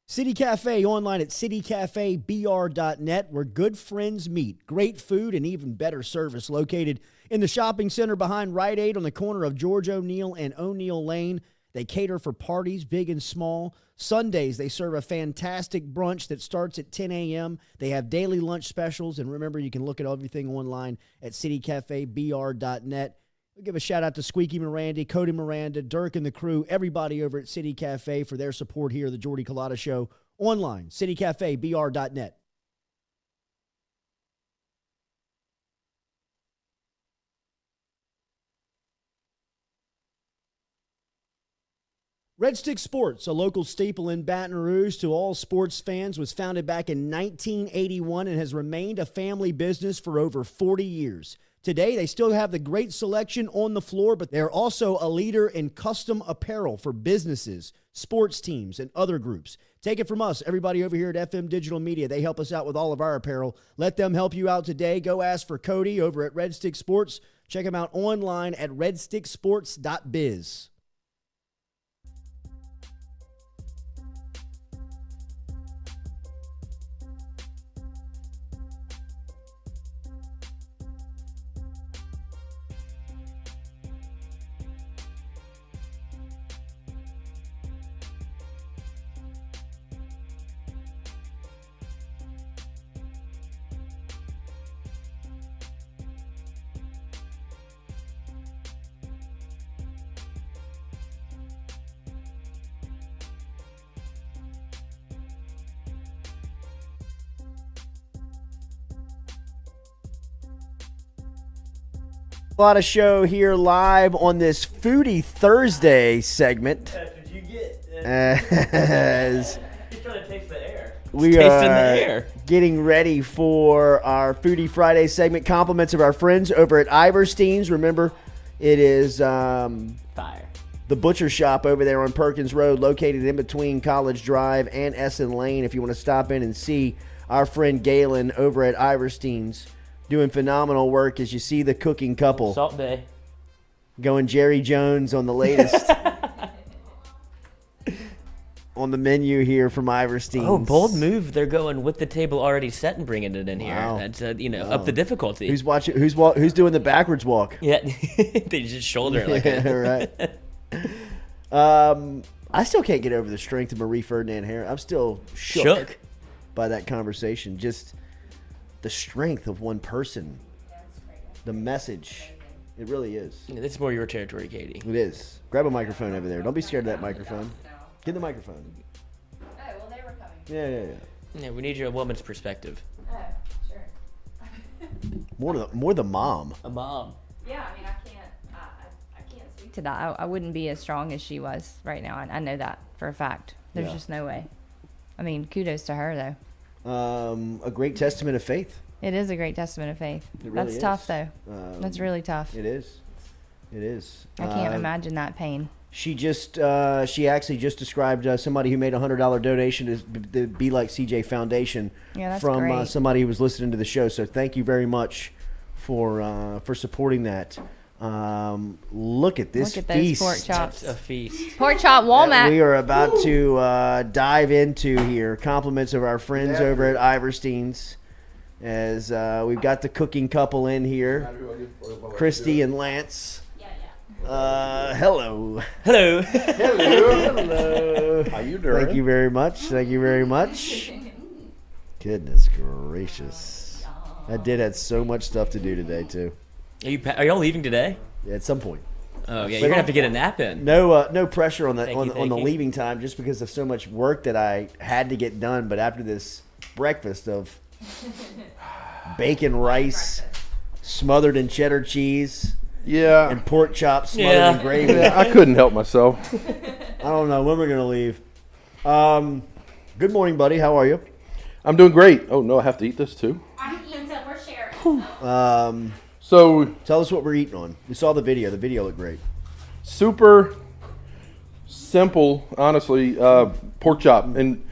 City Cafe online at citycafebr.net, where good friends meet. Great food and even better service, located in the shopping center behind Rite Aid on the corner of George O'Neill and O'Neill Lane. They cater for parties big and small. Sundays, they serve a fantastic brunch that starts at 10 a.m. They have daily lunch specials. And remember, you can look at everything online at citycafebr.net. We'll give a shout-out to Squeaky Miranda, Cody Miranda, Dirk and the crew, everybody over at City Cafe for their support here at the Jordy Culotta Show. Online, citycafebr.net. Red Stick Sports, a local staple in Baton Rouge to all sports fans, was founded back in 1981 and has remained a family business for over 40 years. Today, they still have the great selection on the floor, but they're also a leader in custom apparel for businesses, sports teams, and other groups. Take it from us, everybody over here at FM Digital Media. They help us out with all of our apparel. Let them help you out today. Go ask for Cody over at Red Stick Sports. Check him out online at redsticksports.biz. A lot of show here live on this Foodie Thursday segment. That's what you get. As He's trying to taste the air. we are getting ready for our Foodie Friday segment. Compliments of our friends over at Iverstein's. Remember, it is Fire. the butcher shop over there on Perkins Road, located in between College Drive and Essen Lane. If you want to stop in and see our friend Galen over at Iverstein's, doing phenomenal work as you see the cooking couple. Salt Bay. Going Jerry Jones on the latest on the menu here from Iverstein's. Oh, bold move. They're going with the table already set and bringing it in here. That's, up the difficulty. Who's watching? Who's doing the backwards walk? Yeah, they just shoulder it like right. I still can't get over the strength of Marie Ferdinand-Harris. I'm still shook by that conversation. Just the strength of one person. The message. It really is. It's more your territory, Katie. It is. Grab a microphone over there. Don't be scared of that microphone. Get the microphone. Oh, well, they were coming. Yeah. Yeah, we need your woman's perspective. Oh, sure. More the mom. A mom. Yeah, I mean, I can't speak to that. I wouldn't be as strong as she was right now. I know that for a fact. There's just no way. I mean, kudos to her, though. A great testament of faith. It is a great testament of faith. It really That's is. tough, though. That's really tough. It is. I can't imagine that pain. She actually just described somebody who made a $100 donation to the Be Like CJ Foundation from great. somebody who was listening to the show. So thank you very much for supporting that. Look at this Look at feast. those pork chops. That's a feast. Pork chop Walmart. We are about to dive into here. Compliments of our friends over at Iverstein's. As we've got the cooking couple in here, Christy and Lance. Hello. Hello. Hello. How you doing? Thank you very much. Thank you very much. Goodness gracious. I did have so much stuff to do today too. Are y'all leaving today? Yeah, at some point. Oh yeah, you're gonna have to get a nap in. No pressure on the Thank on the you. leaving time, just because of so much work that I had to get done. But after this breakfast of bacon rice smothered in cheddar cheese, and pork chops smothered in gravy. Yeah, I couldn't help myself. I don't know when we're gonna leave. Good morning, buddy. How are you? I'm doing great. Oh no, I have to eat this too. I'm eating, so we're sharing. So tell us what we're eating on. We saw the video. The video looked great. Super simple, honestly. Pork chop, and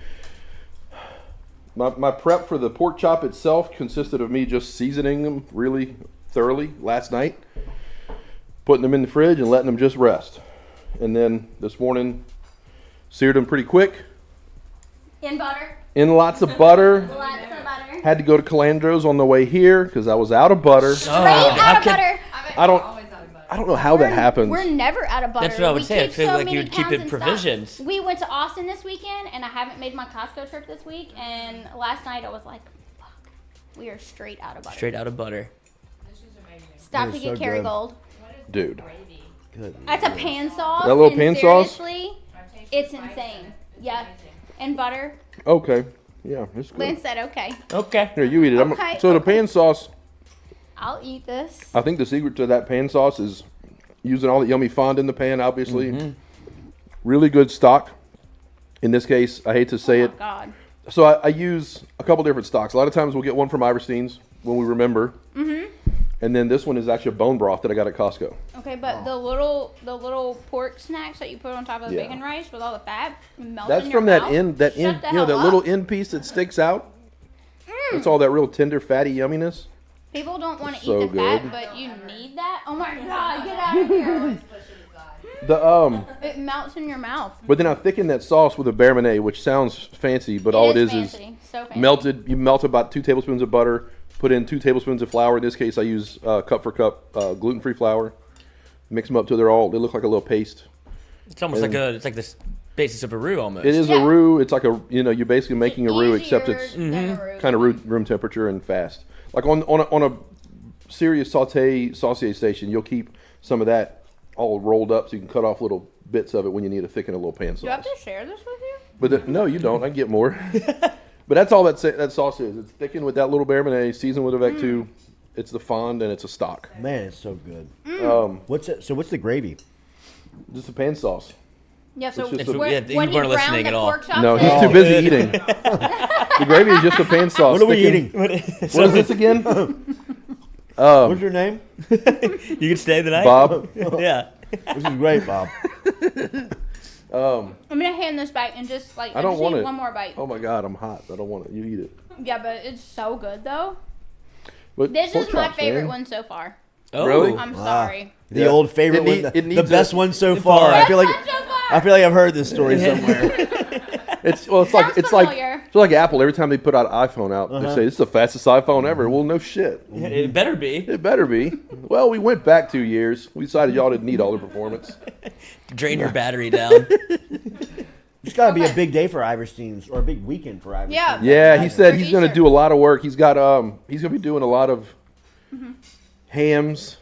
my prep for the pork chop itself consisted of me just seasoning them really thoroughly last night, putting them in the fridge and letting them just rest, and then this morning seared them pretty quick. In butter. In lots of butter. Lots of butter. Had to go to Calandro's on the way here because I was out of butter. Straight out of butter. I don't know how that happens. We're never out of butter. That's what I would say. I keep feel so like many you would keep pounds it in stock. provisions. We went to Austin this weekend, and I haven't made my Costco trip this week. And last night I was like, "Fuck, we are straight out of butter." Straight out of butter. Stop to get Kerrygold. Dude. Good. That's a pan sauce. That little and pan sauce? seriously, it's insane. Yeah, and butter. Okay. Yeah, it's good. Lynn said, "Okay, Okay. Here, you eat it. Okay, So the pan sauce, I'll eat this." I think the secret to that pan sauce is using all the yummy fond in the pan, obviously. Really good stock. In this case, I hate to say it. God. So I use a couple different stocks. A lot of times we'll get one from Iverstein's when we remember. And then this one is actually a bone broth that I got at Costco. Okay, but the little pork snacks that you put on top of the Yeah. bacon rice with all the fat melting That's in your from mouth. that end, Shut the you know, hell that up. little end piece that sticks out. It's all that real tender, fatty yumminess. People don't want to So eat the fat, good. but you need that. Oh my God, get out of here! The It melts in your mouth. But then I thicken that sauce with a bear marinade, which sounds fancy, but all it is fancy. So fancy. melted. You melt about 2 tablespoons of butter, put in 2 tablespoons of flour. In this case, I use cup for cup gluten-free flour. Mix them up till they look like a little paste. It's almost like it's like the basis of a roux almost. It is a roux. It's like you're basically making a roux, except it's Easier than a roux. kind of room temperature and fast. Like on a serious saucier station, you'll keep some of that all rolled up so you can cut off little bits of it when you need to thicken a little pan sauce. Do I have to share this with you? But no, you don't. I can get more. But that's all that sauce is. It's thickened with that little bear marinade, seasoned with a Vec2. It's the fond and it's a stock. Man, it's so good. What's What's the gravy? Just a pan sauce. Yeah, so It's just when, yeah, you when he weren't ground listening the at all. pork chops No, in- he's too busy eating. The gravy is just a pan sauce. What are we thickened- eating? What is this again? What's your name? You can stay the night. Bob. Yeah. This is great, Bob. I'm gonna hand this back and just like I don't just want eat it. one more bite. Oh my God, I'm hot. I don't want it. You eat it. Yeah, but it's so good though. But This pork is my chops, favorite man. one so far. Oh. Really? I'm sorry. The old favorite one, the best one so far. Best I feel like one so far. I feel like I've heard this story somewhere. It's like Apple. Every time they put out an iPhone out, they say, "This is the fastest iPhone ever." Well, no shit. It better be. It better be. Well, we went back 2 years. We decided y'all didn't need all the performance. Drain your battery down. It's got to be a big day for Iverstein's, or a big weekend for Iverstein. Yeah. Yeah, he said he's going to do a lot of work. He's got he's going to be doing a lot of hams.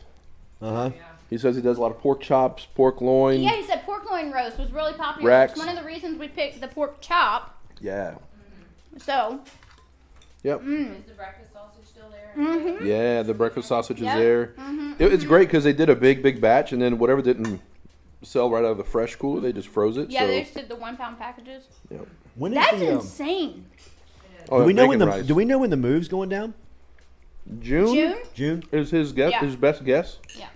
He says he does a lot of pork chops, pork loin. Yeah, he said pork loin roast was really popular. Racks. It's one of the reasons we picked the pork chop. Yeah. So. Yep. Is the breakfast sausage still there? Yeah, the breakfast sausage is there. It's great because they did a big batch, and then whatever didn't sell right out of the fresh cooler, they just froze it. Yeah, so. they just did the 1 pound packages. Yep. That's insane. Oh, do we know when rice. do we know when the move's going down? June is his guess. Yeah. His best guess. Yeah.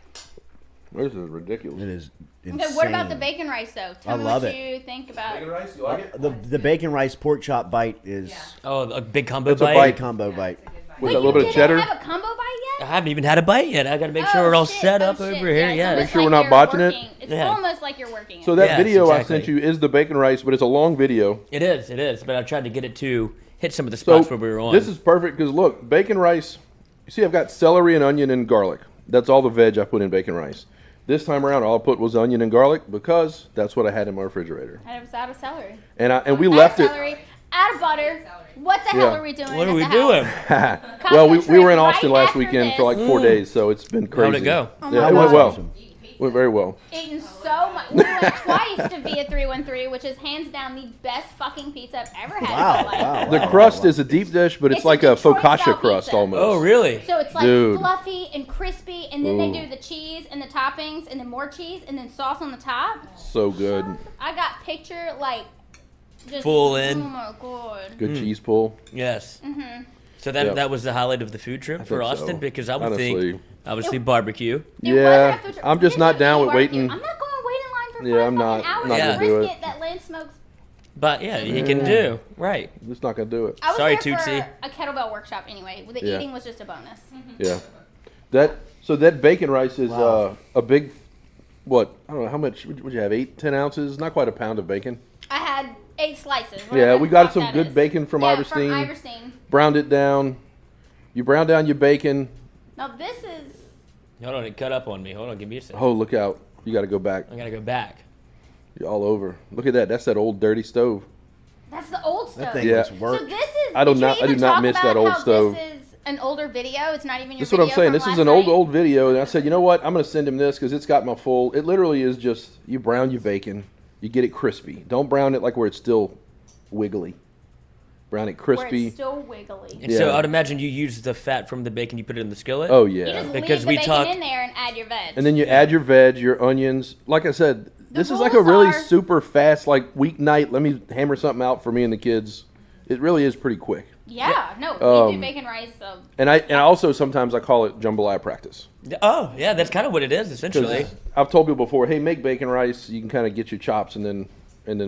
This is ridiculous. It is insane. Okay, what about the bacon rice though? Tell me love what it. you think about Bacon rice, you like it? The bacon rice pork chop bite is a big combo It's a bite. bite. Combo bite. With a little bit of cheddar. You have a combo bite yet? I haven't even had a bite yet. I got to make sure we're all set up over here. Yeah. Make sure we're not botching it. It's almost like you're working. So that Yes, video exactly. I sent you is the bacon rice, but it's a long video. It is. But I tried to get it to hit some of the spots where we were on. This is perfect because look, bacon rice. You see, I've got celery and onion and garlic. That's all the veg I put in bacon rice. This time around, all I put was onion and garlic because that's what I had in my refrigerator. And it was out of celery. And we Out left of it. celery, out of butter. What the hell are we doing? What are at we the doing? house? Well, we were in right Austin last after weekend this. for like 4 days, so it's been crazy. How'd it go? Yeah, it went well. Went very well. Eaten so much. We went twice to Via 313, which is hands down the best fucking pizza I've ever had in my life. The crust is a deep dish, but it's like a focaccia crust almost. Oh, really? So it's like Dude. fluffy and crispy, and then they do the cheese and the toppings, and then more cheese, and then sauce on the top. So good. I got picture like just Full in. Oh my god. Good cheese pull. Yes. Mhm. So that was the highlight of the food trip for think so. Austin because I would Honestly. think obviously barbecue. Yeah, I'm just not down with waiting. I'm not going to wait in line for Yeah, I'm fucking not hours gonna to do brisket it. that Lance smokes. But yeah, he can do. Right. Just not gonna do it. I was Sorry, there Tootsie. for a kettlebell workshop anyway. The Yeah. eating was just a bonus. Yeah. That bacon rice is a big, what? I don't know how much would you have? 8-10 ounces? Not quite a pound of bacon. I had 8 slices. Yeah, whatever we the got fuck some that good is. bacon from Yeah, Iverstein. From Iverstein. Browned it down. You brown down your bacon. Now this is. Hold on, it cut up on me. Hold on, give me a second. Oh, look out! You got to go back. I gotta go back. You're all over. Look at that. That's that old dirty stove. That's the old stove. That thing Yeah. looks work. So this is. I do did you not even talk miss that about old how stove. This is an older video. It's not even your That's what I'm video saying. from This is last an night. old video, and I said, you know what? I'm going to send him this because it's got my full. It literally is just you brown your bacon, you get it crispy. Don't brown it like where it's still wiggly. Brown it Where crispy. it's still wiggly. And so I'd imagine you use the fat from the bacon, you put it in the skillet. Oh You yeah. just Because leave we the bacon talked- in there and add your veg. And then you add your veg, your onions. Like I said, this is like a rules really are- super fast, like weeknight. Let me hammer something out for me and the kids. It really is pretty quick. Yeah, no, you do bacon rice. And I also sometimes I call it jambalaya practice. Oh, yeah, that's kind of what it is essentially. 'Cause I've told people before, hey, make bacon rice. You can kind of get your chops and then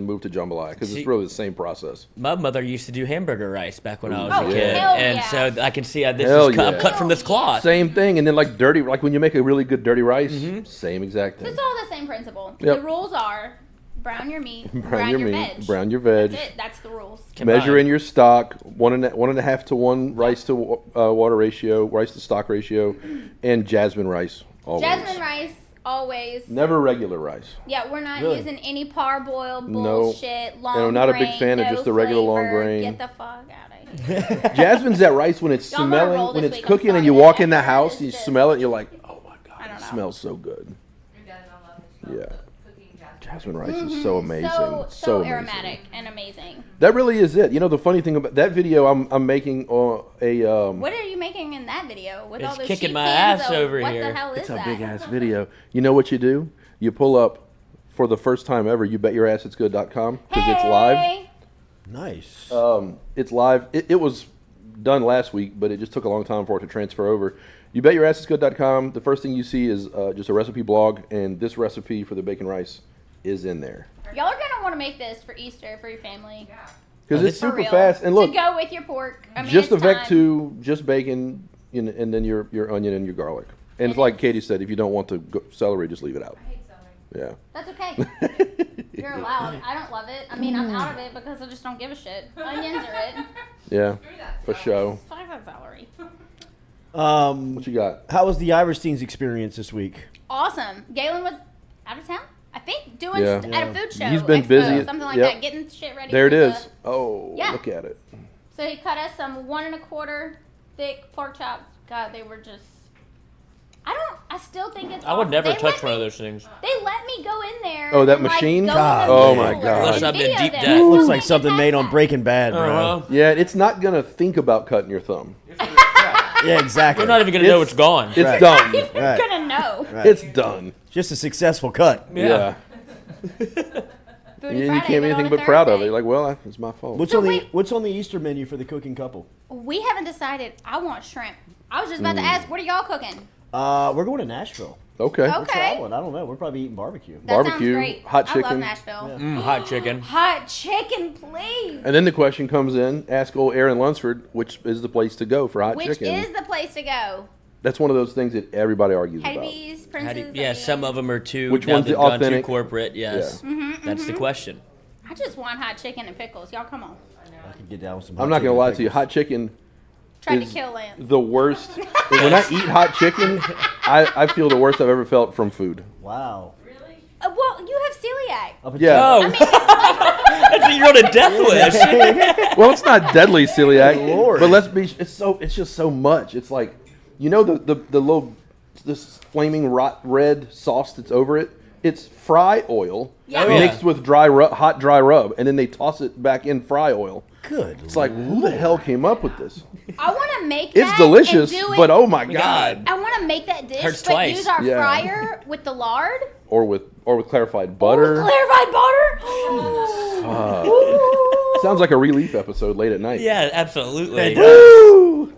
move to jambalaya because See- it's really the same process. My mother used to do hamburger rice back when I was Oh, a kid, hell and yeah. so I can see how this Hell is cut, yeah. cut from this cloth. Same thing, and then like dirty, like when you make a really good dirty rice, same exact thing. It's all the same principle. Yep. The rules are brown your meat, Brown your meat, veg. brown your veg. That's it. That's the rules. Measure in your stock, 1.5 to 1 rice to water ratio, rice to stock ratio, and jasmine rice always. Jasmine rice, always. Never regular rice. Yeah, we're not Really? using any parboiled No. bullshit. Long And I'm not a big grain, fan of no just the regular long flavor. grain. Get the fuck out of here. Jasmine's that rice when it's Y'all wanna roll smelling, when this it's week, I'm cooking, and sorry, you that walk in the effort house is and you just- smell it, and you're like, oh my god, I don't it know. smells so good. Yeah. Jasmine rice Mhm. is so amazing. So amazing. aromatic and amazing. That really is it. You know, the funny thing about that video, I'm making a What are you making in that video with all It's those kicking sheep my cans ass of- over what here. the hell is it's a that? big ass video. You know what you do? You pull up for the first time ever. You bet your ass it's good.com because it's live. Hey! Nice. It's live. It was done last week, but it just took a long time for it to transfer over. You bet your ass it's good.com. The first thing you see is just a recipe blog, and this recipe for the bacon rice is in there. Y'all are gonna want to make this for Easter for your family. Because it's For super real. fast. And look, to go with your pork. I mean, just the it's time. Vec2, just bacon, and then your onion and your garlic. And it's like Katie said, if you don't want the celery, just leave it out. I hate celery. Yeah. That's okay. You're allowed. I don't love it. I mean, I'm out of it because I just don't give a shit. Onions are it. Yeah, for show. Fuck that celery. What you got? How was the Irish team's experience this week? Awesome. Galen was out of town, I think, doing at a food show. He's been expo, busy. Something like that, getting shit ready. There it for is. Yeah. Look at it. So he cut us some 1 1/4 thick pork chops. God, they were just. I still think it's. I would awesome. never touch one of those things. They let me go in there. Oh, that and, like, machine? go God. in the Oh, my cooler God. Unless and I'm in video deep them. death. Looks like something made on Breaking Bad, bro. Yeah, it's not going to think about cutting your thumb. Yeah, exactly. You're not even going to know it's gone. It's Right. done. You're gonna know. Right. It's done. Just a successful cut. Yeah. Foodie You Friday, can't be but anything on but a proud of it. Thursday. You're like, well, it's my fault. What's on the Easter menu for the cooking couple? We haven't decided. I want shrimp. I was just about to ask, what are y'all cooking? We're going to Nashville. Okay. Okay. We're traveling. I don't know. We're probably eating barbecue. That sounds Barbecue, great. hot I chicken. love Nashville. Hot chicken. Hot chicken, please. And then the question comes in, ask old Aaron Lunsford, which is the place to go for hot Which chicken. is the place to go? That's one of those things that everybody argues Hattie about. B's, Prince's. Yeah, some of them are too. Which now one's they've the gone too authentic? corporate. Yes, that's the question. I just want hot chicken and pickles. Y'all, come on. I can get down with some. I'm not going to lie to you. Hot chicken Tried to is kill Lance. the worst. When I eat hot chicken, I feel the worst I've ever felt from food. Wow. Well, you have celiac. Yeah. Oh, you're on a death wish. Well, it's not deadly celiac, Lord. but it's just so much. It's like, you know, the little this flaming red sauce that's over it. It's fry oil mixed with hot dry rub, and then they toss it back in fry oil. Good. It's like, who the hell came up with this? I want to make It's that delicious, and do it. but oh my god! I want to make that dish, Hurts but twice. use our Yeah. fryer with the lard. Or with clarified butter. Clarified butter. Sounds like a Relief episode late at night. Yeah, absolutely.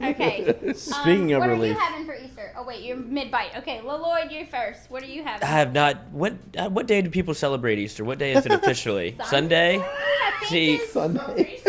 Okay. Speaking of what relief, are you having for Easter? Oh wait, you're mid-bite. Okay, Lloyd, you first. What are you having? I have not. What day do people celebrate Easter? What day is it officially? Sunday. See, Sunday.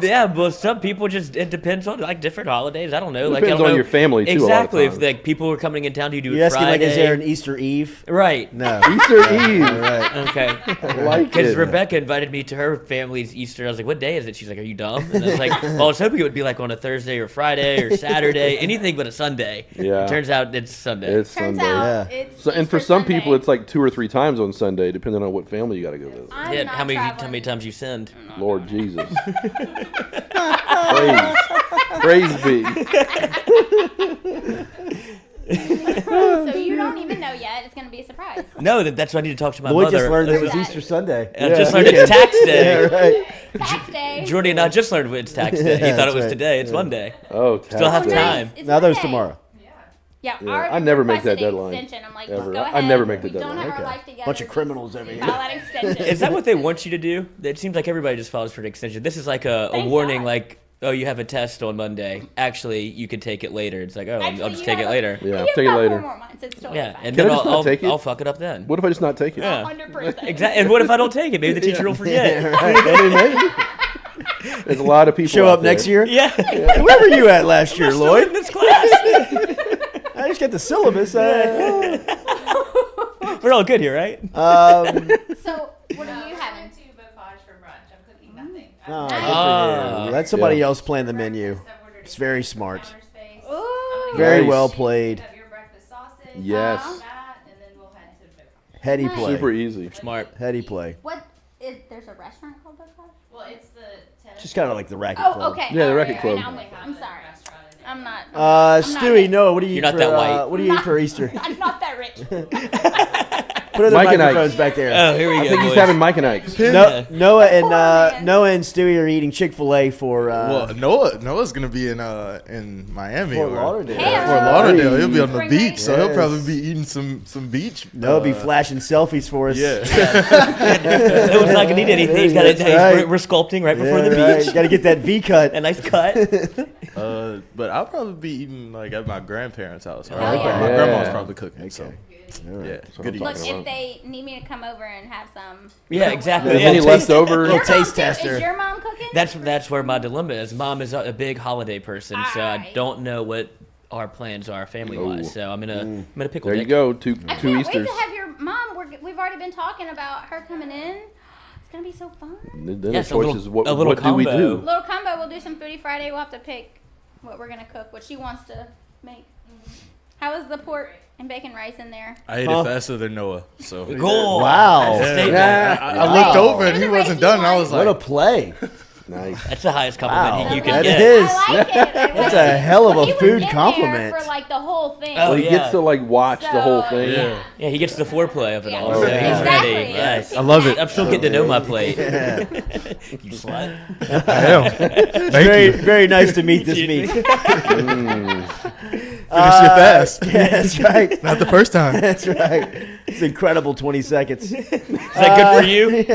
yeah, well, some people it depends on like different holidays. I don't know. Depends I don't on know. your family too. Exactly. A lot of If like people were coming in town, do you do you it asking Friday? like, is there an Easter Eve? Right. No. Easter Eve. Right. Okay. I like Because it. Rebecca invited me to her family's Easter. I was like, what day is it? She's like, are you dumb? And I was like, well, I was hoping it would be like on a Thursday or Friday or Saturday, anything but a Sunday. Yeah. It turns out it's Sunday. It's Turns Sunday. out Yeah. it's So, and for Easter some Sunday. people, it's like 2 or 3 times on Sunday, depending on what family you got to go visit. I'm Yeah, not how many traveling. times you sinned? Lord Jesus. Praise be. So you don't even know yet. It's gonna be a surprise. No, that's what I need to talk to my Lloyd mother. just learned it was Okay. Easter Sunday. I just learned it's tax day. Yeah, right. Tax day. Jordy and I just learned it's tax day. He Yeah, thought it that's was right. today. It's Yeah. Monday. Oh, Still have tax day. time. It's Now there's Monday. tomorrow. Yeah, Yeah, ours I never make that requested deadline, Extension. I'm like, ever. go I ahead. never make the We don't deadline. have our Okay. life together. Bunch of criminals over here. File that extension. Is that what they want you to do? It seems like everybody just files for an extension. This is like a Thank warning, God. like, oh, you have a test on Monday. Actually, you can take it later. It's like, oh, Actually, I'll just you take have it later. Yeah, you have take it about later. 4 more months. It's totally Yeah, fine. and Can then I just not take it? I'll fuck it up then. What if I just not take it? Yeah. 100%. Exactly. And what if I don't take it? Maybe the teacher will forget. I mean, maybe. There's a lot of people Show out up next there. year. Yeah. Where were you at last year, In Lloyd? this class. I just got the syllabus. We're all good here, right? So, what are you having? To Bocage for brunch. I'm cooking nothing. Oh, Nice. good for you. Let somebody Yeah. else plan the menu. It's very smart. Ooh. Very Nice. well played. Have your breakfast sausage. Yes. That, and then we'll head to Bocage. Heady Nice. play. Super easy. Smart. Heady play. What is? There's a restaurant called Bocage? Well, it's the tennis. Just kind of like the racket Oh, club. okay. Yeah, the All Racket right, Club. I'm with you. I'm sorry. I'm not. Stewie, hip. Noah, what do you You're eat not for, that white. what do you eat for Easter? I'm not that rich. Put other Mike and microphones Ike's. back there. Oh, here we I go. think he's boys. having Mike and Ike's. Noah and man. Noah and Stewie are eating Chick-fil-A for Well, Noah's gonna be in Miami Fort or Lauderdale. Hey, Fort Lauderdale. He'll be on the Spring beach, break. so he'll Yes. probably be eating some beach. Noah be flashing selfies for us. Yeah. It was not going to need anything. He's got That's right. We're sculpting right before Yeah, the right. beach. Got to get that V cut. A nice cut. But I'll probably be eating like at my grandparents' house. Hell yeah. My Yeah. grandma's probably cooking. So Alright. yeah, That's what good I'm eating. Look, talking if about. they need me to come over and have some. Yeah, exactly. There's Yeah, any taste- leftover? Little Your mom taste too? tester. Is your mom cooking? That's where my dilemma is. Mom is a big holiday person, so I Alright. don't know what our plans are family wise. So I'm gonna pickle. There Dick. you go. Two I can't Easters. wait to have your mom. We've already been talking about her coming in. It's gonna be so fun. Then the Yes, choice is what a little do we combo. do? Little combo. We'll do some Foodie Friday. We'll have to pick what we're gonna cook, what she wants to make. How is the pork and bacon rice in there? I ate it faster than Noah. So Goal. Wow. Yeah. I looked over and he There's a wasn't race done. you And I won. was What a like, play. Nice. That's the highest compliment you can That get. is. I like it. That's a hell of Well, a he was food in compliment. there for like the whole thing. Oh, Well, he yeah. gets to watch the whole thing. yeah. Yeah, he gets the foreplay of it all. Yeah. So he's Exactly. ready. Yes. I love it. I'm still getting to know my plate. Yeah. You slut. I am. Very, very nice to meet this meat. Finish it fast. Yeah, that's right. Not the first time. That's right. It's incredible 20 seconds. Is that good for you? On your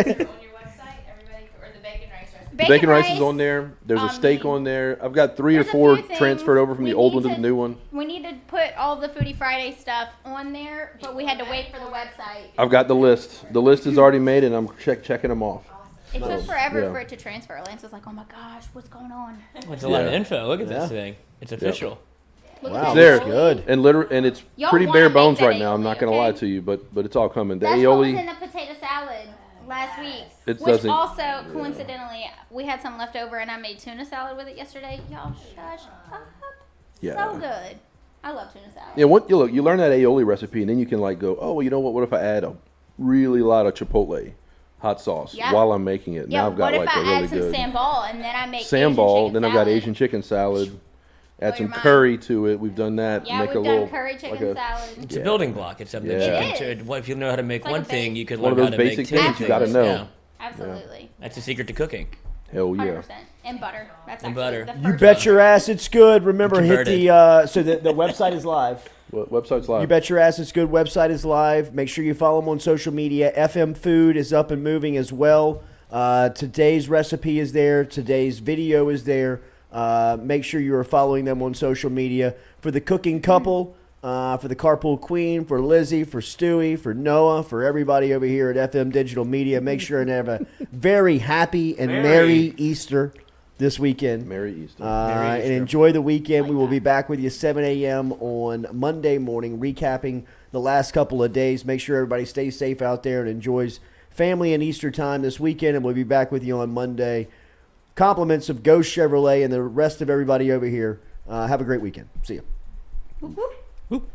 website, everybody, or the bacon rice recipe. The bacon rice is on there. There's a steak on there. I've got 3 or There's a 4 few things transferred over from we the old need one to the to- new one. We need to put all the Foodie Friday stuff on there, but we had to wait for the website. I've got the list. The list is already made, and I'm checking them off. It took forever Yeah. for it to transfer. Lance was like, "Oh my gosh, what's going on?" It's a lot of Yeah. info. Look at Yeah. this thing. It's official. Look Wow, at It's that. there. good. And it's Y'all pretty wanna bare make bones that right now. I'm not gonna aioli, lie okay? to you, but it's all coming. The That's what was aioli. in the potato salad last week. It Which doesn't- also, coincidentally, we had some left over, and I made tuna salad with it yesterday. Y'all, shush up. Yeah. So good. I love tuna salad. Yeah, you learn that aioli recipe, and then you can go, oh, well, you know what? What if I add a really lot of chipotle hot sauce Yeah. while I'm making it? Yeah, Now I've got what if a I really add some good sambal and then I make sambal. Asian Then I've chicken got salad? Asian chicken salad. Add Blow some your mind. curry to it. We've done that. Yeah, Make we've a done little curry chicken like a- salad. It's a building block. It's something Yeah. you It can. is. What if you know how to make It's like one a thing, base. you could One learn of how those to basic make 10 things you gotta things. know. Yeah. Absolutely. That's the secret to cooking. Hell yeah. 100%. And butter. That's And actually butter. the You first bet one. your ass it's good. Remember, hit Converted. the website is live. Website's live. You bet your ass it's good. Website is live. Make sure you follow them on social media. FM Food is up and moving as well. Today's recipe is there. Today's video is there. Make sure you are following them on social media. For the cooking couple, for the carpool queen, for Lizzie, for Stewie, for Noah, for everybody over here at FM Digital Media, make sure and have a very happy and merry Easter this weekend. Merry Easter. Merry And Easter. enjoy the weekend. We will be back with you 7 a.m. on Monday morning, recapping the last couple of days. Make sure everybody stays safe out there and enjoys family and Easter time this weekend. And we'll be back with you on Monday. Compliments of Ghost Chevrolet and the rest of everybody over here. Have a great weekend. See you. Whoop, whoop. Whoop.